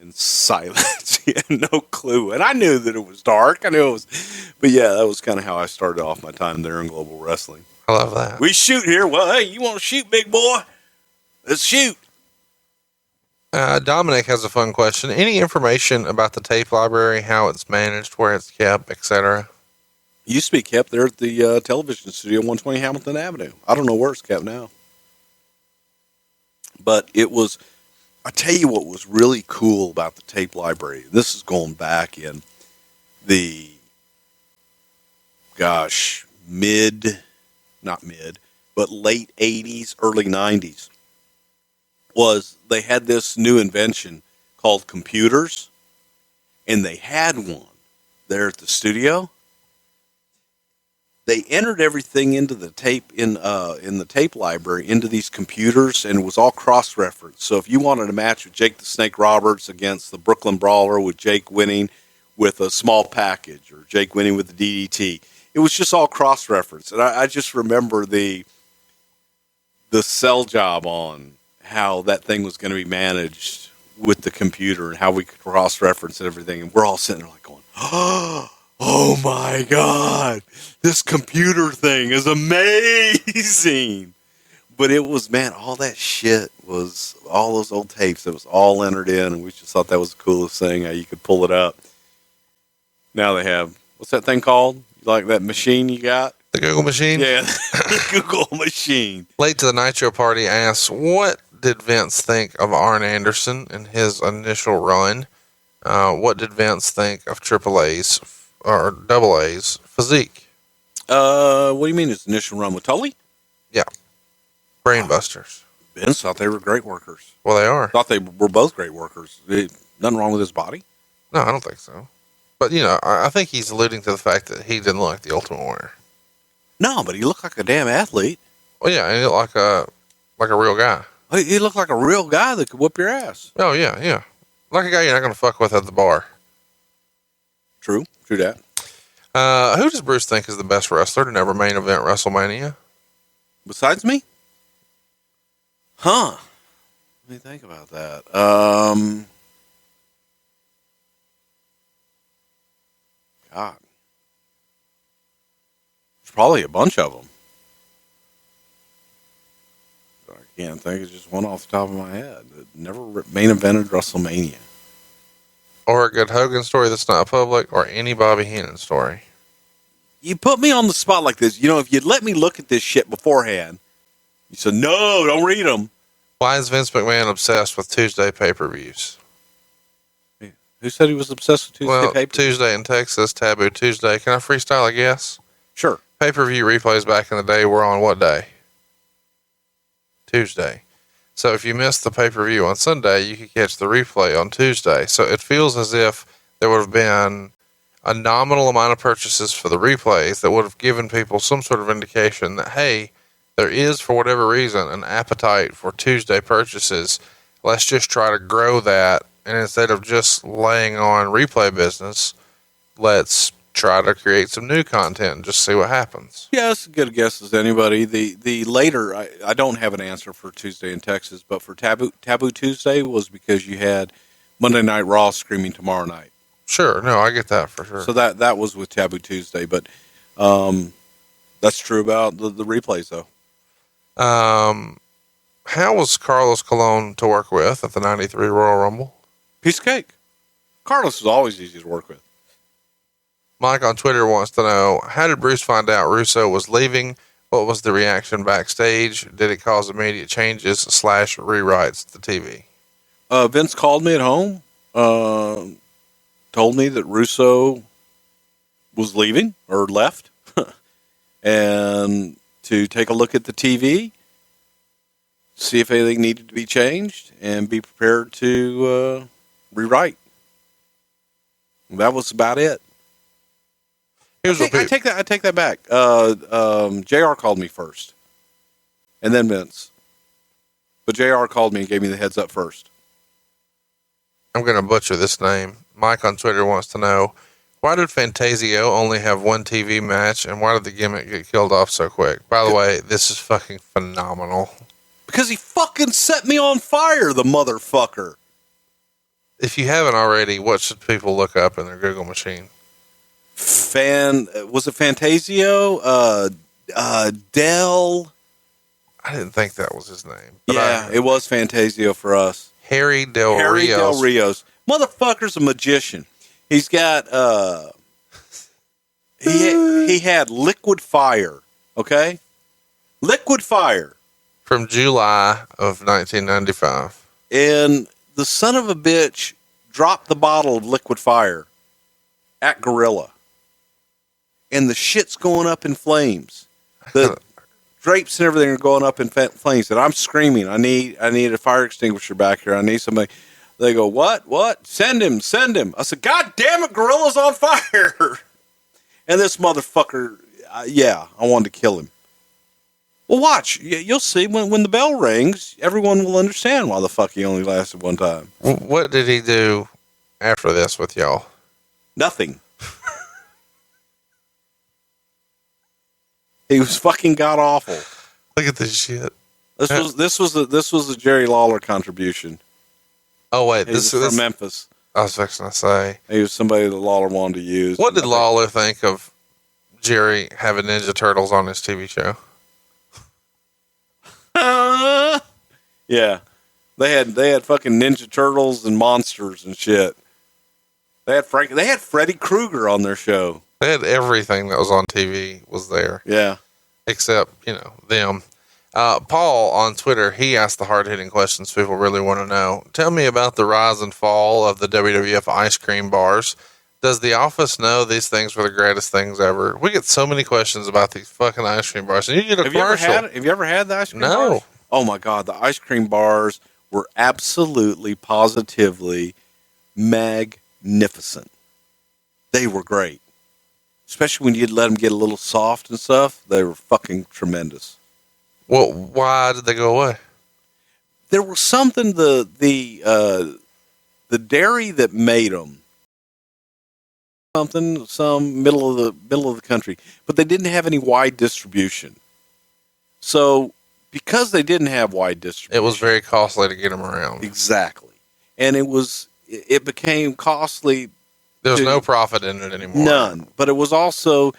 And silence. He had no clue. And I knew that it was dark. I knew it was. But yeah, that was kind of how I started off my time there in Global Wrestling. I love that. We shoot here. Well, hey, you want to shoot, big boy? Let's shoot. Dominic has a fun question. Any information about the tape library, how it's managed, where it's kept, etc.? It used to be kept there at the television studio, 120 Hamilton Avenue. I don't know where it's kept now. But it was, I tell you what was really cool about the tape library. This is going back in the, late 80s, early 90s. Was they had this new invention called computers, and they had one there at the studio. They entered everything into the tape in the tape library into these computers, and it was all cross-referenced. So if you wanted a match with Jake the Snake Roberts against the Brooklyn Brawler, with Jake winning with a small package, or Jake winning with the DDT, it was just all cross-referenced. And I just remember the sell job on how that thing was going to be managed with the computer and how we could cross-reference and everything. And we're all sitting there like going, oh my God, this computer thing is amazing. But it was, man, all that shit was, all those old tapes, it was all entered in, and we just thought that was the coolest thing, how you could pull it up. Now they have, what's that thing called? You like that machine you got? The Google machine? Yeah, the Google machine. Late to the Nitro Party asks, what did Vince think of Arn Anderson in his initial run? What did Vince think of Triple A's or Double A's physique? What do you mean his initial run with Tully? Yeah. Brainbusters. Vince thought they were great workers. Well, they are. Thought they were both great workers. Nothing wrong with his body? No, I don't think so. But, you know, I think he's alluding to the fact that he didn't look like the Ultimate Warrior. No, but he looked like a damn athlete. Well, yeah, and he looked like a real guy. He looked like a real guy that could whoop your ass. Oh, yeah, yeah. Like a guy you're not going to fuck with at the bar. True that. Who does Bruce think is the best wrestler to never main event WrestleMania? Besides me? Huh. Let me think about that. God. There's probably a bunch of them. But I can't think of just one off the top of my head. It never main evented WrestleMania. Or a good Hogan story that's not public, or any Bobby Heenan story. You put me on the spot like this. You know, if you'd let me look at this shit beforehand, you said, no, don't read them. Why is Vince McMahon obsessed with Tuesday pay-per-views? Who said he was obsessed with Tuesday pay-per-views? Tuesday in Texas, Taboo Tuesday. Can I freestyle a guess? Sure. Pay-per-view replays back in the day were on what day? Tuesday. So if you missed the pay-per-view on Sunday, you could catch the replay on Tuesday. So it feels as if there would have been a nominal amount of purchases for the replays that would have given people some sort of indication that, hey, there is, for whatever reason, an appetite for Tuesday purchases. Let's just try to grow that. And instead of just laying on replay business, let's try to create some new content and just see what happens. Yeah, that's as good a guess as anybody. The later, I don't have an answer for Tuesday in Texas, but for Taboo Tuesday was because you had Monday Night Raw screaming tomorrow night. Sure. No, I get that for sure. So that was with Taboo Tuesday, but that's true about the replays, though. How was Carlos Colon to work with at the 93 Royal Rumble? Piece of cake. Carlos was always easy to work with. Mike on Twitter wants to know, how did Bruce find out Russo was leaving? What was the reaction backstage? Did it cause immediate changes / rewrites to the TV? Vince called me at home, told me that Russo was leaving or left and to take a look at the TV, see if anything needed to be changed, and be prepared to rewrite. That was about it. I take that back. JR called me first, and then Vince. But JR called me and gave me the heads up first. I'm going to butcher this name. Mike on Twitter wants to know, why did Fantasio only have one TV match, and why did the Gimmick get killed off so quick? By the way, this is fucking phenomenal. Because he fucking set me on fire, the motherfucker. If you haven't already, what should people look up in their Google machine? Was it Fantasio? Del? I didn't think that was his name. But Yeah, it was Fantasio for us. Harry Del Harry Rios. Del Rios. Motherfucker's a magician. He's got, he had liquid fire. Okay? Liquid fire. From July of 1995. And the son of a bitch dropped the bottle of liquid fire at Gorilla. And the shit's going up in flames. The drapes and everything are going up in flames. And I'm screaming, I need a fire extinguisher back here. I need somebody. They go, what? Send him. I said, God damn it, Gorilla's on fire. And this motherfucker, I wanted to kill him. Well, watch. You'll see when the bell rings, everyone will understand why the fuck he only lasted one time. What did he do after this with y'all? Nothing. He was fucking god awful. Look at this shit. This was a Jerry Lawler contribution. Oh wait, This is from Memphis. I was fixing to say He was somebody that Lawler wanted to use. What did Lawler think of Jerry having Ninja Turtles on his TV show? Yeah, they had fucking Ninja Turtles and monsters and shit. They had Freddy Krueger on their show. They had everything that was on TV was there. Yeah, except them. Paul on Twitter, he asked the hard-hitting questions people really want to know. Tell me about the rise and fall of the WWF ice cream bars. Does the office know these things were the greatest things ever? We get so many questions about these fucking ice cream bars. And you get a commercial. Have you ever had the ice cream bars? No. Oh my God, the ice cream bars were absolutely, positively magnificent. They were great. Especially when you'd let them get a little soft and stuff. They were fucking tremendous. Well, why did they go away? There was something, the dairy that made them, some middle of the country, but they didn't have any wide distribution. So because they didn't have wide distribution, it was very costly to get them around. Exactly. And it became costly. There's no profit in it anymore. None. But it was also,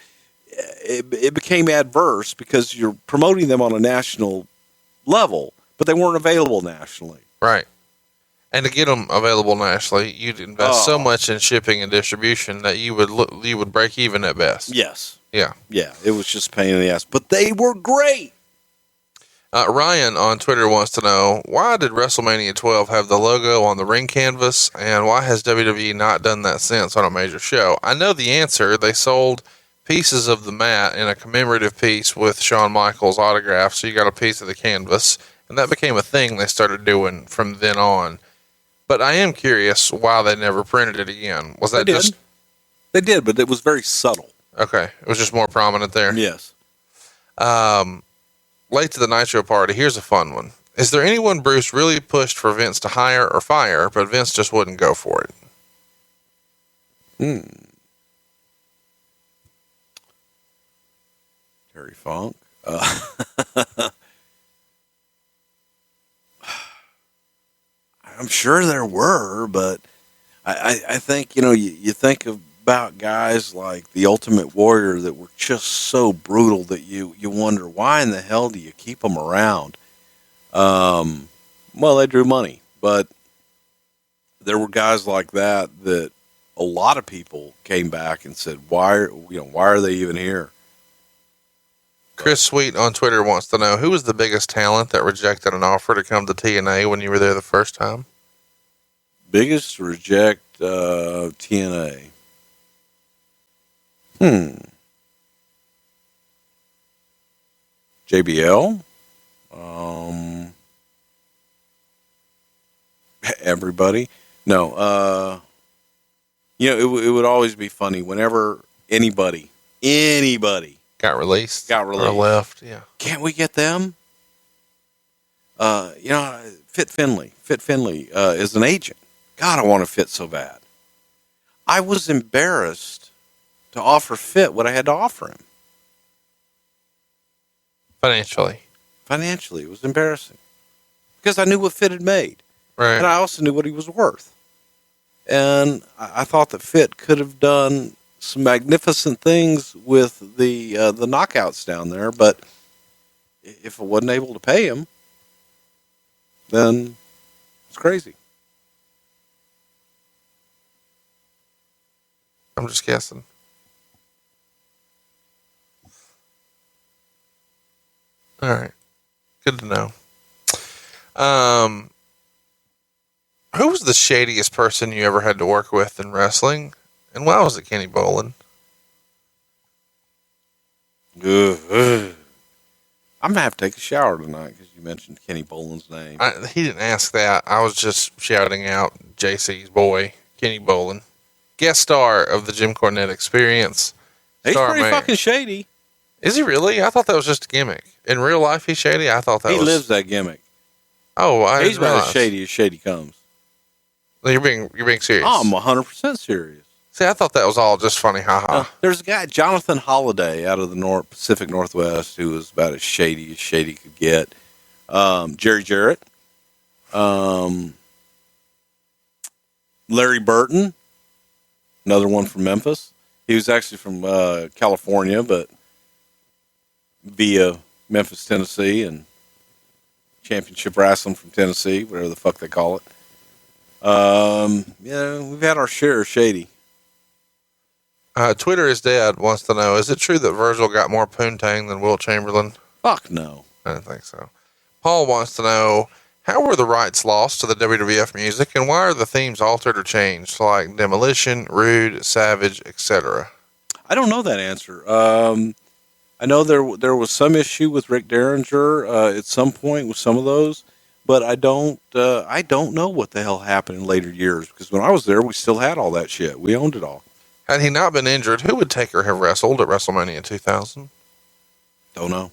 it became adverse because you're promoting them on a national level, but they weren't available nationally. Right. And to get them available nationally, you'd invest so much in shipping and distribution that you would break even at best. Yes. Yeah. Yeah. It was just a pain in the ass, but they were great. Ryan on Twitter wants to know, why did WrestleMania 12 have the logo on the ring canvas, and why has WWE not done that since on a major show? I know the answer. They sold pieces of the mat in a commemorative piece with Shawn Michaels' autograph, so you got a piece of the canvas, and that became a thing they started doing from then on. But I am curious why they never printed it again. Was that just... They did, but it was very subtle. Okay. It was just more prominent there? Yes. Late to the Nitro party, here's a fun one. Is there anyone Bruce really pushed for Vince to hire or fire, but Vince just wouldn't go for it? Terry Funk. I'm sure there were, but I think, you think about guys like the Ultimate Warrior that were just so brutal that you wonder, why in the hell do you keep them around? Well, they drew money, but there were guys like that a lot of people came back and said, why are they even here? Chris Sweet on Twitter wants to know, who was the biggest talent that rejected an offer to come to TNA when you were there the first time? Biggest reject TNA. JBL. Everybody. No. It would always be funny whenever anybody got released or left. Yeah. Can't we get them? Fit Finley is an agent. God, I want to Fit so bad. I was embarrassed to offer Fit what I had to offer him. Financially, it was embarrassing because I knew what Fit had made. Right. And I also knew what he was worth. And I thought that Fit could have done some magnificent things with the knockouts down there, but if I wasn't able to pay him, then it's crazy. I'm just guessing. All right. Good to know. Who was the shadiest person you ever had to work with in wrestling? And why was it Kenny Bolin? I'm going to have to take a shower tonight because you mentioned Kenny Bolin's name. He didn't ask that. I was just shouting out JC's boy, Kenny Bolin. Guest star of the Jim Cornette Experience. He's pretty fucking shady. Is he really? I thought that was just a gimmick. In real life, he's shady? I thought that he lives that gimmick. Oh, he's about as shady comes. You're being serious. Oh, I'm 100% serious. See, I thought that was all just funny, haha. There's a guy, Jonathan Holliday, out of the Pacific Northwest, who was about as shady could get. Jerry Jarrett, Larry Burton, another one from Memphis. He was actually from California, but via Memphis, Tennessee, and championship wrestling from Tennessee, whatever the fuck they call it. We've had our share of shady. Twitter is Dead wants to know, is it true that Virgil got more poontang than Wilt Chamberlain? Fuck no. I don't think so. Paul wants to know, how were the rights lost to the WWF music, and why are the themes altered or changed, like Demolition, Rude, Savage, etc.? I don't know that answer. I know there was some issue with Rick Derringer at some point with some of those, but I don't know what the hell happened in later years, because when I was there, we still had all that shit. We owned it all. Had he not been injured, who would Taker have wrestled at WrestleMania 2000? Don't know.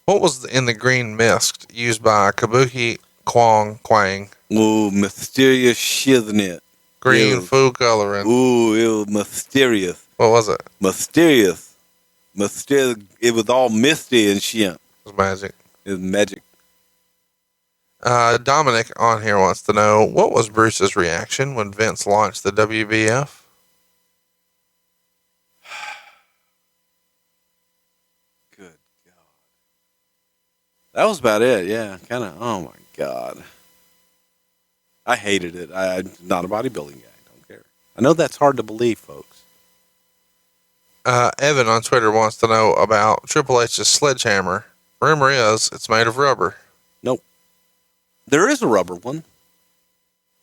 What was in the green mist used by Kabuki Kwang? Ooh, mysterious shit in it. Green food coloring. Ooh, it was mysterious. What was it? Mysterious. It was all misty and shit. It was magic. It was magic. Dominic on here wants to know, what was Bruce's reaction when Vince launched the WBF? Good God. That was about it, yeah. Kind of, oh my God. I hated it. I'm not a bodybuilding guy. I don't care. I know that's hard to believe, folks. Evan on Twitter wants to know about Triple H's sledgehammer. Rumor is it's made of rubber. Nope. There is a rubber one.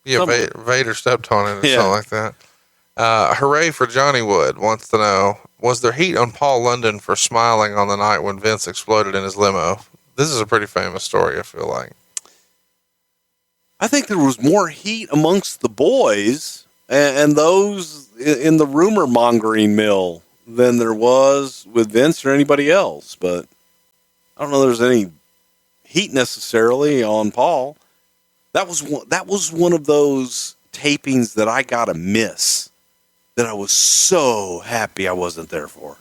Yeah, Vader stepped on it or something like that. Hooray for Johnny Wood wants to know, was there heat on Paul London for smiling on the night when Vince exploded in his limo? This is a pretty famous story, I feel like. I think there was more heat amongst the boys and those in the rumor mongering mill than there was with Vince or anybody else. But I don't know there's any heat necessarily on Paul. That was one of those tapings that I got to miss, that I was so happy I wasn't there for.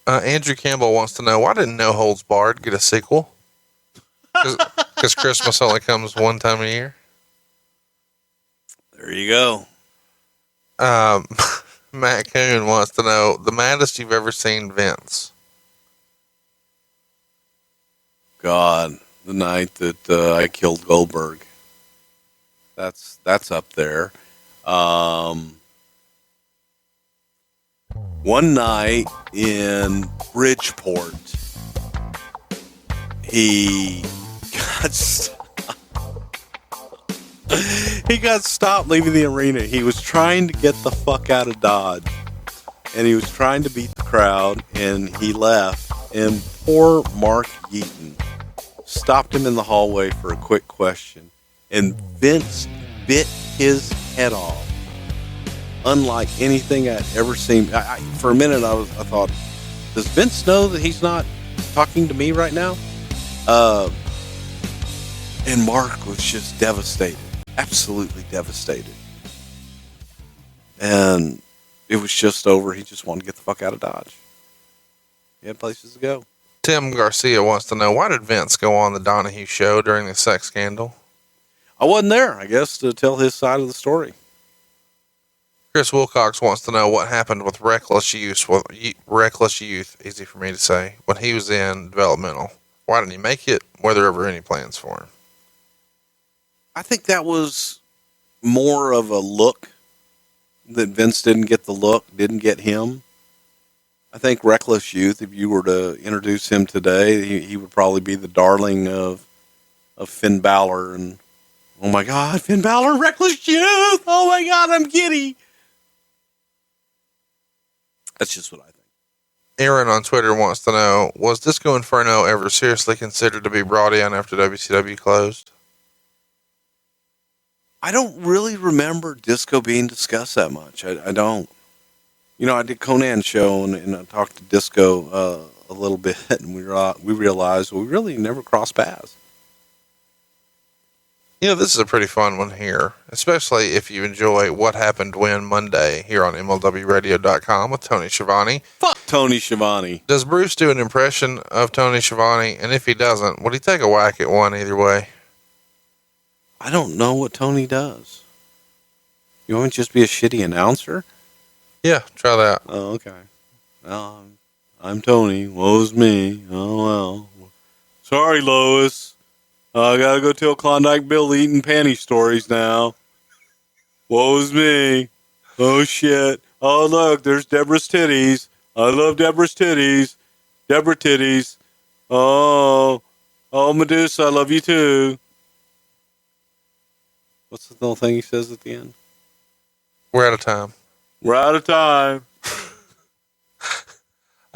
Andrew Campbell wants to know, why didn't No Holds Barred get a sequel? Because Christmas only comes one time a year. There you go. Matt Coon wants to know, the maddest you've ever seen Vince. God, the night that I killed Goldberg. That's up there. One night in Bridgeport, he got stopped leaving the arena. He was trying to get the fuck out of Dodge, and he was trying to beat the crowd, and he left. And poor Mark Yeaton stopped him in the hallway for a quick question, and Vince bit his head off. Unlike anything I'd ever seen. For a minute, I thought, does Vince know that he's not talking to me right now? And Mark was just devastated, absolutely devastated. And it was just over. He just wanted to get the fuck out of Dodge. He had places to go. Tim Garcia wants to know, why did Vince go on the Donahue show during the sex scandal? I wasn't there, I guess, to tell his side of the story. Chris Wilcox wants to know what happened with Reckless Youth. Reckless Youth, easy for me to say, when he was in developmental. Why didn't he make it? Were there ever any plans for him? I think that was more of a look, that Vince didn't get the look, didn't get him. I think Reckless Youth, if you were to introduce him today, he would probably be the darling of Finn Balor. And, oh my God, Finn Balor, Reckless Youth! Oh my God, I'm giddy! That's just what I think. Aaron on Twitter wants to know, was Disco Inferno ever seriously considered to be brought in after WCW closed? I don't really remember Disco being discussed that much. I don't. You know, I did Conan's show and I talked to Disco a little bit, and we realized we really never crossed paths. You know, this is a pretty fun one here, especially if you enjoy What Happened When Monday here on MLWRadio.com with Tony Shivani. Fuck Tony Shivani. Does Bruce do an impression of Tony Shivani? And if he doesn't, would he take a whack at one either way? I don't know what Tony does. You want to just be a shitty announcer? Yeah, try that. Oh, okay. Well, I'm Tony. Woe's me. Oh, well. Sorry, Lois. I gotta go tell Klondike Bill eating panty stories now. Woe's me. Oh, shit. Oh, look, there's Deborah's titties. I love Deborah's titties. Deborah titties. Oh, Medusa, I love you too. What's the little thing he says at the end? We're out of time. We're out of time.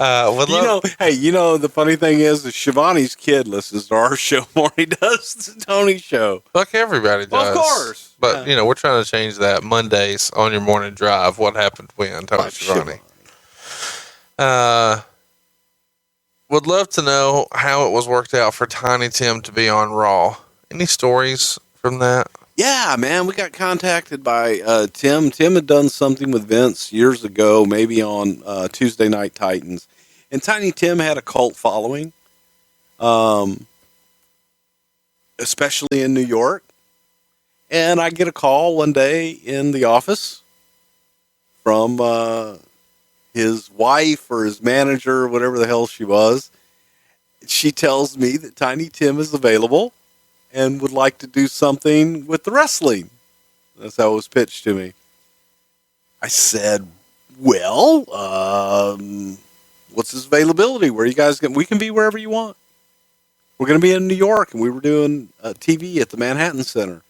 You know, the funny thing is that Shivani's kid listens to our show more than he does the Tony show. Like everybody does. Well, of course. But, you know, we're trying to change that. Mondays on your morning drive. What happened when? Tony Shivani. Would love to know how it was worked out for Tiny Tim to be on Raw. Any stories from that? Yeah, man, we got contacted by Tim. Tim had done something with Vince years ago, maybe on Tuesday Night Titans. And Tiny Tim had a cult following, especially in New York. And I get a call one day in the office from his wife or his manager, or whatever the hell she was. She tells me that Tiny Tim is available and would like to do something with the wrestling. That's how it was pitched to me. I said, well, what's his availability? Where you guys we can be wherever you want. We're going to be in New York, and we were doing TV at the Manhattan Center.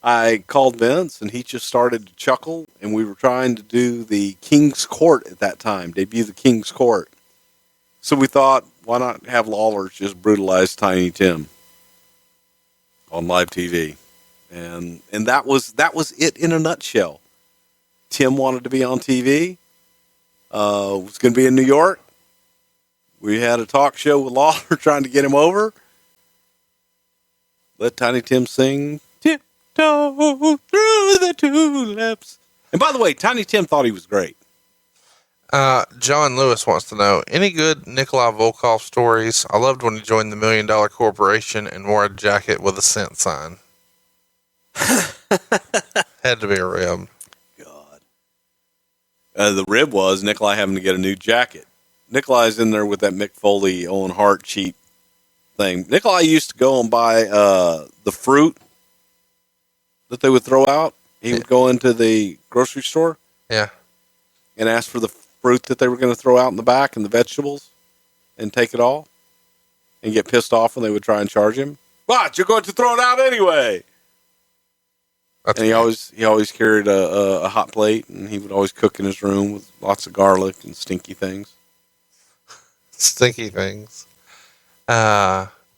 I called Vince, and he just started to chuckle, and we were trying to do the King's Court at that time, debut the King's Court. So we thought, why not have Lawler just brutalize Tiny Tim on live TV? And that was it in a nutshell. Tim wanted to be on TV. Was going to be in New York. We had a talk show with Lawler trying to get him over. Let Tiny Tim sing Tiptoe Through the Tulips. And by the way, Tiny Tim thought he was great. John Lewis wants to know, any good Nikolai Volkov stories? I loved when he joined the $1 Million Corporation and wore a jacket with a cent sign. Had to be a rib. God. The rib was Nikolai having to get a new jacket. Nikolai's in there with that Mick Foley, Owen Hart cheap thing. Nikolai used to go and buy the fruit that they would throw out. He would go into the grocery store. Yeah. And ask for the fruit that they were going to throw out in the back and the vegetables and take it all and get pissed off when they would try and charge him. But you're going to throw it out anyway. That's and he always carried a hot plate, and he would always cook in his room with lots of garlic and stinky things. Stinky things. You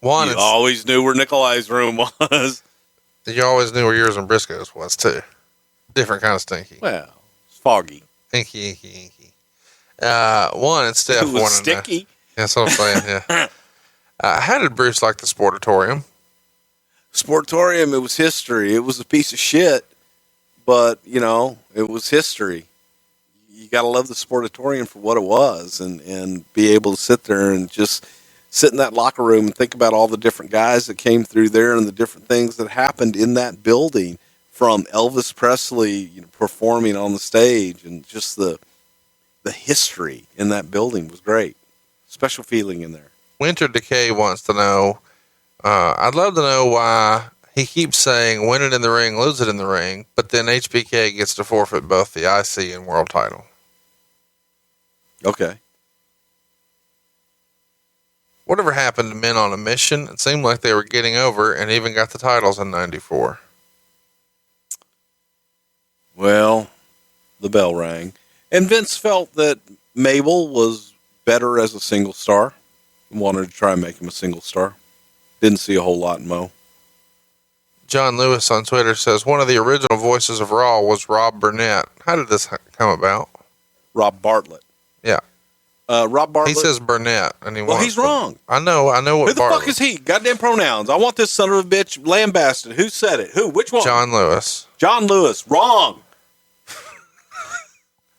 always knew where Nikolai's room was. You always knew where yours and Briscoe's was too. Different kind of stinky. Well, it's foggy. Inky. One, it's Steph. It was sticky. That's what I'm saying, yeah. How did Bruce like the Sportatorium? Sportatorium, it was history. It was a piece of shit, but, you know, it was history. You got to love the Sportatorium for what it was and be able to sit there and just sit in that locker room and think about all the different guys that came through there and the different things that happened in that building, from Elvis Presley performing on the stage, and just the history in that building was great. Special feeling in there. Winter Decay wants to know, I'd love to know why he keeps saying win it in the ring, lose it in the ring, but then HBK gets to forfeit both the IC and world title. Okay. Whatever happened to Men on a Mission? It seemed like they were getting over and even got the titles in 94. Well, the bell rang. And Vince felt that Mabel was better as a single star and wanted to try and make him a single star. Didn't see a whole lot in Mo. John Lewis on Twitter says one of the original voices of Raw was Rob Burnett. How did this come about? Rob Bartlett. Yeah. Rob Bartlett. He says Burnett. And he's wrong. I know what Who the Bartlett. fuck is he? Goddamn pronouns. I want this son of a bitch lambasted. Who said it? Who? Which one? John Lewis. John Lewis. Wrong.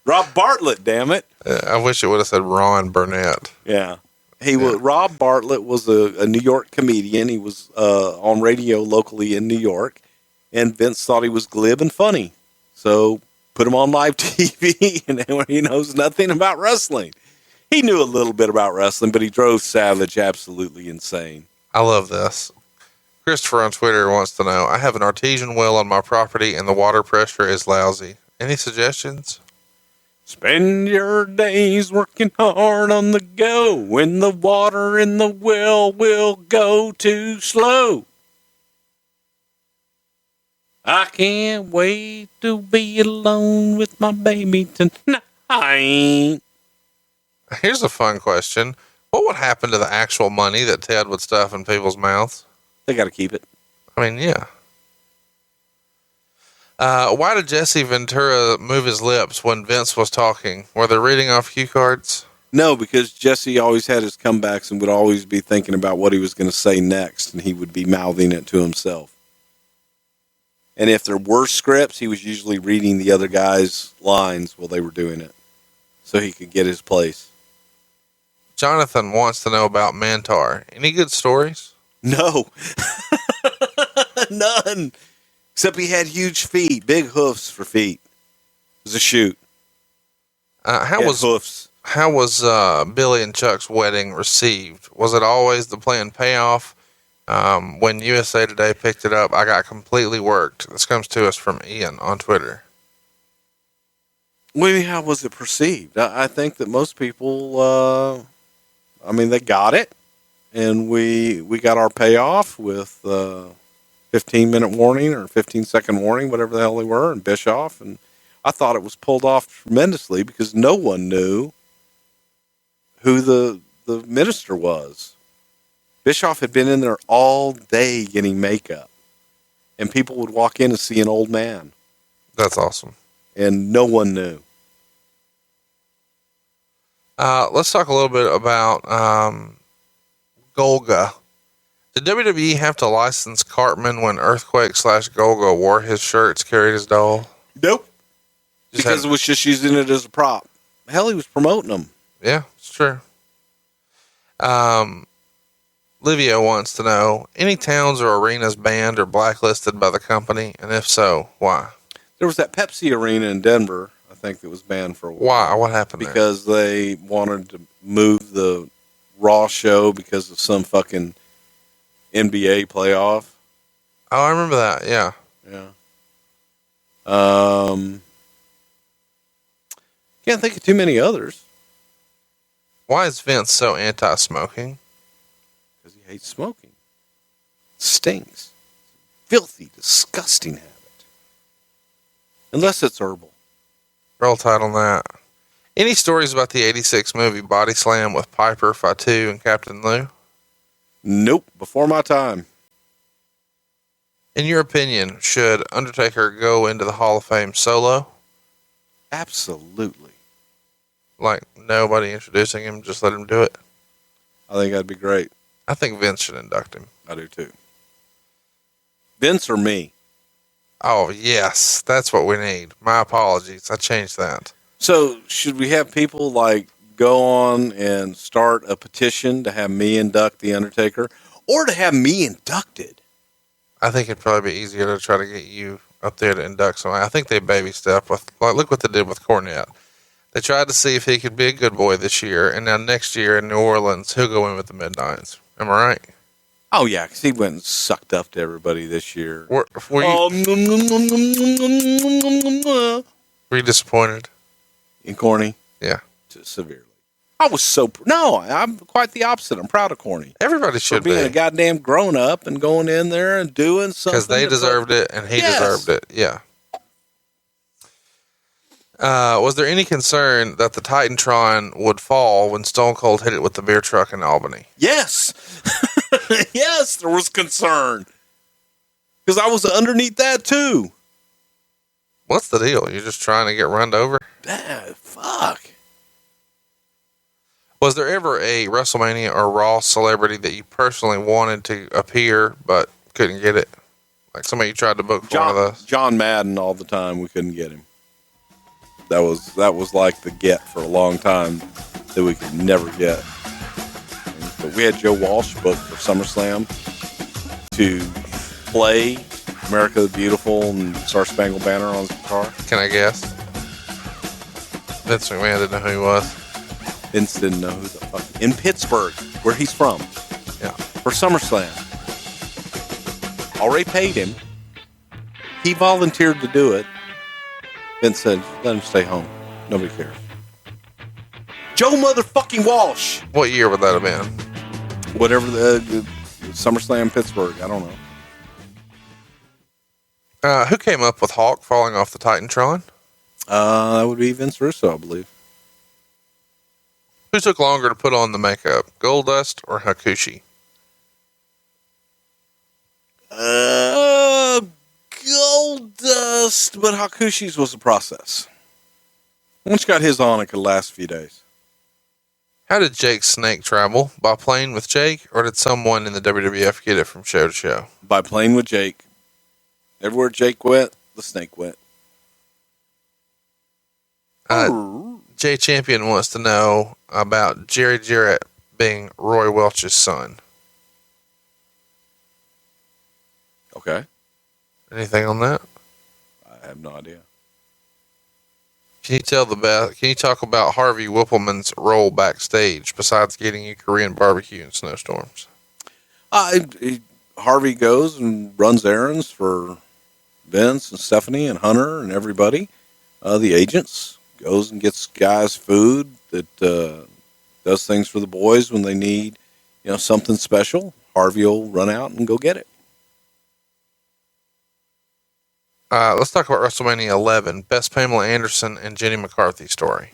Rob Bartlett, damn it. I wish it would have said Ron Burnett. Yeah. Rob Bartlett was a New York comedian. He was on radio locally in New York, and Vince thought he was glib and funny. So put him on live TV, and he knows nothing about wrestling. He knew a little bit about wrestling, but he drove Savage absolutely insane. I love this. Christopher on Twitter wants to know, I have an artesian well on my property and the water pressure is lousy. Any suggestions? Spend your days working hard on the go when the water in the well will go too slow. I can't wait to be alone with my baby tonight. Here's a fun question. What would happen to the actual money that Ted would stuff in people's mouths? They got to keep it. I mean, yeah. Why did Jesse Ventura move his lips when Vince was talking? Were they reading off cue cards? No, because Jesse always had his comebacks and would always be thinking about what he was going to say next, and he would be mouthing it to himself. And if there were scripts, he was usually reading the other guy's lines while they were doing it, so he could get his place. Jonathan wants to know about Mantar. Any good stories? No. None. Except he had huge feet, big hoofs for feet. It was a shoot. How was Billy and Chuck's wedding received? Was it always the planned payoff? When USA Today picked it up, I got completely worked. This comes to us from Ian on Twitter. Well, how was it perceived? I think that most people, they got it, and we got our payoff with 15-minute warning or 15-second warning, whatever the hell they were, and Bischoff. And I thought it was pulled off tremendously because no one knew who the minister was. Bischoff had been in there all day getting makeup, and people would walk in and see an old man. That's awesome. And no one knew. Let's talk a little bit about Golga. Did WWE have to license Cartman when Earthquake/Golga wore his shirts, carried his doll? Nope. Because it was just using it as a prop. Hell, he was promoting them. Yeah, it's true. Livia wants to know, any towns or arenas banned or blacklisted by the company? And if so, why? There was that Pepsi arena in Denver, I think, that was banned for a while. Why? What happened because they wanted to move the Raw show because of some fucking NBA playoff. Oh, I remember that. Yeah. Yeah. Can't think of too many others. Why is Vince so anti-smoking? Because he hates smoking. Stinks. Filthy, disgusting habit. Unless it's herbal. Roll title on that. Any stories about the 86 movie Body Slam with Piper, Fatu, and Captain Lou? Nope. Before my time. In your opinion, should Undertaker go into the Hall of Fame solo? Absolutely. Like nobody introducing him, just let him do it? I think that'd be great. I think Vince should induct him. I do too. Vince or me? Oh, yes. That's what we need. My apologies. I changed that. So should we have people like go on and start a petition to have me induct the Undertaker, or to have me inducted. I think it'd probably be easier to try to get you up there to induct somebody. I think they baby step with, like, look what they did with Cornette. They tried to see if he could be a good boy this year, and now next year in New Orleans, he'll go in with the Midnights. Am I right? Oh, yeah, because he went and sucked up to everybody this year. Were you disappointed? In Corny? Yeah. Severely. I was so... No, I'm quite the opposite. I'm proud of Corny. Everybody should be. Being a goddamn grown-up and going in there and doing something. Because they deserved it, and he deserved it. Yeah. Was there any concern that the Titantron would fall when Stone Cold hit it with the beer truck in Albany? Yes. Yes, there was concern. Because I was underneath that too. What's the deal? You're just trying to get run over? Fuck. Was there ever a WrestleMania or Raw celebrity that you personally wanted to appear but couldn't get it? Like somebody you tried to book for one of those? John Madden all the time. We couldn't get him. That was like the get for a long time that we could never get. But we had Joe Walsh booked for SummerSlam to play America the Beautiful and Star Spangled Banner on his guitar. Can I guess? Vince McMahon didn't know who he was. Vince didn't know who the fuck. In Pittsburgh, where he's from. Yeah. For SummerSlam. Already paid him. He volunteered to do it. Vince said, let him stay home. Nobody cares. Joe motherfucking Walsh. What year would that have been? Whatever the SummerSlam Pittsburgh. I don't know. Who came up with Hawk falling off the Titantron? That would be Vince Russo, I believe. Who took longer to put on the makeup, Goldust or Hakushi? Goldust, but Hakushi's was a process. Once you got his on, it could last a few days. How did Jake Snake travel? By plane with Jake, or did someone in the WWF get it from show to show? By plane with Jake. Everywhere Jake went, the Snake went. Jay Champion wants to know about Jerry Jarrett being Roy Welch's son. Okay. Anything on that? I have no idea. Can you talk about Harvey Whippleman's role backstage besides getting you Korean barbecue and snowstorms? Harvey goes and runs errands for Vince and Stephanie and Hunter and everybody. The agents goes and gets guys food that does things for the boys when they need, something special. Harvey will run out and go get it. Let's talk about WrestleMania 11. Best Pamela Anderson and Jenny McCarthy story.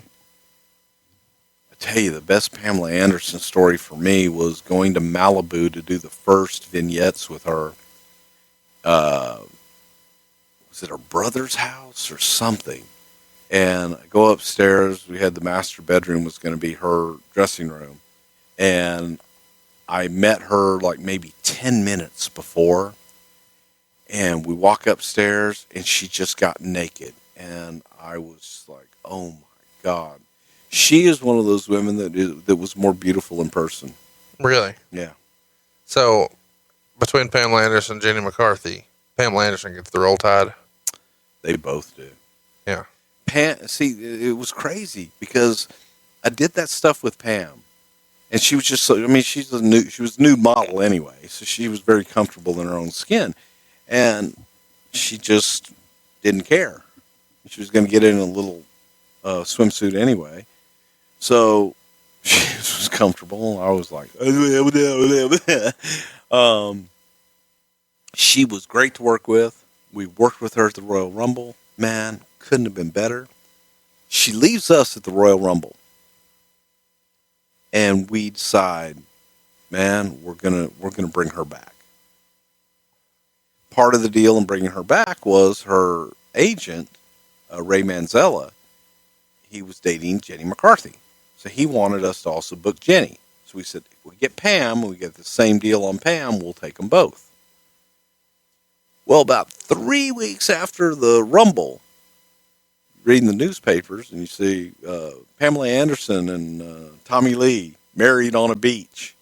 I tell you, the best Pamela Anderson story for me was going to Malibu to do the first vignettes with her. Was it her brother's house or something? And I go upstairs. We had the master bedroom was going to be her dressing room. And I met her like maybe 10 minutes before. And we walk upstairs, and she just got naked. And I was like, oh, my God. She is one of those women that was more beautiful in person. Really? Yeah. So, between Pamela Anderson and Jenny McCarthy, Pamela Anderson gets the roll tide? They both do. Yeah. See, it was crazy because I did that stuff with Pam. And she was just, she was a nude model anyway. So she was very comfortable in her own skin. And she just didn't care. She was going to get in a little swimsuit anyway. So she was comfortable. I was like, she was great to work with. We worked with her at the Royal Rumble. Man, couldn't have been better. She leaves us at the Royal Rumble. And we decide, man, we're gonna bring her back. Part of the deal in bringing her back was her agent, Ray Manzella. He was dating Jenny McCarthy. So he wanted us to also book Jenny. So we said, if we get Pam, we get the same deal on Pam, we'll take them both. Well, about 3 weeks after the Rumble, reading the newspapers and you see Pamela Anderson and Tommy Lee married on a beach.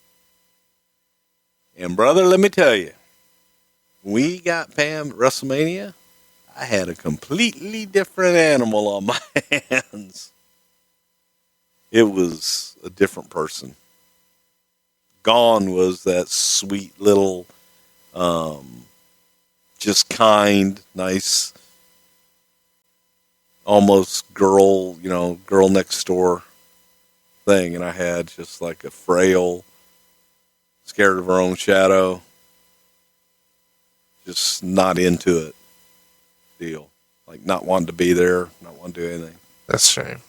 And brother, let me tell you, when we got Pam at WrestleMania, I had a completely different animal on my hands. It was a different person. Gone was that sweet little, just kind, nice, almost girl, girl next door thing. And I had just like a frail, scared of her own shadow, just not into it deal. Like not wanting to be there, not wanting to do anything. That's a shame.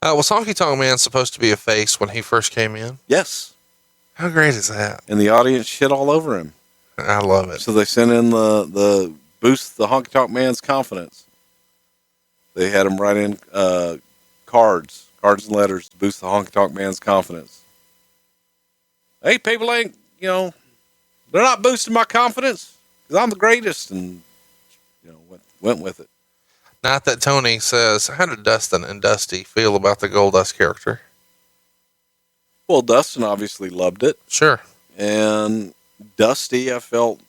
Was Honky Tonk Man supposed to be a face when he first came in? Yes. How great is that? And the audience shit all over him. I love it. So they sent in the boost the Honky Tonk Man's confidence. They had him write in cards and letters to boost the Honky Tonk Man's confidence. Hey, people ain't, they're not boosting my confidence because I'm the greatest, and went with it. Not that Tony says, how did Dustin and Dusty feel about the Goldust character? Well, Dustin obviously loved it. Sure. And Dusty, I felt,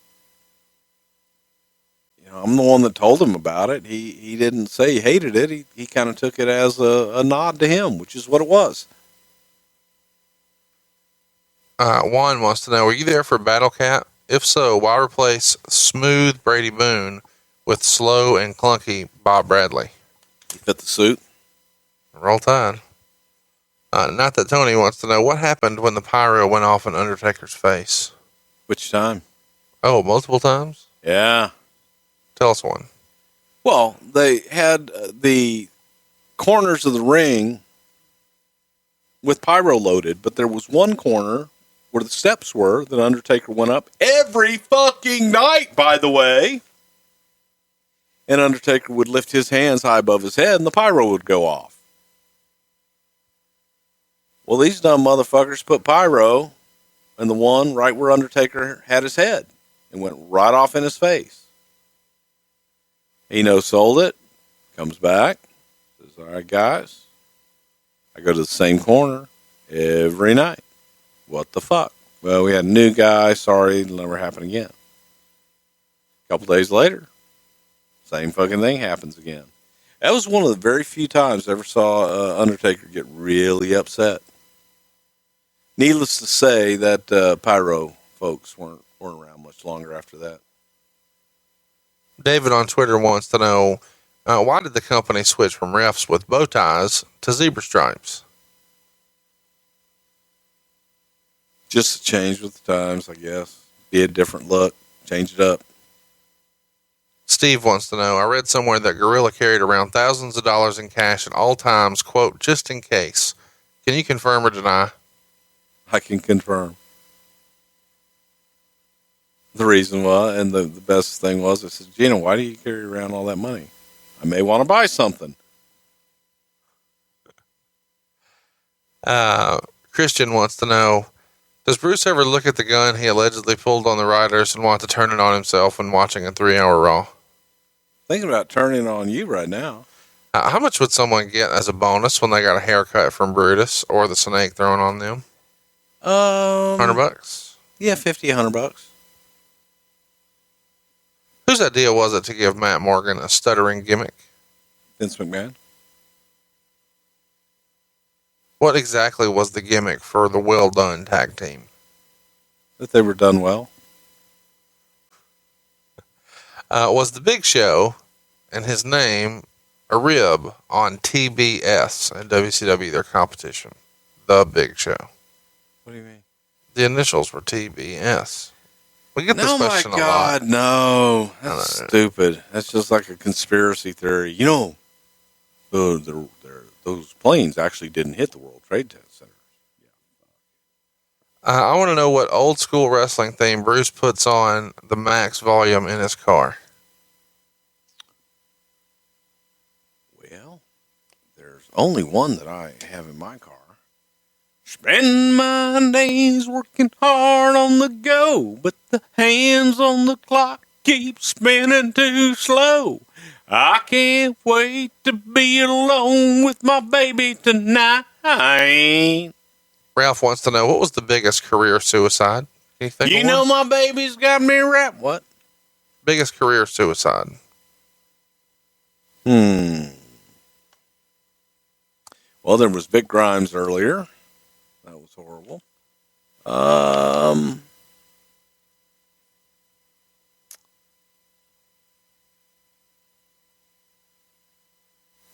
I'm the one that told him about it. He didn't say he hated it. He kind of took it as a nod to him, which is what it was. Juan wants to know, were you there for Battle Cat? If so, why replace smooth Brady Boone with slow and clunky Bob Bradley? He fit the suit. Roll Tide. Not that Tony wants to know, what happened when the pyro went off in Undertaker's face? Which time? Oh, multiple times? Yeah. Tell us one. Well, they had the corners of the ring with pyro loaded, but there was one corner where the steps were that Undertaker went up every fucking night, by the way. And Undertaker would lift his hands high above his head and the pyro would go off. Well, these dumb motherfuckers put pyro in the one right where Undertaker had his head and went right off in his face. He no-sold it, comes back, says, all right, guys, I go to the same corner every night. What the fuck? Well, we had a new guy. Sorry, it'll never happen again. A couple days later, same fucking thing happens again. That was one of the very few times I ever saw Undertaker get really upset. Needless to say, that pyro folks weren't around much longer after that. David on Twitter wants to know, why did the company switch from refs with bow ties to zebra stripes? Just to change with the times, I guess. Be a different look. Change it up. Steve wants to know, I read somewhere that Gorilla carried around thousands of dollars in cash at all times, quote, just in case. Can you confirm or deny? I can confirm. The reason why, and the best thing was, I said, Gina, why do you carry around all that money? I may want to buy something. Christian wants to know, does Bruce ever look at the gun he allegedly pulled on the Riders and want to turn it on himself when watching a 3-hour Raw? Thinking about turning it on you right now. How much would someone get as a bonus when they got a haircut from Brutus or the snake thrown on them? $100? Yeah, $50, $100. Whose idea was it to give Matt Morgan a stuttering gimmick? Vince McMahon. What exactly was the gimmick for the Well Done tag team? That they were done well. Was the Big Show and his name a rib on TBS and WCW, their competition? The Big Show. What do you mean? The initials were TBS. We get this question a lot. Oh my God, no. That's stupid. That's just like a conspiracy theory. Those planes actually didn't hit the World Trade Center. I want to know what old school wrestling theme Bruce puts on the max volume in his car. Well, there's only one that I have in my car. Spend my days working hard on the go, but the hands on the clock keep spinning too slow. I can't wait to be alone with my baby tonight. Ralph wants to know, what was the biggest career suicide? Can you think You of know one? my baby's got me wrapped. What? Biggest career suicide. Well, there was Vic Grimes earlier. That was horrible.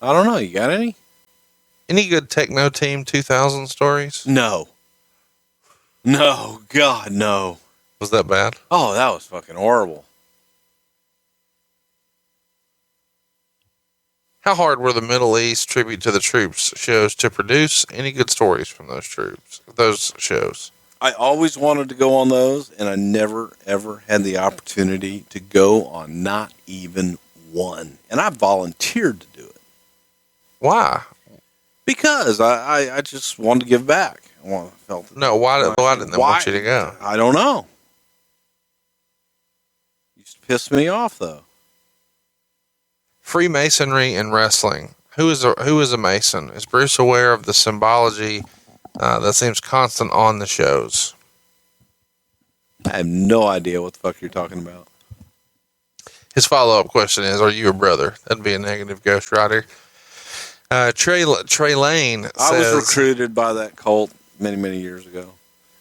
I don't know. You got any? Any good Techno Team 2000 stories? No. No. God, no. Was that bad? Oh, that was fucking horrible. How hard were the Middle East Tribute to the Troops shows to produce? Any good stories from those shows? I always wanted to go on those, and I never, ever had the opportunity to go on not even one. And I volunteered to do it. Why? Because I just wanted to give back. Why didn't they want you to go? I don't know. Used to piss me off, though. Freemasonry and wrestling. Who is a Mason? Is Bruce aware of the symbology that seems constant on the shows? I have no idea what the fuck you're talking about. His follow-up question is, are you a brother? That'd be a negative Ghost Rider. Trey Lane says, I was recruited by that cult many, many years ago.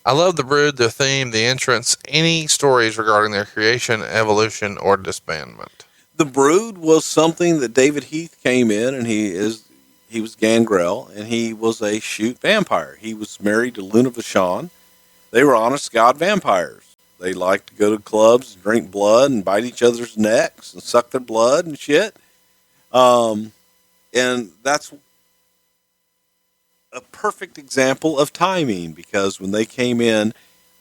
I love the Brood, their theme, the entrance. Any stories regarding their creation, evolution, or disbandment? The Brood was something that David Heath came in, and he was Gangrel, and he was a shoot vampire. He was married to Luna Vachon. They were honest God vampires. They liked to go to clubs and drink blood and bite each other's necks and suck their blood and shit. And that's a perfect example of timing, because when they came in,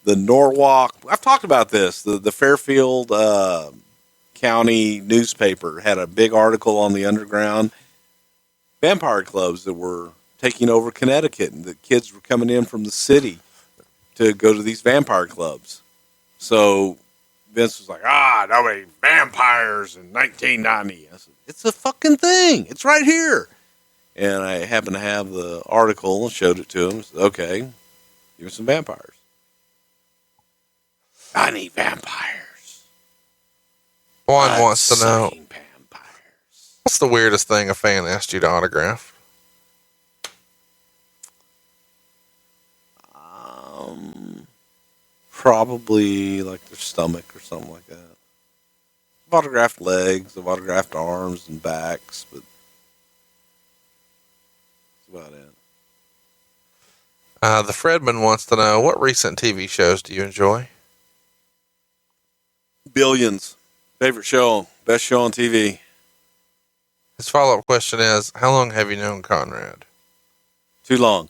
the Norwalk, I've talked about this, the Fairfield County newspaper had a big article on the underground vampire clubs that were taking over Connecticut, and the kids were coming in from the city to go to these vampire clubs. So Vince was like, nobody, vampires in 1990. I said, it's a fucking thing. It's right here. And I happened to have the article and showed it to him. I said, okay, give me some vampires. I need vampires. Juan wants to know, vampires. what's the weirdest thing a fan asked you to autograph? Probably like their stomach or something like that. I've autographed legs, I've autographed arms and backs, but that's about it. The Fredman wants to know, what recent TV shows do you enjoy? Billions. Favorite show, best show on TV. His follow-up question is, how long have you known Conrad? Too long.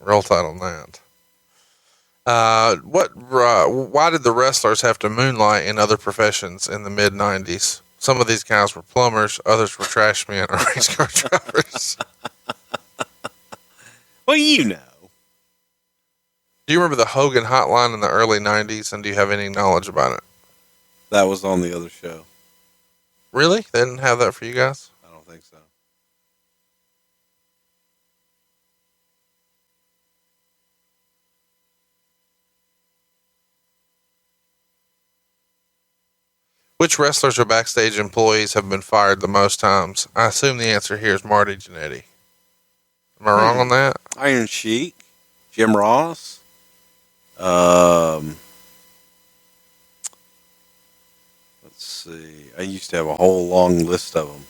Roll Tide on that. Why did the wrestlers have to moonlight in other professions in the mid-90s? Some of these guys were plumbers, others were trash men or race car drivers. Well, you know. Do you remember the Hogan hotline in the early 90s, and do you have any knowledge about it? That was on the other show. Really? They didn't have that for you guys? I don't think so. Which wrestlers or backstage employees have been fired the most times? I assume the answer here is Marty Jannetty. Am I wrong on that? Iron Sheik, Jim Ross. Let's see. I used to have a whole long list of them.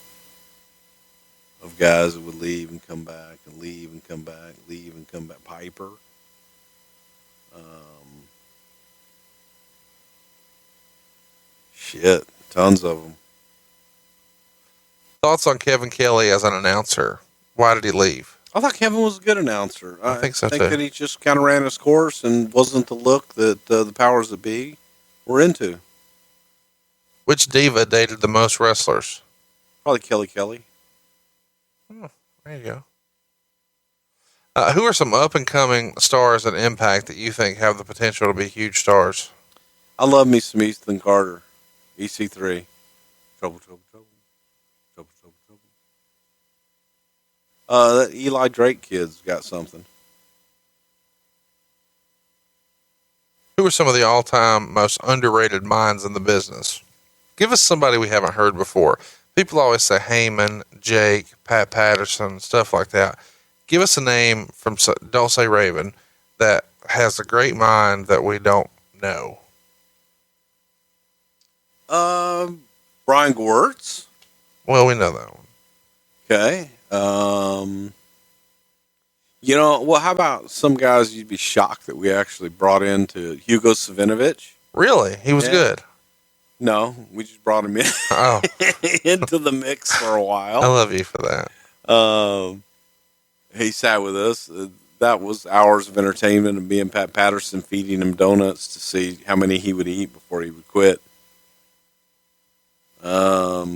Of guys that would leave and come back and leave and come back, leave and come back. Piper. Shit, tons of them. Thoughts on Kevin Kelly as an announcer? Why did he leave? I thought Kevin was a good announcer. I think so, I think too. that he just kind of ran his course and wasn't the look that the powers that be were into. Which diva dated the most wrestlers? Probably Kelly. Oh, there you go. Who are some up-and-coming stars at Impact that you think have the potential to be huge stars? I love me some Ethan Carter. EC3. Trouble. That Eli Drake kid's got something. Who are some of the all-time most underrated minds in the business? Give us somebody we haven't heard before. People always say Heyman, Jake, Pat Patterson, stuff like that. Give us a name from, don't say Raven, that has a great mind that we don't know. Brian Gewirtz. Well, we know that one. Okay. How about some guys you'd be shocked that we actually brought into Hugo Savinovich? Really? He was good? No, we just brought him in into the mix for a while. I love you for that. He sat with us. That was hours of entertainment, and me and Pat Patterson feeding him donuts to see how many he would eat before he would quit. Let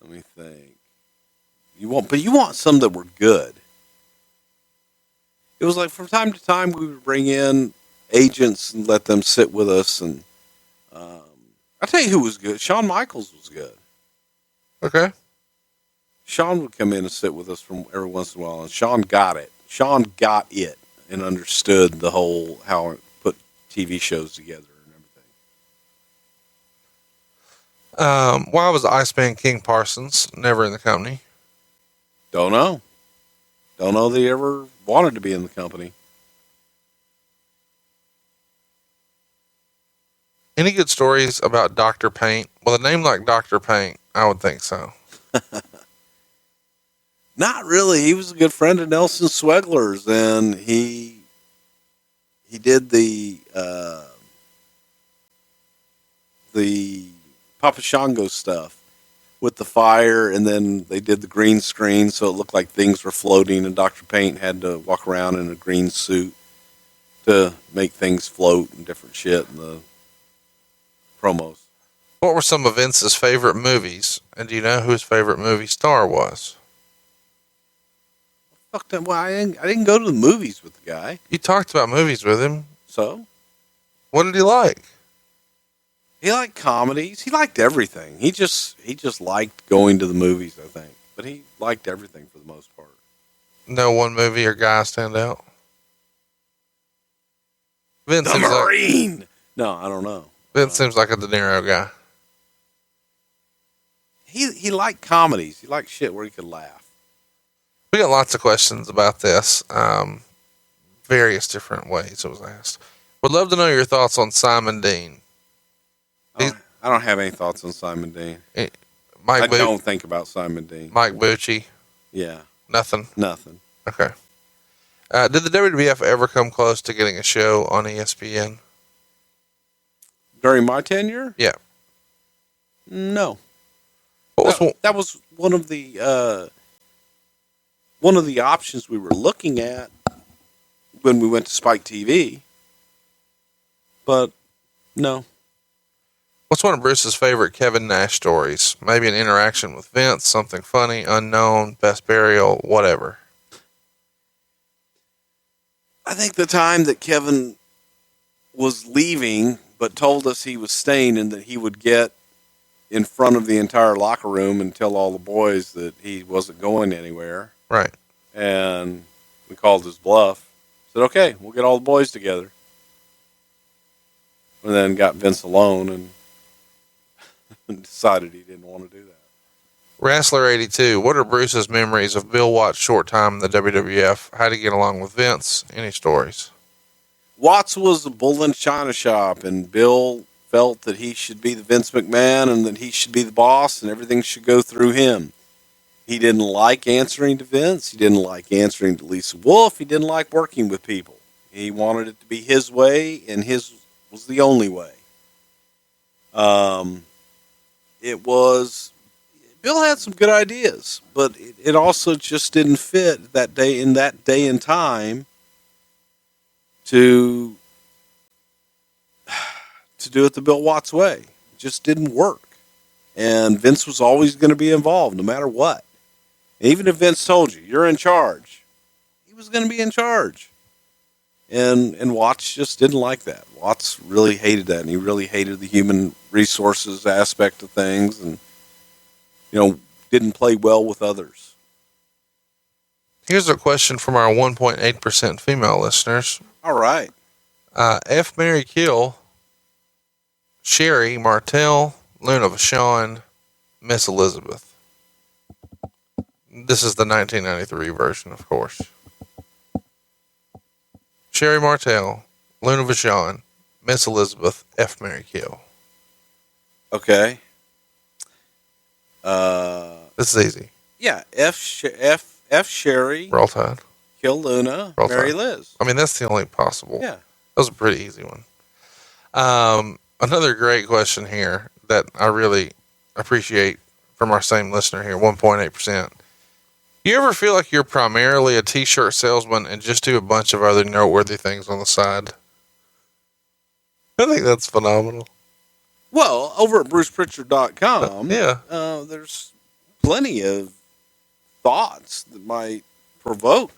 me think. You want some that were good. It was like from time to time we would bring in agents and let them sit with us, and I'll tell you who was good. Shawn Michaels was good. Okay. Shawn would come in and sit with us from every once in a while, and Shawn got it. Shawn got it and understood the whole how it put TV shows together and everything. Why was Iceman King Parsons never in the company? Don't know. Don't know that he ever wanted to be in the company. Any good stories about Dr. Paint? Well, a name like Dr. Paint, I would think so. Not really. He was a good friend of Nelson Swegler's, and he did the Papa Shango stuff with the fire, and then they did the green screen so it looked like things were floating, and Dr. Paint had to walk around in a green suit to make things float and different shit in the promos. What were some of Vince's favorite movies? And do you know who his favorite movie star was? Fuck that. Well, I didn't go to the movies with the guy. You talked about movies with him. So? What did he like? He liked comedies. He liked everything. He just liked going to the movies, I think. But he liked everything for the most part. No one movie or guy stand out? Vince the Marine! No, I don't know. Vince seems like a De Niro guy. He liked comedies. He liked shit where he could laugh. We got lots of questions about this. Various different ways it was asked. Would love to know your thoughts on Simon Dean. I don't have any thoughts on Simon Dean. I don't think about Simon Dean. Mike Bucci. Yeah. Nothing. Okay. Did the WWF ever come close to getting a show on ESPN? During my tenure? Yeah. No. That was one of the options we were looking at when we went to Spike TV. But no. What's one of Bruce's favorite Kevin Nash stories? Maybe an interaction with Vince, something funny, unknown, best burial, whatever. I think the time that Kevin was leaving, but told us he was staying and that he would get in front of the entire locker room and tell all the boys that he wasn't going anywhere. Right. And we called his bluff. Said, okay, we'll get all the boys together. And then got Vince alone and decided he didn't want to do that. Wrestler 82. What are Bruce's memories of Bill Watts' short time in the WWF? How did he get along with Vince? Any stories? Watts was a bull in a china shop, and Bill felt that he should be the Vince McMahon and that he should be the boss and everything should go through him. He didn't like answering to Vince. He didn't like answering to Lisa Wolf. He didn't like working with people. He wanted it to be his way, and his was the only way. Bill had some good ideas, but it also just didn't fit that day and time to do it the Bill Watts way. It just didn't work. And Vince was always going to be involved no matter what. Even if Vince told you, you're in charge, he was going to be in charge. And Watts just didn't like that. Watts really hated that, and he really hated the human resources aspect of things. And, didn't play well with others. Here's a question from our 1.8% female listeners. All right. F. Mary Kill, Sherry Martell, Luna Vachon, Miss Elizabeth. This is the 1993 version, of course. Sherry Martell, Luna Vachon, Miss Elizabeth, F. Mary Kill. Okay. This is easy. Yeah, F Sherry, Roll Tide. Kill Luna, Roll Mary Tide. Liz. I mean, that's the only possible. Yeah. That was a pretty easy one. Another great question here that I really appreciate from our same listener here, 1.8%. You ever feel like you're primarily a t-shirt salesman and just do a bunch of other noteworthy things on the side? I think that's phenomenal. Well, over at brucepritchard.com, Yeah. There's plenty of thoughts that might provoke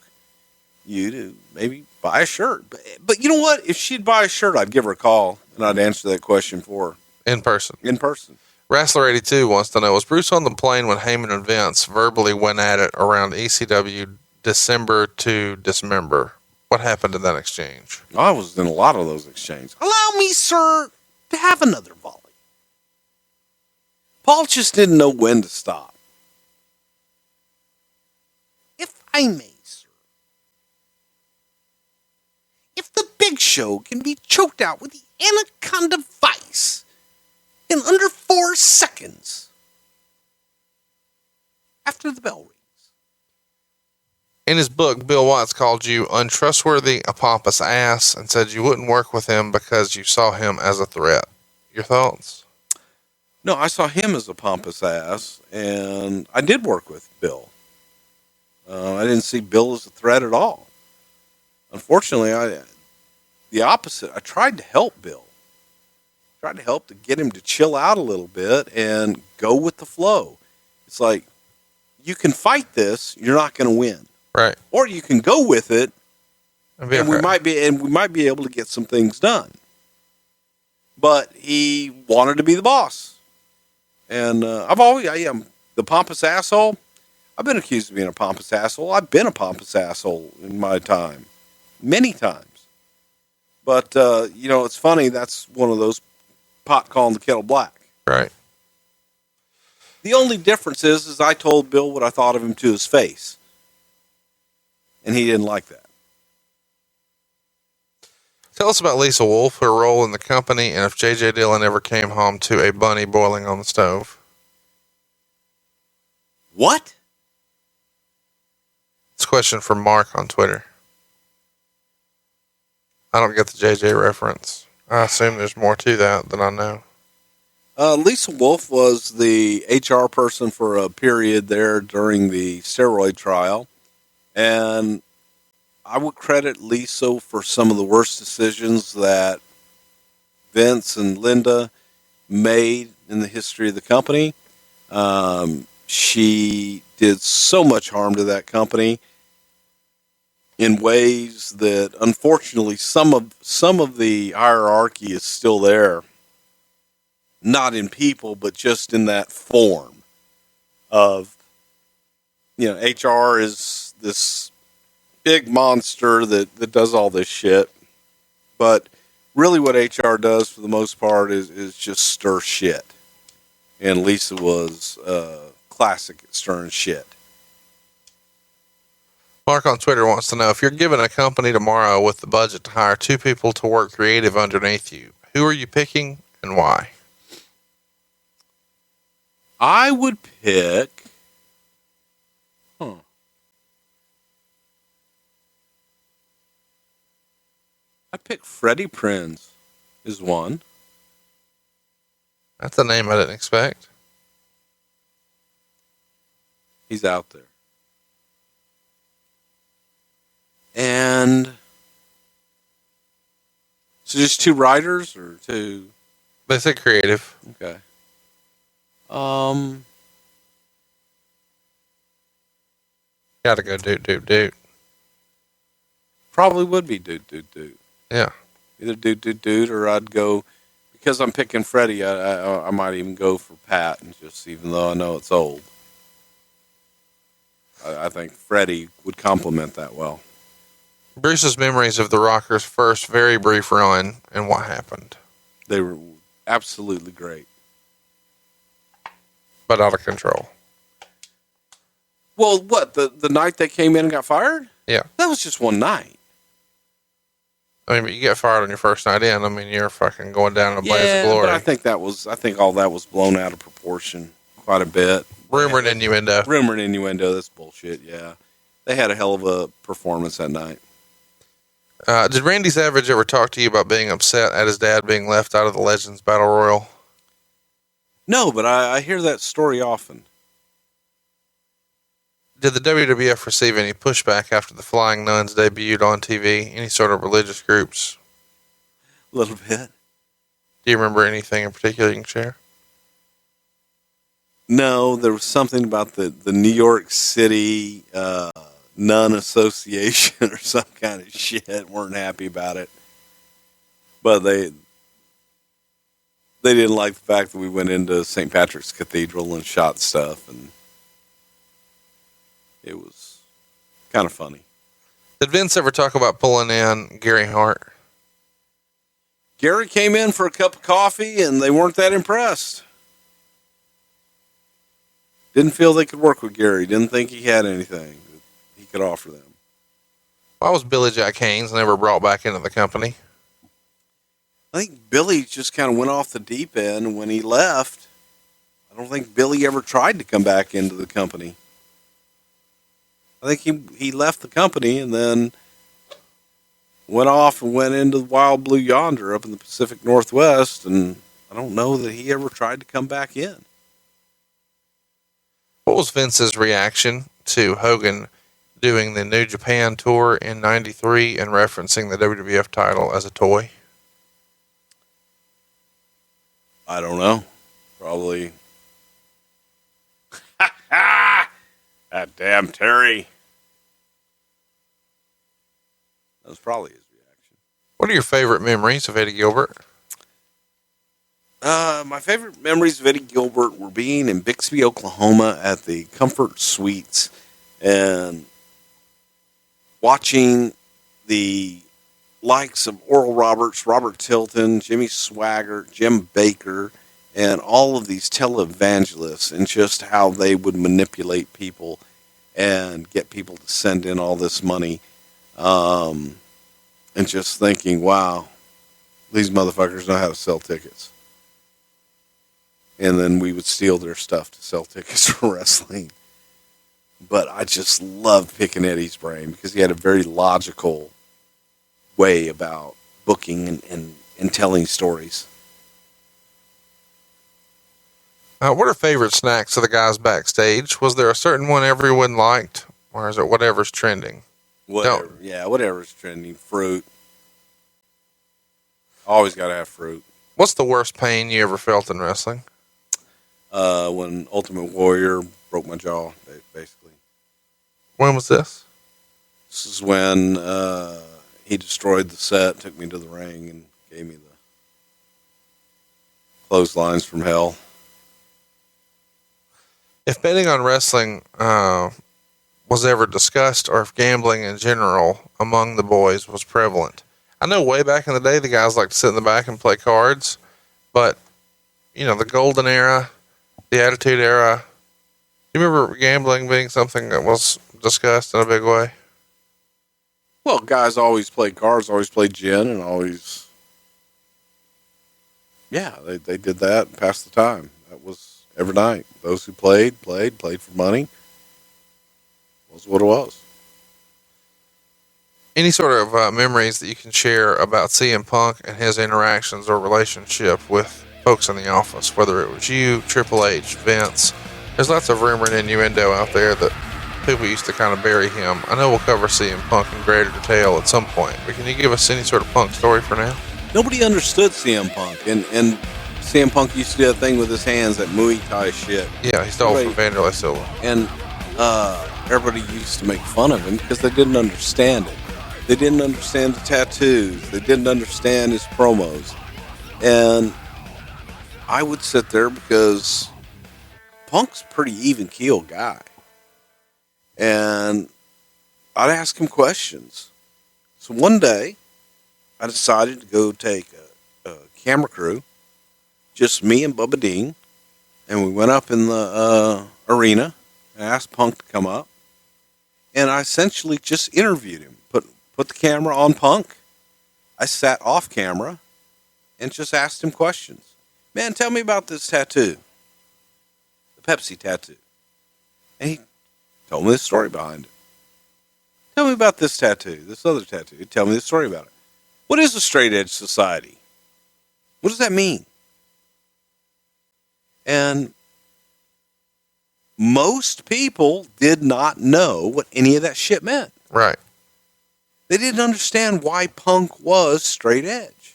you to maybe buy a shirt. But you know what? If she'd buy a shirt, I'd give her a call and I'd answer that question for her. In person. Wrestler 82 wants to know, was Bruce on the plane when Heyman and Vince verbally went at it around ECW December to Dismember? What happened in that exchange? I was in a lot of those exchanges. Allow me, sir, to have another volley. Paul just didn't know when to stop. If I may, sir. If the Big Show can be choked out with the Anaconda Vice in under 4 seconds after the bell rings. In his book, Bill Watts called you untrustworthy, a pompous ass, and said you wouldn't work with him because you saw him as a threat. Your thoughts? No, I saw him as a pompous ass, and I did work with Bill. I didn't see Bill as a threat at all. Unfortunately, the opposite. I tried to help Bill. Tried to help to get him to chill out a little bit and go with the flow. It's like, you can fight this, you're not going to win. Right. Or you can go with it, and we okay. might be able to get some things done. But he wanted to be the boss. And I am the pompous asshole. I've been accused of being a pompous asshole. I've been a pompous asshole in my time. Many times. But, it's funny. That's one of those pot calling the kettle black. Right. The only difference is I told Bill what I thought of him to his face. And he didn't like that. Tell us about Lisa Wolf, her role in the company, and if J.J. Dillon ever came home to a bunny boiling on the stove. What? It's a question from Mark on Twitter. I don't get the J.J. reference. I assume there's more to that than I know. Lisa Wolf was the HR person for a period there during the steroid trial. And I would credit Lisa for some of the worst decisions that Vince and Linda made in the history of the company. She did so much harm to that company in ways that, unfortunately, some of the hierarchy is still there. Not in people, but just in that form of, HR is this big monster that does all this shit. But really what HR does for the most part is just stir shit. And Lisa was classic at stirring shit. Mark on Twitter wants to know, if you're given a company tomorrow with the budget to hire 2 people to work creative underneath you, who are you picking and why? I would pick... I pick Freddie Prinze is one. That's a name I didn't expect. He's out there. And so just 2 writers or 2? They say creative. Okay. Gotta go doot. Probably would be doot. Yeah. Either doot, or I'd go, because I'm picking Freddie, I might even go for Pat, and just, even though I know it's old. I think Freddie would complement that well. Bruce's memories of the Rockers' first very brief run and what happened. They were absolutely great. But out of control. Well, what, the night they came in and got fired? Yeah. That was just one night. I mean, but you get fired on your first night in. I mean, you're fucking going down in a blaze of glory. But I think all that was blown out of proportion quite a bit. Rumor and innuendo. Rumor and innuendo, that's bullshit, yeah. They had a hell of a performance that night. Did Randy Savage ever talk to you about being upset at his dad being left out of the Legends Battle Royal? No, but I hear that story often. Did the WWF receive any pushback after the Flying Nuns debuted on TV? Any sort of religious groups? A little bit. Do you remember anything in particular you can share? No, there was something about the New York City Nun Association or some kind of shit. Weren't happy about it. But they didn't like the fact that we went into St. Patrick's Cathedral and shot stuff, and it was kind of funny. Did Vince ever talk about pulling in Gary Hart? Gary came in for a cup of coffee, and they weren't that impressed. Didn't feel they could work with Gary. Didn't think he had anything that he could offer them. Why was Billy Jack Haynes never brought back into the company? I think Billy just kind of went off the deep end when he left. I don't think Billy ever tried to come back into the company. I think he left the company and then went off and went into the Wild Blue Yonder up in the Pacific Northwest, and I don't know that he ever tried to come back in. What was Vince's reaction to Hogan doing the New Japan tour in '93 and referencing the WWF title as a toy? I don't know. Probably. That damn Terry. That was probably his reaction. What are your favorite memories of Eddie Gilbert? My favorite memories of Eddie Gilbert were being in Bixby, Oklahoma at the Comfort Suites and watching the likes of Oral Roberts, Robert Tilton, Jimmy Swaggart, Jim Baker, and all of these televangelists, and just how they would manipulate people and get people to send in all this money. And just thinking, wow, these motherfuckers know how to sell tickets. And then we would steal their stuff to sell tickets for wrestling. But I just loved picking Eddie's brain because he had a very logical way about booking and telling stories. What are favorite snacks of the guys backstage? Was there a certain one everyone liked, or is it whatever's trending? Whatever. Yeah, whatever's trending. Fruit. Always got to have fruit. What's the worst pain you ever felt in wrestling? When Ultimate Warrior broke my jaw, basically. When was this? This is when he destroyed the set, took me to the ring, and gave me the clotheslines from hell. If betting on wrestling was ever discussed, or if gambling in general among the boys was prevalent. I know way back in the day, the guys liked to sit in the back and play cards, but, you know, the golden era, the attitude era, do you remember gambling being something that was discussed in a big way? Well, guys always played cards, always played gin, and always, yeah, they did that and passed the time. That was every night. Those who played for money. Was what it was. Any sort of memories that you can share about CM Punk and his interactions or relationship with folks in the office, whether it was you, Triple H, Vince? There's lots of rumor and innuendo out there that people used to kind of bury him. I know we'll cover CM Punk in greater detail at some point, but can you give us any sort of Punk story for now? Nobody understood CM Punk, and CM Punk used to do that thing with his hands, that Muay Thai shit. Yeah, he stole from Vanderlei Silva. And everybody used to make fun of him because they didn't understand it. They didn't understand the tattoos. They didn't understand his promos. And I would sit there because Punk's a pretty even-keeled guy. And I'd ask him questions. So one day, I decided to go take a camera crew, just me and Bubba Dean, and we went up in the arena and asked Punk to come up. And I essentially just interviewed him, put the camera on Punk. I sat off camera and just asked him questions. Man, tell me about this tattoo, the Pepsi tattoo. And he told me the story behind it. Tell me about this tattoo, this other tattoo. Tell me the story about it. What is a straight edge society? What does that mean? And most people did not know what any of that shit meant. Right. They didn't understand why Punk was straight edge.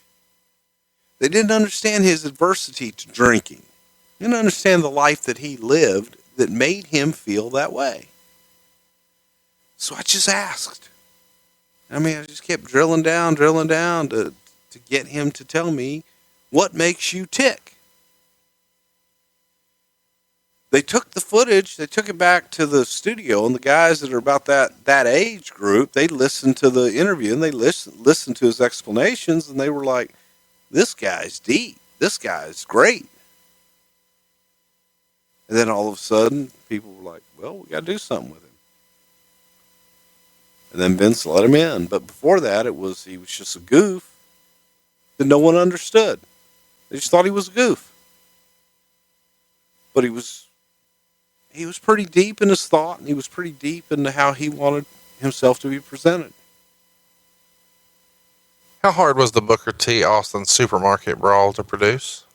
They didn't understand his adversity to drinking. They didn't understand the life that he lived that made him feel that way. So I just asked. I just kept drilling down to get him to tell me what makes you tick. They took the footage, they took it back to the studio, and the guys that are about that age group, they listened to the interview and they listened to his explanations, and they were like, this guy's deep. This guy's great. And then all of a sudden, people were like, well, we got to do something with him. And then Vince let him in. But before that, he was just a goof that no one understood. They just thought he was a goof. But he was pretty deep in his thought, and he was pretty deep into how he wanted himself to be presented. How hard was the Booker T. Austin Supermarket Brawl to produce?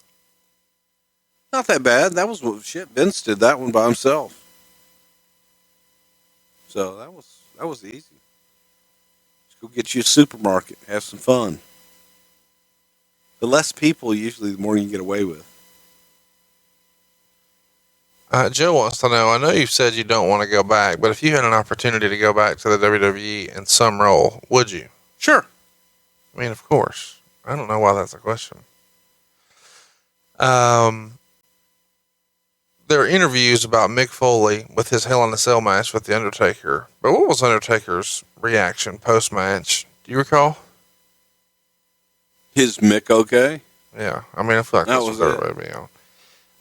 Not that bad. That was what shit. Vince did that one by himself. So that was easy. Just go get you a supermarket, have some fun. The less people, usually, the more you can get away with. Joe wants to know, I know you've said you don't want to go back, but if you had an opportunity to go back to the WWE in some role, would you? Sure. I mean, of course. I don't know why that's a question. There are interviews about Mick Foley with his Hell in a Cell match with The Undertaker, but what was Undertaker's reaction post-match? Do you recall? His Mick okay? Yeah. I mean, I feel like that was their way to be on.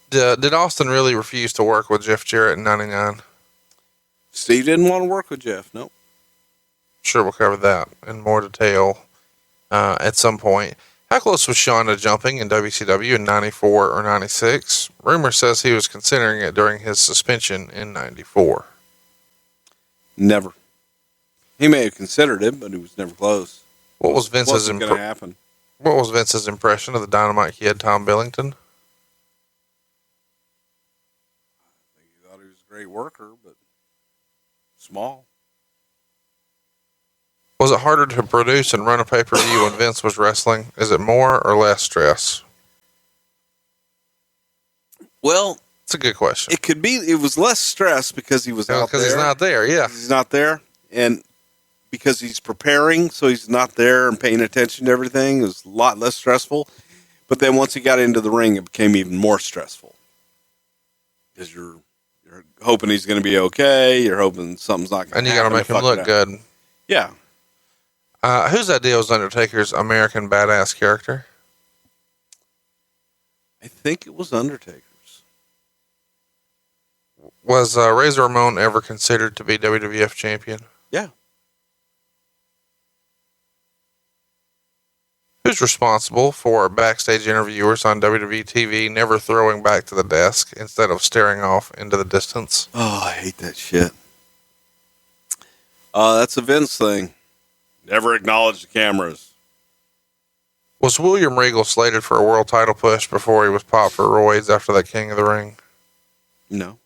Did Austin really refuse to work with Jeff Jarrett in 99? Steve didn't want to work with Jeff, nope. Sure, we'll cover that in more detail at some point. How close was Shawn to jumping in WCW in 94 or 96? Rumor says he was considering it during his suspension in 94. Never. He may have considered it, but he was never close. What was Vince's going to happen? What was Vince's impression of the Dynamite Kid, Tom Billington? He thought he was a great worker, but small. Was it harder to produce and run a pay-per-view when Vince was wrestling? Is it more or less stress? Well, it's a good question. It could be. It was less stress because he was out there. Because he's not there, yeah. He's not there, and because he's preparing, so he's not there and paying attention to everything. It was a lot less stressful. But then once he got into the ring, it became even more stressful because you're hoping he's going to be okay. You're hoping something's not going to happen. And you got to make him look good. Yeah. Whose idea was Undertaker's American Badass character? I think it was Undertaker's. Was Razor Ramon ever considered to be WWF champion? Yeah. Who's responsible for backstage interviewers on WWE TV never throwing back to the desk instead of staring off into the distance? Oh, I hate that shit. That's a Vince thing. Never acknowledge the cameras. Was William Regal slated for a world title push before he was popped for roids after that King of the Ring? No.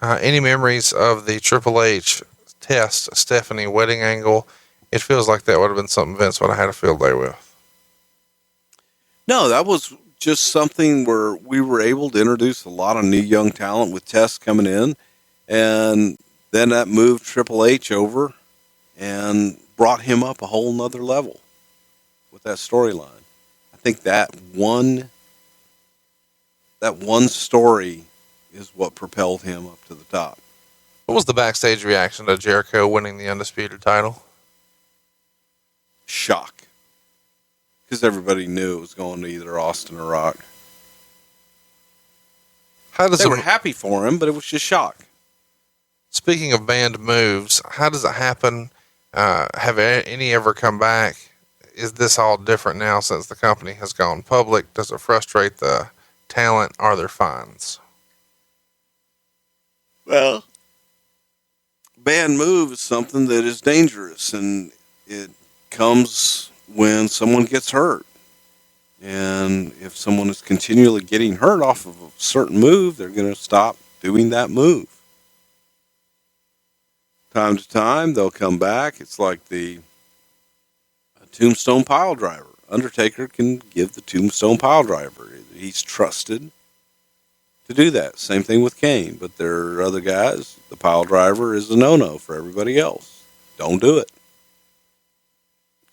Any memories of the Triple H test Stephanie wedding angle? It feels like that would have been something Vince would have had a field day with. No, that was just something where we were able to introduce a lot of new young talent with Test coming in. And then that moved Triple H over and brought him up a whole nother level with that storyline. I think that one story is what propelled him up to the top. What was the backstage reaction to Jericho winning the Undisputed title? Shock. Because everybody knew it was going to either Austin or Rock. They were happy for him, but it was just shock. Speaking of banned moves, how does it happen? Have any ever come back? Is this all different now since the company has gone public? Does it frustrate the talent? Are there fines? Well, banned move is something that is dangerous, and it comes when someone gets hurt. And if someone is continually getting hurt off of a certain move, they're going to stop doing that move. Time to time, they'll come back. It's like the Tombstone Piledriver. Undertaker can give the Tombstone Piledriver. He's trusted to do that. Same thing with Kane. But there are other guys. The Piledriver is a no-no for everybody else. Don't do it.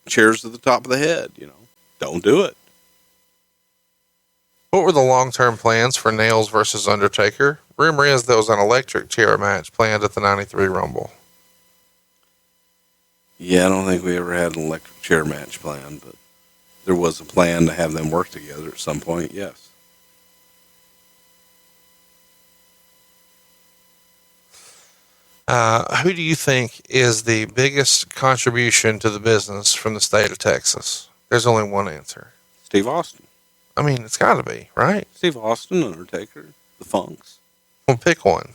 Chairs to the top of the head, Don't do it. What were the long-term plans for Nails versus Undertaker? Rumor is there was an electric chair match planned at the 93 Rumble. Yeah, I don't think we ever had an electric chair match planned, but there was a plan to have them work together at some point, yes. Who do you think is the biggest contribution to the business from the state of Texas? There's only one answer. Steve Austin. I mean, it's got to be, right? Steve Austin, Undertaker, the Funks. Well, pick one.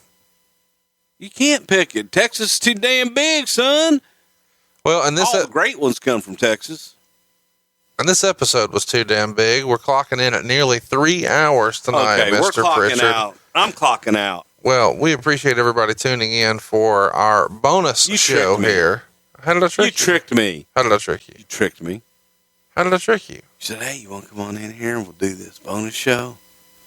You can't pick it. Texas is too damn big, son. Well, and all the great ones come from Texas. And this episode was too damn big. We're clocking in at nearly 3 hours tonight, okay, Mr. we're clocking Prichard. out. I'm clocking out. Well, we appreciate everybody tuning in for our bonus show here. How did I trick you? You tricked me. How did I trick you? You tricked me. How did I trick you? You said, hey, you want to come on in here and we'll do this bonus show?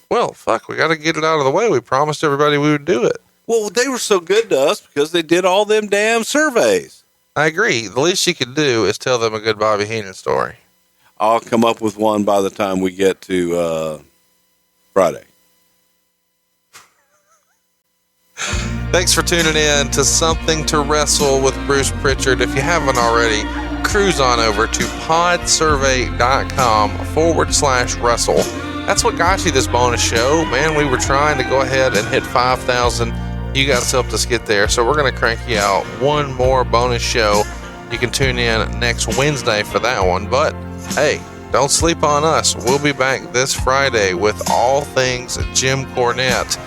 Well, fuck, we got to get it out of the way. We promised everybody we would do it. Well, they were so good to us because they did all them damn surveys. I agree. The least you could do is tell them a good Bobby Heenan story. I'll come up with one by the time we get to Friday. Thanks for tuning in to Something to Wrestle with Bruce Prichard. If you haven't already, cruise on over to podsurvey.com/wrestle. That's what got you this bonus show. Man, we were trying to go ahead and hit 5,000. You guys helped us get there, so we're going to crank you out one more bonus show. You can tune in next Wednesday for that one. But, hey, don't sleep on us. We'll be back this Friday with all things Jim Cornette.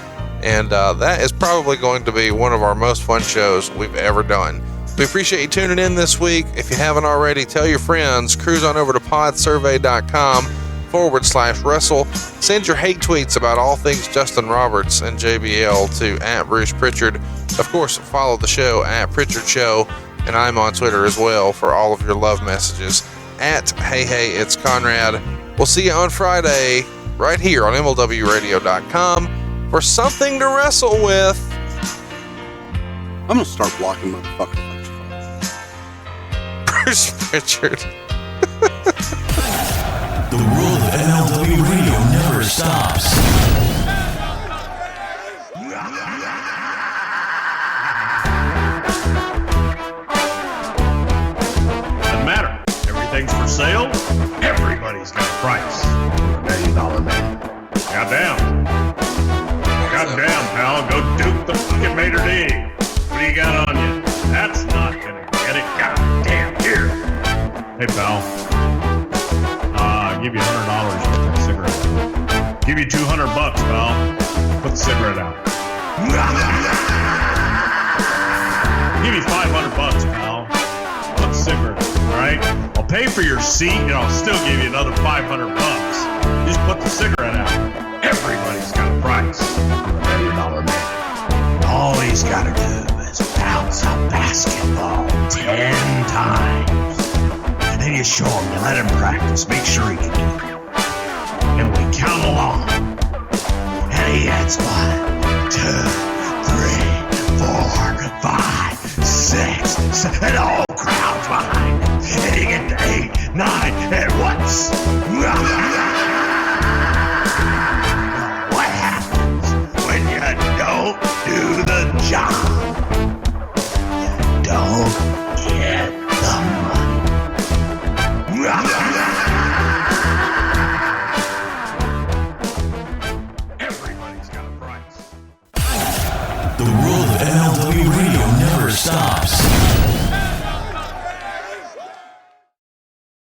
And that is probably going to be one of our most fun shows we've ever done. We appreciate you tuning in this week. If you haven't already, tell your friends. Cruise on over to podsurvey.com/wrestle. Send your hate tweets about all things Justin Roberts and JBL to @Bruce Prichard. Of course, follow the show @Prichard Show, and I'm on Twitter as well for all of your love messages @Hey It's Conrad. We'll see you on Friday right here on MLWRadio.com for Something to Wrestle with. I'm going to start blocking motherfuckers. Bruce Prichard. The world of MLW Radio never stops. Doesn't matter. Everything's for sale. Everybody's got a price. $1 million man. Goddamn, pal. Go duke the fucking maitre d'. What do you got on you? That's not gonna get it. Goddamn, here. Hey, pal. I'll give you $100 for that cigarette. Give you $200, pal. Put the cigarette out. Give you $500, pal. Put the cigarette out, all right? I'll pay for your seat, and I'll still give you another $500. Just put the cigarette out. Everybody's got a price. $1 million man. All he's got to do is bounce a basketball 10 times. And then you show him, you let him practice, make sure he can do it. And we count along. And he hits 1, 2, 3, 4, 5, 6, 7, and the whole crowd's behind him. And you get to 8, 9, at once. What happens when you don't do the job? Get the money. Everybody's got a price. The world of MLW